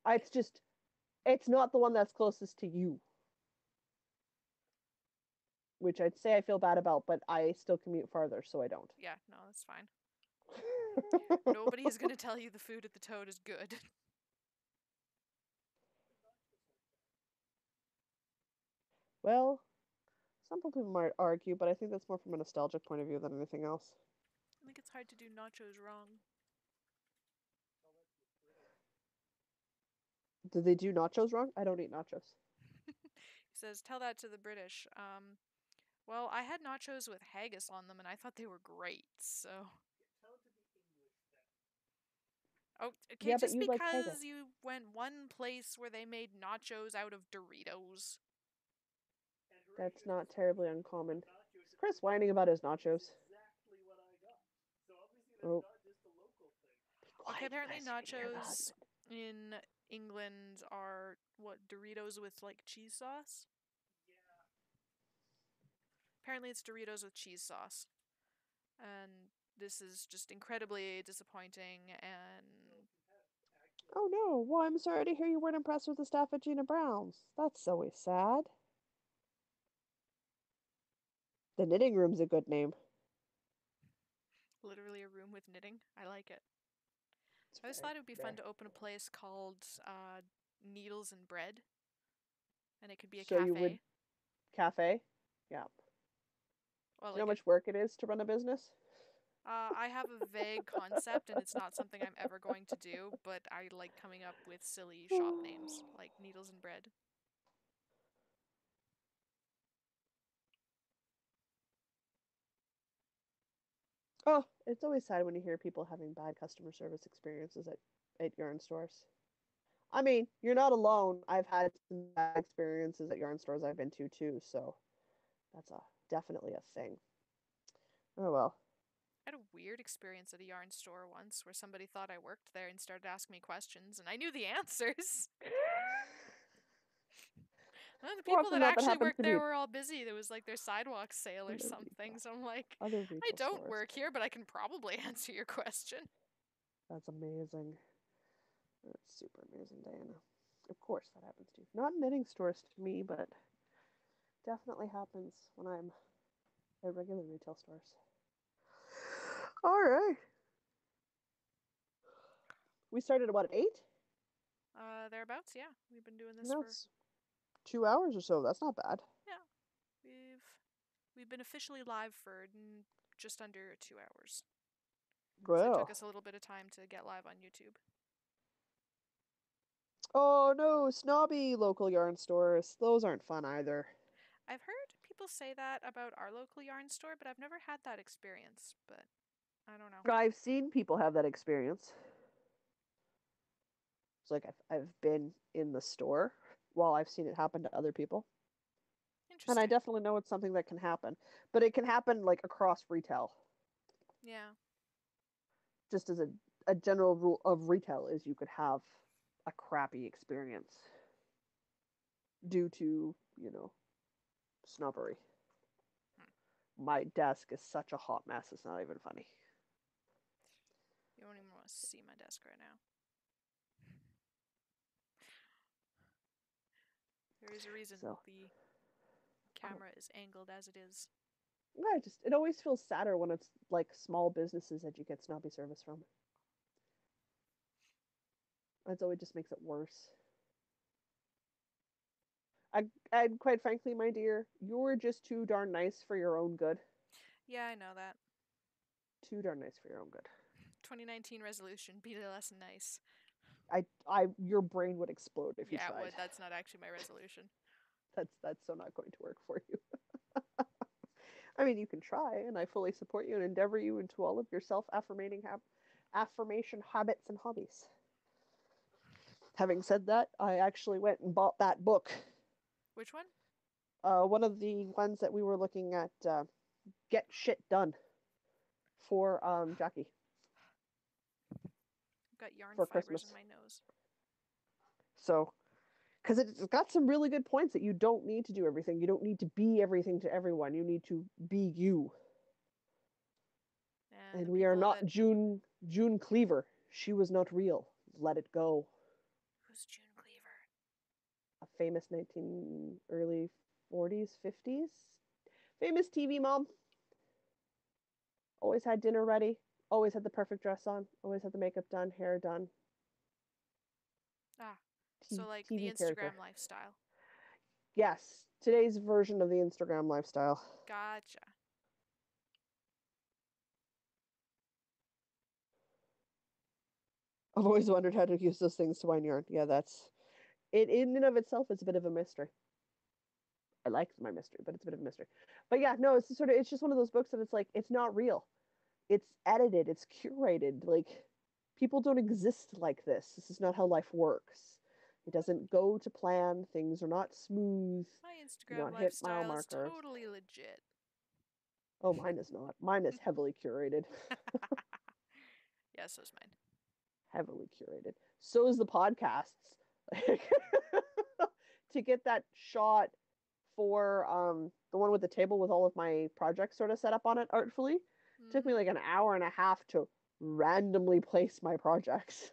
A: It's just it's not the one that's closest to you, which I'd say I feel bad about, but I still commute farther, so I don't.
B: Yeah, no, that's fine. Nobody is going to tell you the food at the Toad is good.
A: Well, some people might argue, but I think that's more from a nostalgic point of view than anything else.
B: I think it's hard to do nachos wrong.
A: Did they do nachos wrong? I don't eat nachos.
B: He says, tell that to the British. Well, I had nachos with haggis on them and I thought they were great, so. Oh, okay,
A: Yeah, but
B: just
A: you like
B: because
A: haggis.
B: you went one place where they made nachos out of Doritos.
A: That's not terribly uncommon. Is Chris whining about his nachos? Oh, be
B: Okay,
A: quiet,
B: apparently
A: Chris. You can hear the
B: nachos
A: husband.
B: in England are, what, Doritos with, like, cheese sauce? Apparently it's Doritos with cheese sauce. And this is just incredibly disappointing and
A: Oh no. Well, I'm sorry to hear you weren't impressed with the staff at Gina Brown's. That's always sad. The knitting room's a good name.
B: literally a room with knitting. I like it.
A: It's
B: I always
A: very,
B: thought it would be fun
A: very.
B: to open a place called Needles and Bread, and it could be a
A: So you would
B: cafe.
A: cafe? Yeah. Do
B: Well,
A: you know how
B: like
A: much work it is to run a business?
B: I have a vague concept, and it's not something I'm ever going to do, but I like coming up with silly shop names, like Needles and Bread.
A: Oh, it's always sad when you hear people having bad customer service experiences at yarn stores. I mean, you're not alone. I've had some bad experiences at yarn stores I've been to too, so that's a definitely a thing. Oh well.
B: I had a weird experience at a yarn store once where somebody thought I worked there and started asking me questions, and I knew the answers. Well, the
A: More
B: people
A: often
B: that
A: than not, that
B: actually
A: happens
B: worked
A: to
B: there
A: me
B: were all busy. There was like their sidewalk sale or
A: at
B: something. So I'm like,
A: other
B: I
A: retail
B: don't
A: stores.
B: work here, but I can probably answer your question.
A: That's amazing. That's super amazing, Diana. Of course that happens to you. Not in knitting stores to me, but definitely happens when I'm at regular retail stores. All right. We started at what, 8?
B: Thereabouts, yeah. We've been doing this for
A: That's 2 hours or so. That's not bad.
B: yeah. We've been officially live for just under 2 hours. So it took
A: Well.
B: us a little bit of time to get live on YouTube.
A: Oh no, snobby local yarn stores. Those aren't fun either.
B: I've heard people say that about our local yarn store, but I've never had that experience. But I don't know.
A: I've seen people have that experience. It's like I've been in the store while I've seen it happen to other people. And I
B: Interesting.
A: definitely know it's something that can happen. But it can happen like across retail.
B: Yeah.
A: Just as a general rule of retail is you could have a crappy experience due to, snobbery.
B: Hmm.
A: My desk is such a hot mess, it's not even funny.
B: You don't even want to see my desk right now. There is a reason
A: So
B: the camera is angled as it is.
A: yeah, it always feels sadder when it's like small businesses that you get snobby service from. That's always just makes it worse. I quite frankly, my dear, you're just too darn nice for your own good.
B: Yeah, I know that.
A: Too darn nice for your own good.
B: 2019 resolution: be less nice.
A: Your brain would explode if you
B: Yeah, it
A: tried.
B: would. That's not actually my resolution.
A: That's so not going to work for you. I mean, you can try, and I fully support you and endeavor you into all of your self-affirmating affirmation habits and hobbies. Having said that, I actually went and bought that book.
B: Which one?
A: One of the ones that we were looking at, Get Shit Done, for Jackie.
B: I've got yarn
A: for
B: fibers
A: Christmas.
B: in my nose.
A: So, because it's got some really good points that you don't need to do everything. You don't need to be everything to everyone. You need to be you. And we are not June Cleaver. She was not real. Let it go.
B: Who's June Cleaver?
A: A famous early 40s, 50s. Famous TV mom. Always had dinner ready. Always had the perfect dress on. Always had the makeup done, hair done.
B: Ah, so like
A: TV
B: the Instagram
A: character.
B: lifestyle.
A: Yes, today's version of the Instagram lifestyle.
B: Gotcha.
A: I've always wondered how to use those things to wind yarn. Yeah, that's it. In and of itself, it's a bit of a mystery. I like my mystery, but it's a bit of a mystery. But yeah, no, it's just one of those books that it's like it's not real. It's edited, it's curated. Like people don't exist like this. This is not how life works. It doesn't go to plan. Things are not smooth.
B: My
A: You do
B: Instagram
A: not hit mile
B: lifestyle is
A: markers.
B: totally legit.
A: Oh, mine is not. Mine is heavily curated.
B: Yeah, so's mine.
A: Heavily curated. So is the podcasts. To get that shot for the one with the table with all of my projects sort of set up on it artfully, it took me like an hour and a half to randomly place my projects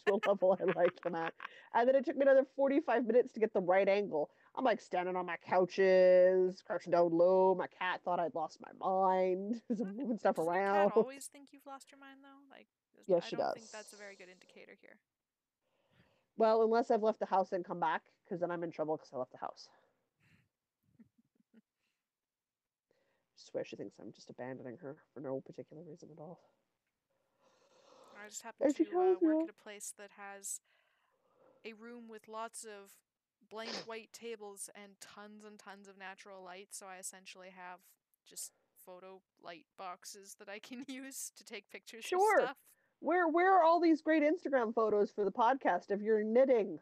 A: to a level I liked them at. And then it took me another 45 minutes to get the right angle. I'm like standing on my couches, crouching down low. My cat thought I'd lost my mind because I'm moving stuff
B: Doesn't your
A: around.
B: cat always think you've lost your mind though? Like,
A: Yes,
B: I
A: she
B: don't
A: does.
B: think that's a very good indicator here.
A: Well, unless I've left the house and come back, because then I'm in trouble because I left the house. I swear she thinks I'm just abandoning her for no particular reason at all.
B: I just happen to work at a place that has a room with lots of blank white tables and tons of natural light, so I essentially have just photo light boxes that I can use to take pictures of stuff.
A: Where are all these great Instagram photos for the podcast of your knitting?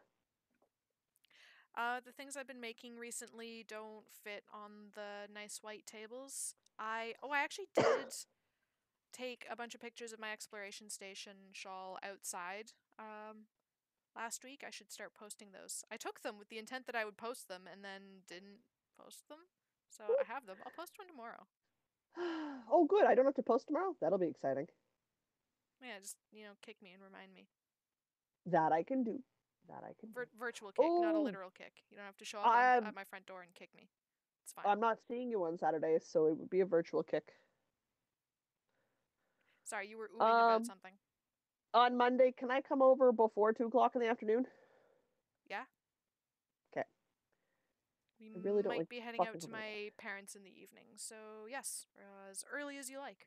B: The things I've been making recently don't fit on the nice white tables. I actually did take a bunch of pictures of my exploration station shawl outside last week. I should start posting those. I took them with the intent that I would post them and then didn't post them. So I have them. I'll post one tomorrow.
A: Oh, good. I don't have to post tomorrow. That'll be exciting.
B: Yeah, just, kick me and remind me.
A: That I can do.
B: Virtual kick, not a literal kick. You don't have to show up at my front door and kick me. It's fine.
A: I'm not seeing you on Saturday, so it would be a virtual kick.
B: Sorry, you were oohing about something.
A: On Monday, can I come over before 2 o'clock in the afternoon?
B: Yeah.
A: Okay.
B: We
A: really don't
B: might
A: like
B: be heading out to my parents in the evening, so yes, as early as you like.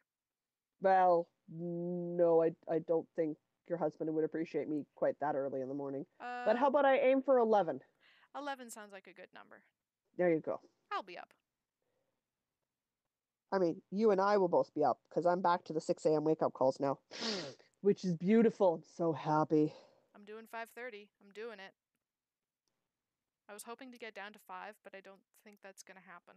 A: Well, no, I don't think your husband would appreciate me quite that early in the morning. But how about I aim for 11?
B: 11 sounds like a good number.
A: There you go.
B: I'll be up.
A: I mean, you and I will both be up because I'm back to the 6 a.m. wake up calls now, which is beautiful. I'm so happy.
B: I'm doing 5:30. I'm doing it. I was hoping to get down to 5, but I don't think that's going to happen.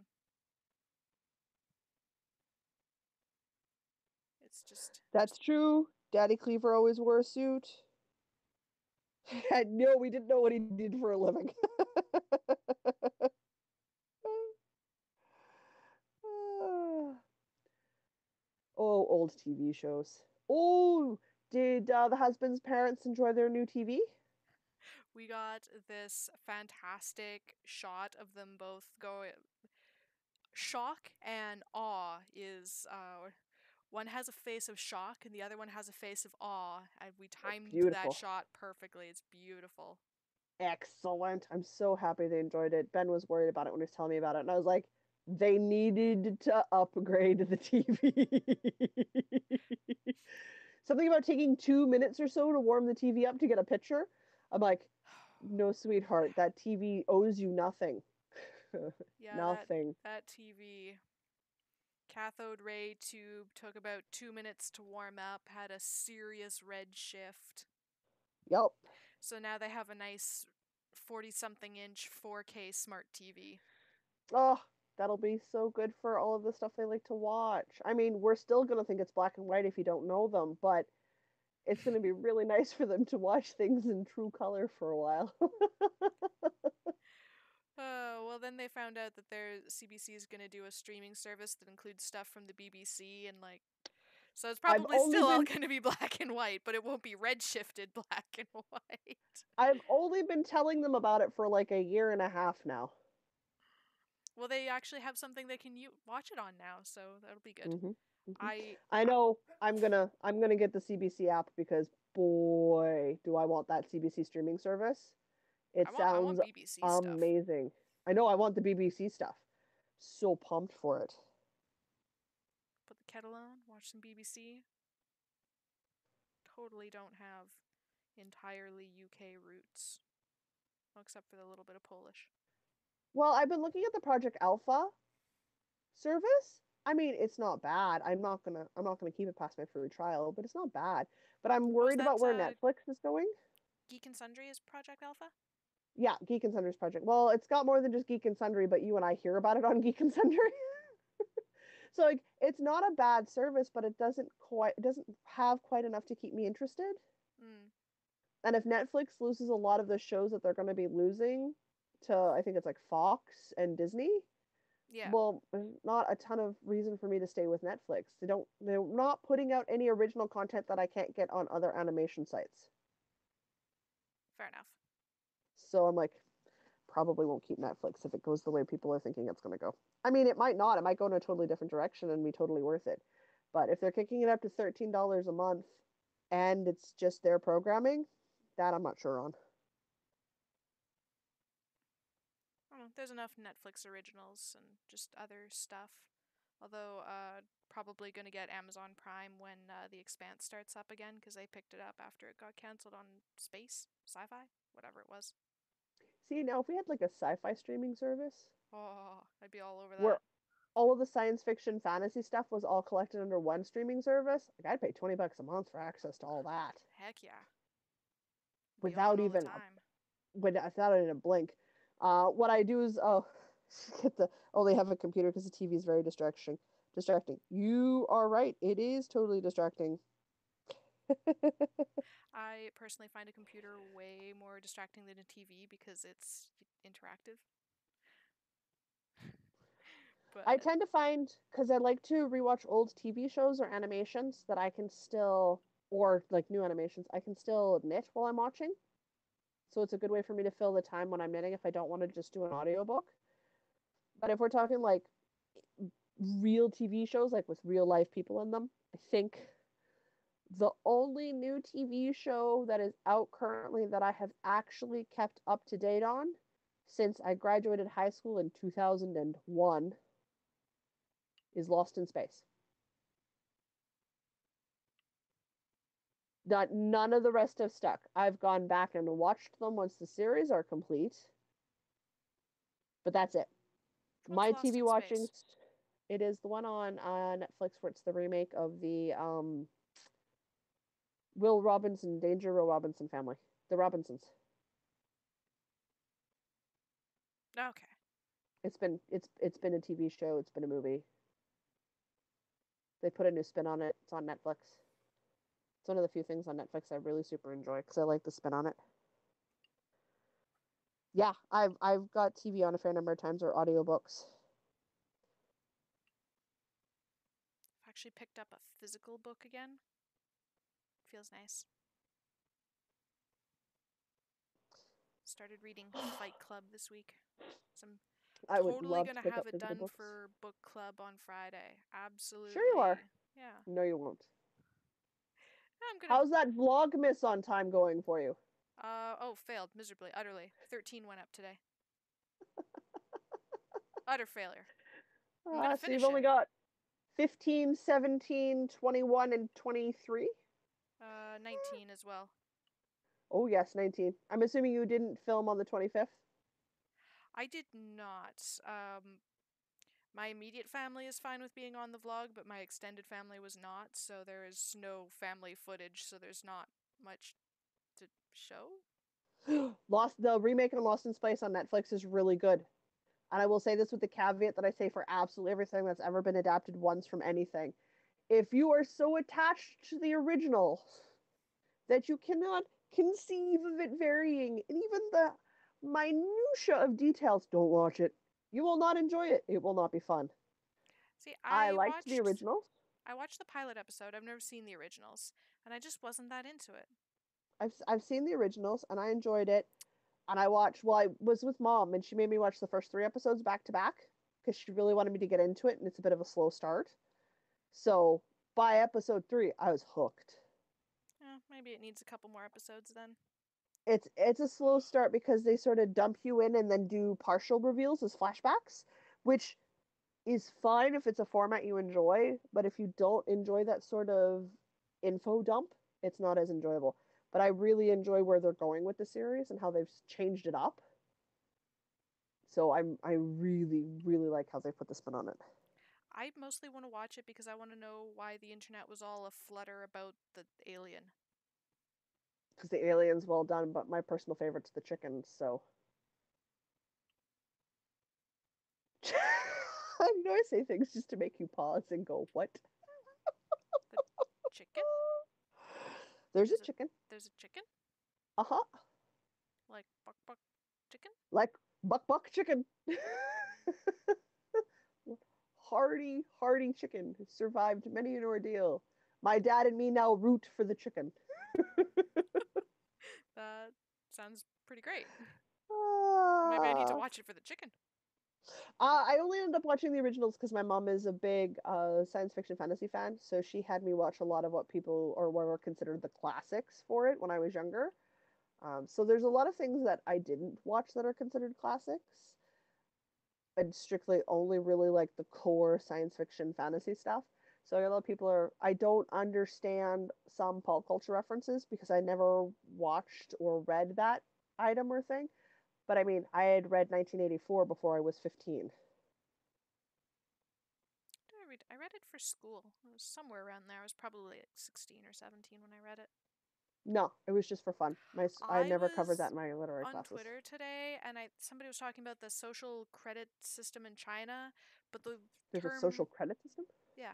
B: It's just...
A: That's true. Daddy Cleaver always wore a suit. No, we didn't know what he did for a living. Oh, old TV shows. Oh, did the husband's parents enjoy their new TV?
B: We got this fantastic shot of them both going. Shock and awe is one has a face of shock and the other one has a face of awe, and we timed that
A: Beautiful.
B: shot perfectly. It's beautiful.
A: Excellent. I'm so happy they enjoyed it. Ben was worried about it when he was telling me about it, and I was like, they needed to upgrade the TV. Something about taking 2 minutes or so to warm the TV up to get a picture. I'm like, no, sweetheart, that TV owes you nothing.
B: Yeah,
A: Nothing.
B: that TV cathode ray tube took about 2 minutes to warm up, had a serious red shift.
A: Yep.
B: So now they have a nice 40 something inch 4K smart TV.
A: Oh, that'll be so good for all of the stuff they like to watch. I mean, we're still gonna think it's black and white if you don't know them, but it's gonna be really nice for them to watch things in true color for a while.
B: Oh, well, then they found out that their CBC is going to do a streaming service that includes stuff from the BBC and like. So it's
A: I've
B: probably
A: only
B: still all
A: been
B: going to be black and white, but it won't be red shifted black and white.
A: I've only been telling them about it for like a year and a half now.
B: Well, they actually have something they can watch it on now, so that'll be good.
A: Hmm. Hmm.
B: I
A: I know I'm gonna get the CBC app because boy, do I want that CBC streaming service. It
B: I want
A: sounds
B: BBC stuff.
A: amazing. I know I want the BBC stuff. So pumped for it.
B: Put the kettle on, watch some BBC. Totally don't have entirely UK roots, well, except for the little bit of Polish.
A: Well, I've been looking at the Project Alpha service. I mean, it's not bad. I'm not gonna keep it past my free trial, but it's not bad. But I'm
B: Oh, is
A: worried
B: that
A: about where Netflix is going.
B: Geek and Sundry is Project Alpha?
A: Yeah, Geek and Sundry's project. Well, it's got more than just Geek and Sundry, but you and I hear about it on Geek and Sundry. So like it's not a bad service, but it doesn't have quite enough to keep me interested.
B: Mm,
A: And if Netflix loses a lot of the shows that they're going to be losing to, I think it's like Fox and Disney,
B: yeah,
A: well, there's not a ton of reason for me to stay with Netflix. They're not putting out any original content that I can't get on other animation sites.
B: fair enough.
A: So I'm like, probably won't keep Netflix if it goes the way people are thinking it's going to go. I mean, it might not. It might go in a totally different direction and be totally worth it. But if they're kicking it up to $13 a month and it's just their programming, that I'm not sure on.
B: I don't know, there's enough Netflix originals and just other stuff. Although, probably gonna get Amazon Prime when The Expanse starts up again, because they picked it up after it got cancelled on Space, Sci-Fi, whatever it was.
A: See, now if we had like a sci-fi streaming service
B: Oh, I'd be all over
A: where
B: that.
A: all of the science fiction fantasy stuff was all collected under one streaming service, like I'd pay $20 a month for access to all that
B: Heck yeah. Be
A: without
B: on all the
A: even
B: time.
A: without even a blink. What I do is get the only have a computer because the TV is very distraction distracting. You are right. It is totally distracting.
B: I personally find a computer way more distracting than a TV because it's interactive.
A: I
B: But
A: tend to find because I like to rewatch old TV shows or animations that I can still or like new animations I can still knit while I'm watching. So it's a good way for me to fill the time when I'm knitting if I don't want to just do an audiobook. But if we're talking like real TV shows, like with real life people in them, I think the only new TV show that is out currently that I have actually kept up to date on since I graduated high school in 2001 is Lost in Space. None of the rest have stuck. I've gone back and watched them once the series are complete, but that's it.
B: what's
A: My
B: Lost
A: TV
B: in
A: watching,
B: Space?
A: it is the one on Netflix where it's the remake of the Will Robinson family, the Robinsons.
B: Okay.
A: It's been a TV show. It's been a movie. They put a new spin on it. It's on Netflix. It's one of the few things on Netflix I really super enjoy because I like the spin on it. Yeah, I've got TV on a fair number of times or audiobooks.
B: I've actually picked up a physical book again. feels nice. Started reading Fight Club this week. I'm
A: I would
B: totally
A: love to
B: gonna
A: pick
B: have
A: up
B: it
A: physical
B: done
A: books.
B: for book club on Friday. Absolutely.
A: Sure you are.
B: Yeah.
A: No, you won't.
B: I'm gonna.
A: How's that Vlogmas on time going for you?
B: Oh, failed miserably, utterly. 13 went up today. Utter failure. I'm gonna
A: So you've
B: finish
A: only
B: it.
A: got 15, 17, 21, and 23?
B: 19 as well.
A: Oh, yes, 19. I'm assuming you didn't film on the 25th?
B: I did not. My immediate family is fine with being on the vlog, but my extended family was not, so there is no family footage, so there's not much to show.
A: The remake of Lost in Space on Netflix is really good. And I will say this with the caveat that I say for absolutely everything that's ever been adapted once from anything. If you are so attached to the original that you cannot conceive of it varying, and even the minutia of details, don't watch it. You will not enjoy it. It will not be fun.
B: See,
A: I liked the originals.
B: I watched the pilot episode. I've never seen the originals, and I just wasn't that into it.
A: I've seen the originals and I enjoyed it. And I watched. Well, I was with mom and she made me watch the first 3 episodes back to back because she really wanted me to get into it, and it's a bit of a slow start. So by episode 3, I was hooked.
B: Maybe it needs a couple more episodes then.
A: It's a slow start because they sort of dump you in and then do partial reveals as flashbacks, which is fine if it's a format you enjoy, but if you don't enjoy that sort of info dump, it's not as enjoyable. But I really enjoy where they're going with the series and how they've changed it up. So I really really like how they put the spin on it.
B: I mostly want to watch it because I want to know why the internet was all aflutter about the alien.
A: Because the alien's well done, but my personal favorite's the chickens. So I know I say things just to make you pause and go, "What?"
B: The chicken?
A: There's a chicken.
B: There's a chicken?
A: Uh-huh.
B: Like buck buck chicken?
A: Like buck chicken. Hardy chicken who survived many an ordeal. My dad and me now root for the chicken.
B: That sounds pretty great. Maybe I need to watch it for the chicken.
A: I only ended up watching the originals because my mom is a big science fiction fantasy fan, so she had me watch a lot of what people or what were considered the classics for it when I was younger. So there's a lot of things that I didn't watch that are considered classics. And strictly only really like the core science fiction fantasy stuff. So a lot of people are, I don't understand some pop culture references because I never watched or read that item or thing. But I mean, I had read 1984 before I was 15.
B: I read it for school. It was somewhere around there. I was probably like 16 or 17 when I read it.
A: No, it was just for fun. I never covered that in my literary
B: on
A: classes.
B: Twitter today, and somebody was talking about the social credit system in China, but
A: There's a social credit system?
B: Yeah.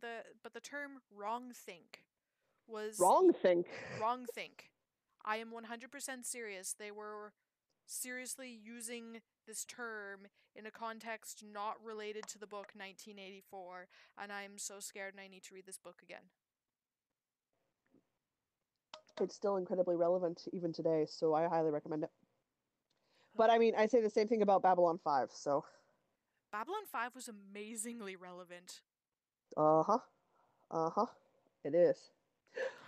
B: The term wrong think was
A: Wrong think.
B: Wrong think. I am 100% serious. They were seriously using this term in a context not related to the book 1984, and I am so scared and I need to read this book again.
A: It's still incredibly relevant even today, so I highly recommend it. But I mean, I say the same thing about Babylon 5, so.
B: Babylon 5 was amazingly relevant.
A: Uh-huh. Uh-huh. It is.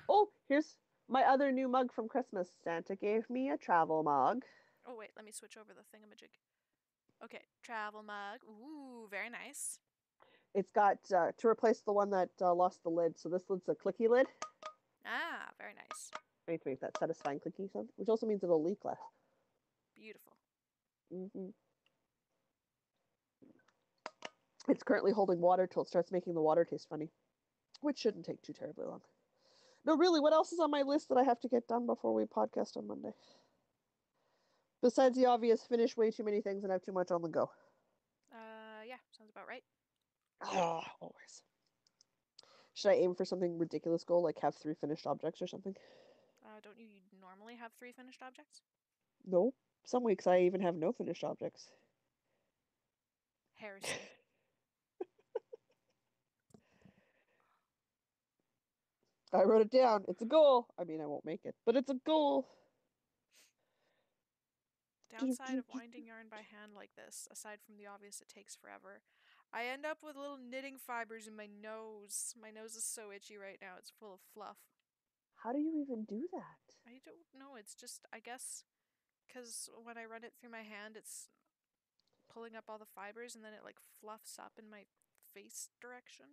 A: Oh, here's my other new mug from Christmas. Santa gave me a travel mug.
B: Oh, wait, let me switch over the thingamajig. Okay, travel mug. Ooh, very nice.
A: It's got, to replace the one that lost the lid, so this lid's a clicky lid.
B: Ah, very nice.
A: I need to make that satisfying clicky sound, which also means it'll leak less.
B: Beautiful.
A: Mm-hmm. It's currently holding water till it starts making the water taste funny, which shouldn't take too terribly long. No, really, what else is on my list that I have to get done before we podcast on Monday? Besides the obvious, finish way too many things and have too much on the go.
B: Yeah, sounds about right.
A: Ah, always. Should I aim for something ridiculous goal, like have 3 finished objects or something?
B: Don't you normally have 3 finished objects?
A: No. Some weeks I even have no finished objects.
B: Heresy.
A: I wrote it down. It's a goal. I mean, I won't make it, but it's a goal.
B: Downside of winding yarn by hand like this, aside from the obvious it takes forever, I end up with little knitting fibers in my nose. My nose is so itchy right now, it's full of fluff.
A: How do you even do that?
B: I don't know, it's just, I guess, because when I run it through my hand, it's pulling up all the fibers and then it like fluffs up in my face direction.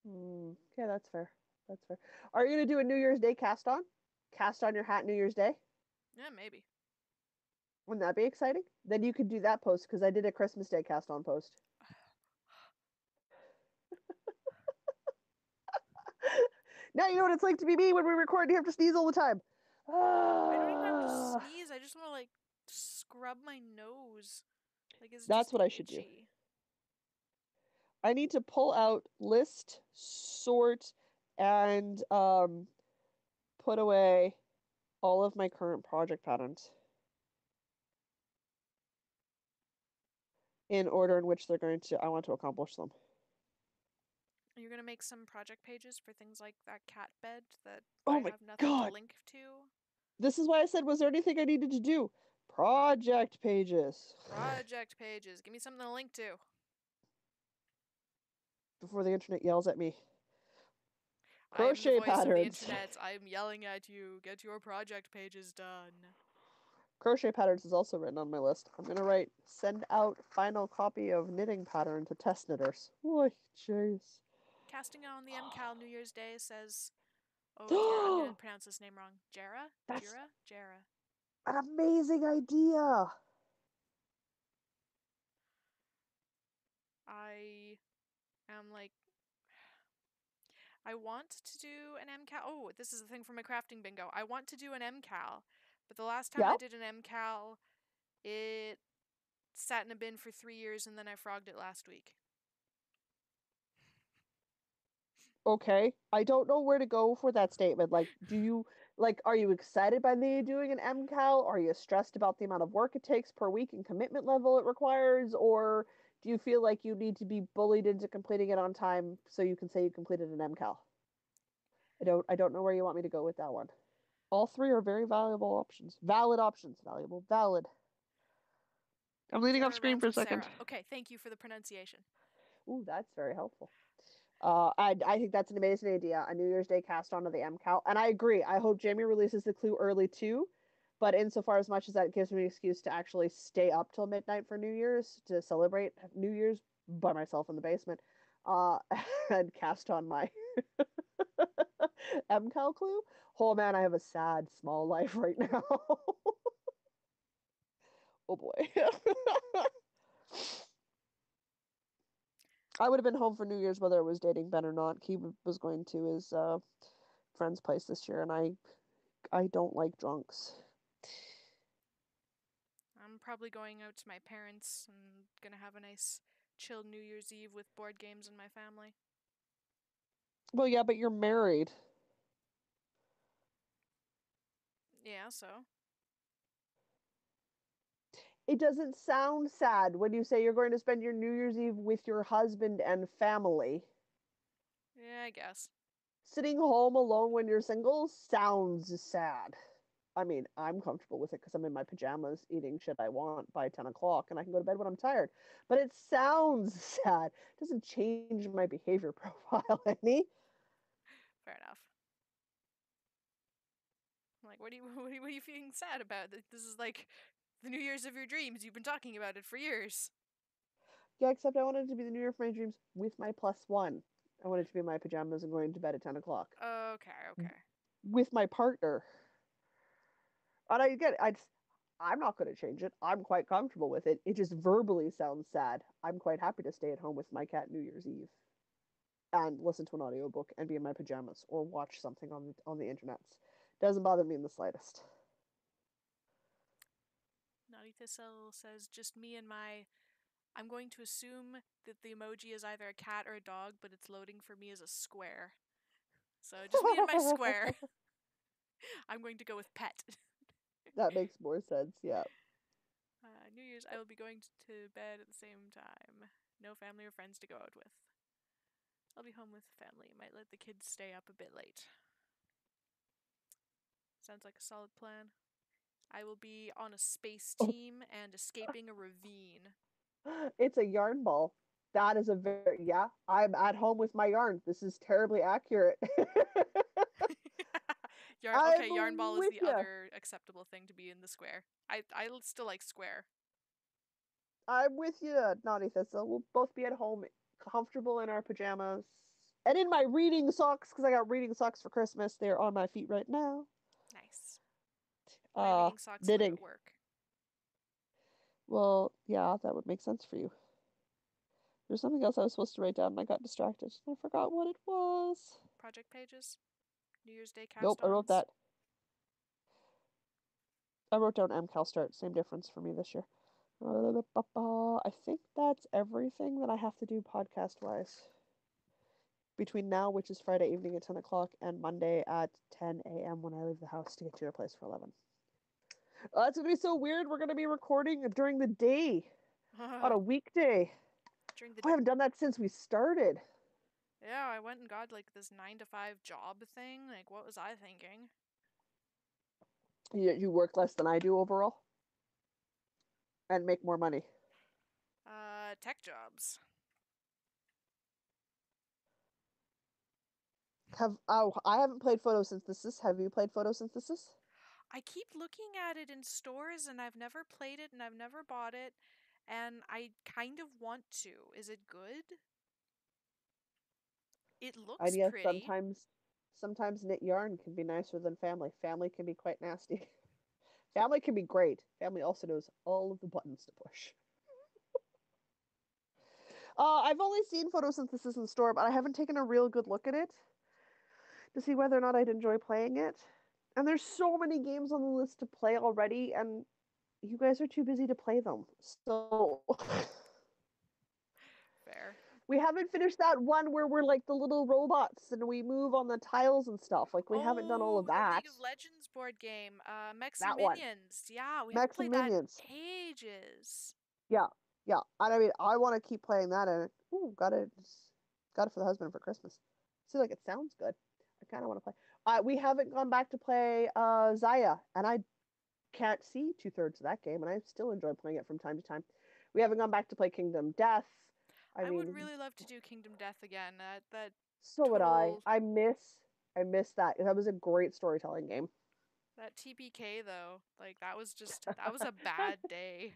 A: Okay, that's fair. That's fair. Are you gonna do a New Year's Day cast on? Cast on your hat New Year's Day?
B: Yeah, maybe.
A: Wouldn't that be exciting? Then you could do that post because I did a Christmas Day cast on post. Now you know what it's like to be me when we record and you have to sneeze all the time.
B: I don't even have to
A: Ah.
B: sneeze, I just want to like scrub my nose. Like it's
A: That's
B: just
A: what I should do.
B: itchy.
A: I need to pull out, list, sort, and put away all of my current project patterns in order in which I want to accomplish them.
B: You're gonna make some project pages for things like that cat bed that
A: Oh
B: I
A: my
B: have nothing
A: God.
B: to link to.
A: This is why I said, was there anything I needed to do? Project pages.
B: Project pages. Give me something to link to.
A: Before the internet yells at me.
B: I am the
A: Crochet
B: voice of the
A: patterns.
B: internet. I am yelling at you. Get your project pages done.
A: Crochet patterns is also written on my list. I'm gonna write send out final copy of knitting pattern to test knitters. Oh, jeez.
B: Casting on the MCAL New Year's Day says, oh dear, I'm gonna pronounce this name wrong. Jera?
A: That's
B: Jira? Jera.
A: an amazing idea.
B: I am like, I want to do an MCAL. Oh, this is the thing for my crafting bingo. I want to do an MCAL, but the last time I
A: Yep.
B: did an MCAL, it sat in a bin for 3 years and then I frogged it last week.
A: Okay. I don't know where to go for that statement. Like, are you excited by me doing an MCAL? Are you stressed about the amount of work it takes per week and commitment level it requires? Or do you feel like you need to be bullied into completing it on time so you can say you completed an MCAL? I don't know where you want me to go with that one. All three are very valuable options. Valid options. Valuable. Valid. I'm leaning off
B: Sarah
A: screen
B: rhymes
A: for a
B: with
A: second.
B: Sarah. Okay, thank you for the pronunciation.
A: Ooh, that's very helpful. I think that's an amazing idea. A New Year's Day cast onto the MCAL. And I agree. I hope Jamie releases the clue early too. But insofar as much as that gives me an excuse to actually stay up till midnight for New Year's to celebrate New Year's by myself in the basement, uh, and cast on my MCAL clue. Oh man, I have a sad, small life right now. Oh boy. I would have been home for New Year's whether I was dating Ben or not. He was going to his friend's place this year, and I don't like drunks.
B: I'm probably going out to my parents and gonna have a nice chill New Year's Eve with board games and my family.
A: Well, yeah, but you're married.
B: Yeah, so.
A: It doesn't sound sad when you say you're going to spend your New Year's Eve with your husband and family.
B: Yeah, I guess.
A: Sitting home alone when you're single sounds sad. I mean, I'm comfortable with it because I'm in my pajamas eating shit I want by 10 o'clock and I can go to bed when I'm tired. But it sounds sad. It doesn't change my behavior profile any.
B: Fair enough. I'm like, what are you feeling sad about? This is like the New Year's of your dreams. You've been talking about it for years.
A: Yeah, except I wanted it to be the New Year of my dreams with my +1. I wanted to be in my pajamas and going to bed at 10 o'clock.
B: Okay.
A: With my partner. And I get it. I'm not going to change it. I'm quite comfortable with it. It just verbally sounds sad. I'm quite happy to stay at home with my cat New Year's Eve and listen to an audiobook and be in my pajamas or watch something on the internet. Doesn't bother me in the slightest.
B: Naughty Thistle says, just me and my. I'm going to assume that the emoji is either a cat or a dog, but it's loading for me as a square. So just me and my square. I'm going to go with pet.
A: That makes more sense, yeah.
B: New Year's, I will be going to bed at the same time. No family or friends to go out with. I'll be home with family. Might let the kids stay up a bit late. Sounds like a solid plan. I will be on a space
A: Oh.
B: team and escaping a ravine.
A: It's a yarn ball. That is a very, yeah, I'm at home with my yarn. This is terribly accurate. I'm
B: Yarn ball is
A: with
B: the
A: you.
B: other acceptable thing to be in the square. I still like square.
A: I'm with you, Naughty Thistle. We'll both be at home, comfortable in our pajamas. And in my reading socks, because I got reading socks for Christmas. They're on my feet right now.
B: Nice. My reading socks live
A: Knitting.
B: at work.
A: Well, yeah, that would make sense for you. There's something else I was supposed to write down and I got distracted. I forgot what it was.
B: Project pages? New Year's Day cast
A: Nope, I wrote
B: ons?
A: that. I wrote down MCAL start. Same difference for me this year. I think that's everything that I have to do podcast wise. Between now, which is Friday evening at 10 o'clock, and Monday at 10 a.m. when I leave the house to get to your place for 11. That's going to be so weird. We're going to be recording during the day on a weekday.
B: During the
A: I haven't done that since we started.
B: Yeah, I went and got like this 9 to 5 job thing. Like, what was I thinking?
A: You work less than I do overall and make more money.
B: Tech jobs.
A: I haven't played photosynthesis. Have you played photosynthesis?
B: I keep looking at it in stores and I've never played it and I've never bought it and I kind of want to. Is it good? It looks
A: And yes,
B: pretty.
A: sometimes knit yarn can be nicer than family. Family can be quite nasty. Family can be great. Family also knows all of the buttons to push. I've only seen photosynthesis in the store, but I haven't taken a real good look at it to see whether or not I'd enjoy playing it. And there's so many games on the list to play already, and you guys are too busy to play them. So
B: Fair.
A: we haven't finished that one where we're like the little robots and we move on the tiles and stuff. Like we haven't done all of
B: The
A: that.
B: League of Legends board game, Mechs and
A: That one.
B: Minions. Yeah, we haven't
A: Mechs and
B: played that in
A: Minions.
B: ages.
A: Yeah, yeah. And I mean, I want to keep playing that. And ooh, got it for the husband for Christmas. See, like it sounds good. I kind of want to play. We haven't gone back to play Zaya, and I can't see 2/3 of that game, and I still enjoy playing it from time to time. We haven't gone back to play Kingdom Death. I
B: I would
A: mean,
B: really love to do Kingdom Death again. That
A: so would I.
B: total
A: I miss that. That was a great storytelling game.
B: that TPK though, like that was a bad day.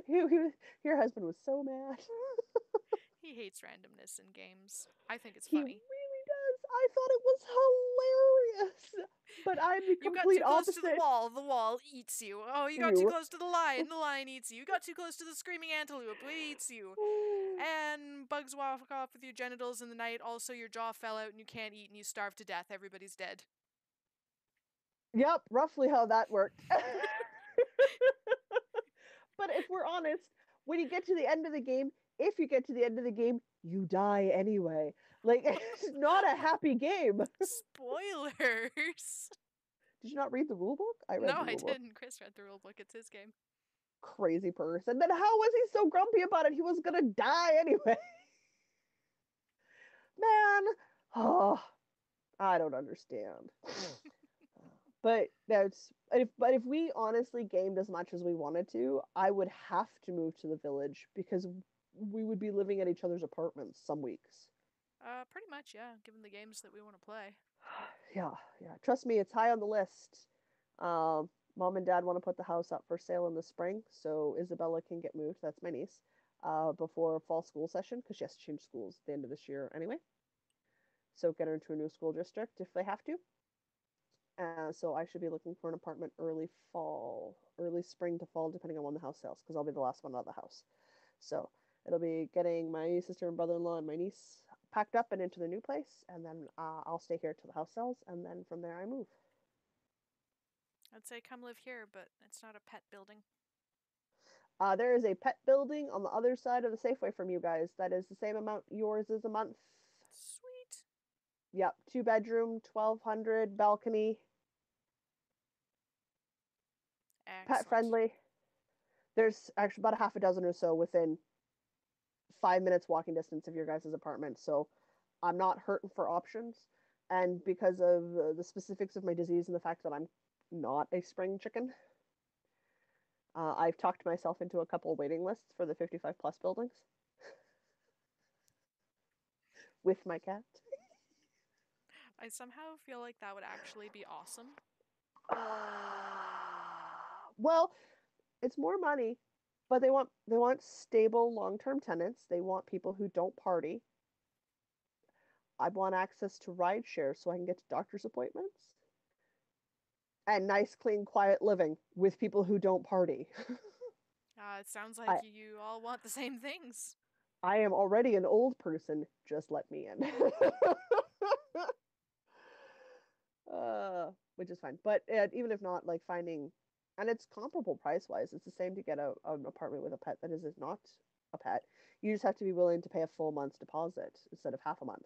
A: Your husband was so mad.
B: He hates randomness in games. I think it's
A: He
B: funny.
A: really does. I thought it was hilarious. But I'm the
B: You got
A: complete
B: too close to
A: opposite.
B: the wall eats you. Oh, you got too
A: You.
B: close to the lion eats you. You got too close to the screaming antelope, it eats you. And bugs walk off with your genitals in the night, also your jaw fell out and you can't eat and you starve to death. Everybody's dead.
A: Yep, roughly how that worked. But if we're honest, when you get to the end of the game, if you get to the end of the game, you die anyway. Like, it's not a happy game.
B: Spoilers!
A: Did you not read the rule book? I read
B: No,
A: the
B: I
A: rule book.
B: didn't. Chris read the rulebook. It's his game.
A: Crazy person. Then how was he so grumpy about it? He was gonna die anyway. Man, oh, I don't understand. But if we honestly gamed as much as we wanted to, I would have to move to the village because we would be living at each other's apartments some weeks.
B: Pretty much, yeah, given the games that we want to play.
A: Yeah, yeah. Trust me, it's high on the list. Mom and Dad want to put the house up for sale in the spring, so Isabella can get moved. That's my niece. Before fall school session, because she has to change schools at the end of this year anyway. So get her into a new school district if they have to. So I should be looking for an apartment early spring to fall, depending on when the house sells, because I'll be the last one out of the house. So it'll be getting my sister and brother-in-law and my niece packed up and into the new place, and then I'll stay here till the house sells, and then from there I move.
B: I'd say come live here, but it's not a pet building.
A: There is a pet building on the other side of the Safeway from you guys. That is the same amount yours is a month.
B: Sweet.
A: Yep, 2 bedroom, 1,200 balcony, pet
B: Excellent.
A: friendly. There's actually about a half a dozen or so within 5 minutes walking distance of your guys' apartment. So I'm not hurting for options. And because of the specifics of my disease and the fact that I'm not a spring chicken, I've talked myself into a couple waiting lists for the 55 plus buildings with my cat.
B: I somehow feel like that would actually be awesome.
A: Well, it's more money, but they want stable long-term tenants. They want people who don't party. I want access to ride share so I can get to doctor's appointments and nice, clean, quiet living with people who don't party.
B: It sounds like
A: I
B: you all want the same things.
A: I am already an old person. Just let me in. Which is fine. But even if not, like finding, and it's comparable price wise. It's the same to get an apartment with a pet that is not a pet. You just have to be willing to pay a full month's deposit instead of half a month,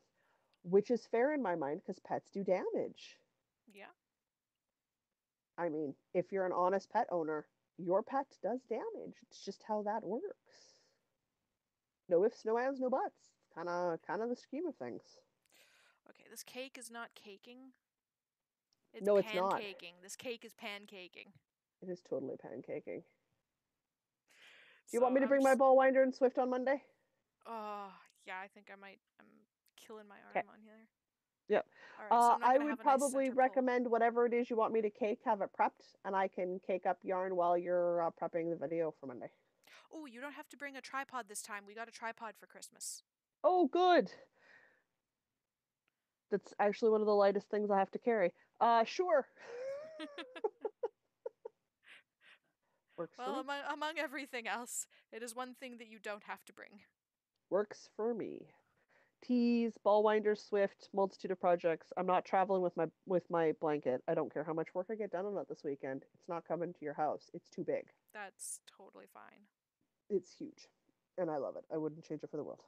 A: which is fair in my mind because pets do damage.
B: Yeah.
A: I mean, if you're an honest pet owner, your pet does damage. It's just how that works. No ifs, no ands, no buts. Kind of the scheme of things.
B: Okay, this cake is not caking. It's
A: No, it's not.
B: pancaking. This cake is pancaking.
A: It is totally pancaking. Do you want
B: So
A: me to bring my ball winder and Swift on Monday?
B: Oh, yeah, I think I might. I'm killing my
A: Okay.
B: arm on here.
A: Yep.
B: All right, so I'm not
A: I
B: gonna have
A: would
B: a nice
A: probably
B: center pole.
A: recommend whatever it is you want me to cake, have it prepped, and I can cake up yarn while you're prepping the video for Monday.
B: Oh, you don't have to bring a tripod this time. We got a tripod for Christmas.
A: Oh, good. That's actually one of the lightest things I have to carry. Sure. Works for
B: Well,
A: me.
B: among everything else, it is one thing that you don't have to bring.
A: Works for me. Tees, ball winder, Swift, multitude of projects. I'm not traveling with my blanket. I don't care how much work I get done on it this weekend. It's not coming to your house. It's too big.
B: That's totally fine.
A: It's huge. And I love it. I wouldn't change it for the world.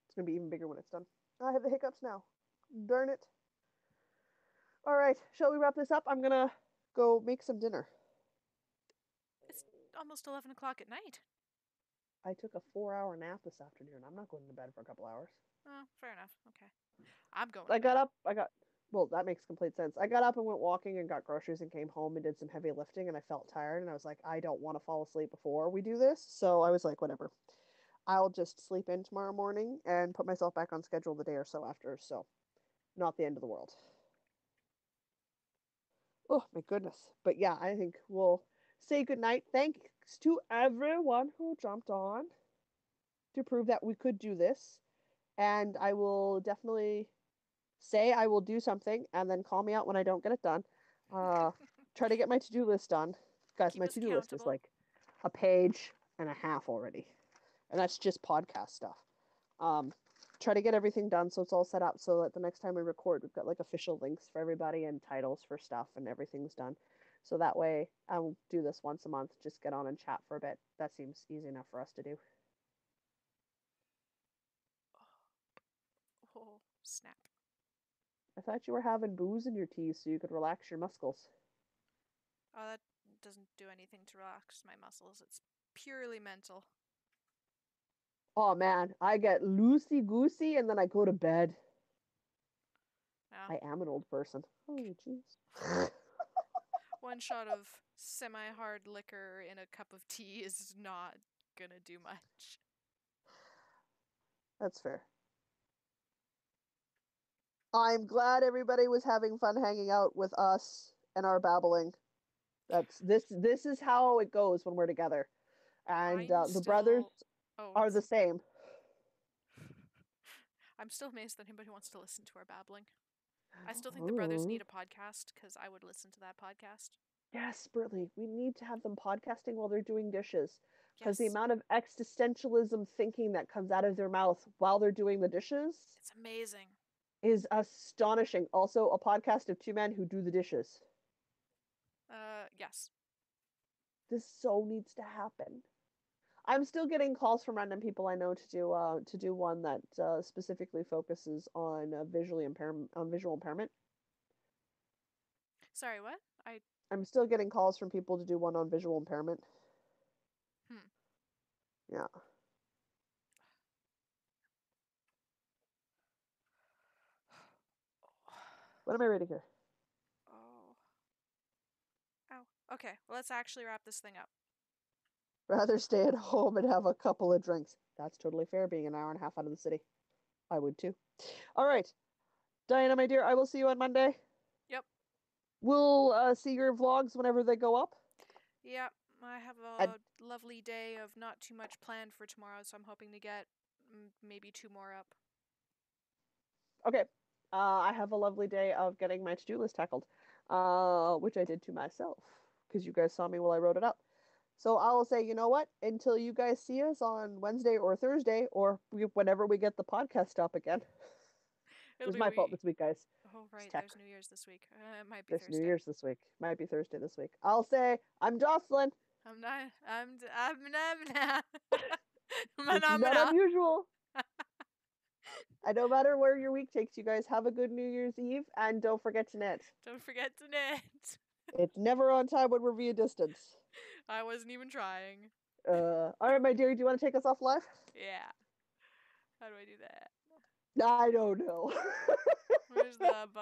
A: It's gonna be even bigger when it's done. I have the hiccups now. Darn it. All right, shall we wrap this up? I'm gonna go make some dinner.
B: It's almost 11 o'clock at night.
A: I took a 4-hour nap this afternoon. I'm not going to bed for a couple hours.
B: Oh, fair enough. Okay. I'm going to
A: I
B: bed.
A: got up. Well, that makes complete sense. I got up and went walking and got groceries and came home and did some heavy lifting and I felt tired and I was like, I don't want to fall asleep before we do this. So I was like, whatever. I'll just sleep in tomorrow morning and put myself back on schedule the day or so after. So not the end of the world. Oh my goodness. But yeah, I think we'll say goodnight. Thanks to everyone who jumped on to prove that we could do this. And I will definitely say I will do something and then call me out when I don't get it done. Try to get my to-do list done. Guys,
B: Keep
A: my
B: us
A: to-do list is
B: accountable.
A: like a page and a half already. And that's just podcast stuff. Try to get everything done so it's all set up so that the next time we record, we've got like official links for everybody and titles for stuff and everything's done. So that way I'll do this once a month, just get on and chat for a bit. That seems easy enough for us to do.
B: Oh, snap.
A: I thought you were having booze in your tea so you could relax your muscles.
B: Oh, that doesn't do anything to relax my muscles. It's purely mental.
A: Oh man, I get loosey goosey and then I go to bed.
B: Yeah.
A: I am an old person. Oh jeez.
B: One shot of semi-hard liquor in a cup of tea is not gonna do much.
A: That's fair. I'm glad everybody was having fun hanging out with us and our babbling. That's this is how it goes when we're together. And
B: I'm
A: the brothers
B: still. Oh,
A: are the same.
B: I'm still amazed that anybody wants to listen to our babbling. I still think the brothers
A: Ooh.
B: need a podcast because I would listen to that podcast.
A: Desperately. We need to have them podcasting while they're doing dishes. Because the
B: Yes,
A: amount of existentialism thinking that comes out of their mouth while they're doing the dishes
B: it's amazing.
A: is astonishing. Also, a podcast of two men who do the dishes.
B: Yes.
A: This so needs to happen. I'm still getting calls from random people I know to do one that specifically focuses on visual impairment.
B: Sorry, what?
A: I'm still getting calls from people to do one on visual impairment.
B: Hmm.
A: Yeah. What am I reading here?
B: Oh. Ow. Okay, well, let's actually wrap this thing up.
A: Rather stay at home and have a couple of drinks. That's totally fair, being an hour and a half out of the city. I would too. All right. Diana, my dear, I will see you on Monday.
B: Yep.
A: We'll see your vlogs whenever they go up.
B: Yep. I have
A: And-
B: a lovely day of not too much planned for tomorrow, so I'm hoping to get maybe 2 more up.
A: Okay. I have a lovely day of getting my to-do list tackled, which I did to myself because you guys saw me while I wrote it up. So I will say, you know what? Until you guys see us on Wednesday or Thursday, or whenever we get the podcast up again. It was my fault this week, guys.
B: Oh, right.
A: tech.
B: There's New Year's this week. It might be
A: There's
B: Thursday.
A: New Year's this week. Might be Thursday this week. I'll say, I'm Jocelyn.
B: I'm not.
A: This is not unusual. And no matter where your week takes you guys, have a good New Year's Eve, and don't forget to knit.
B: Don't forget to knit.
A: It's never on time when we're via distance.
B: I wasn't even trying.
A: All right, my dear, do you want to take us off live?
B: Yeah. How do I do that?
A: I don't know.
B: Where's the button?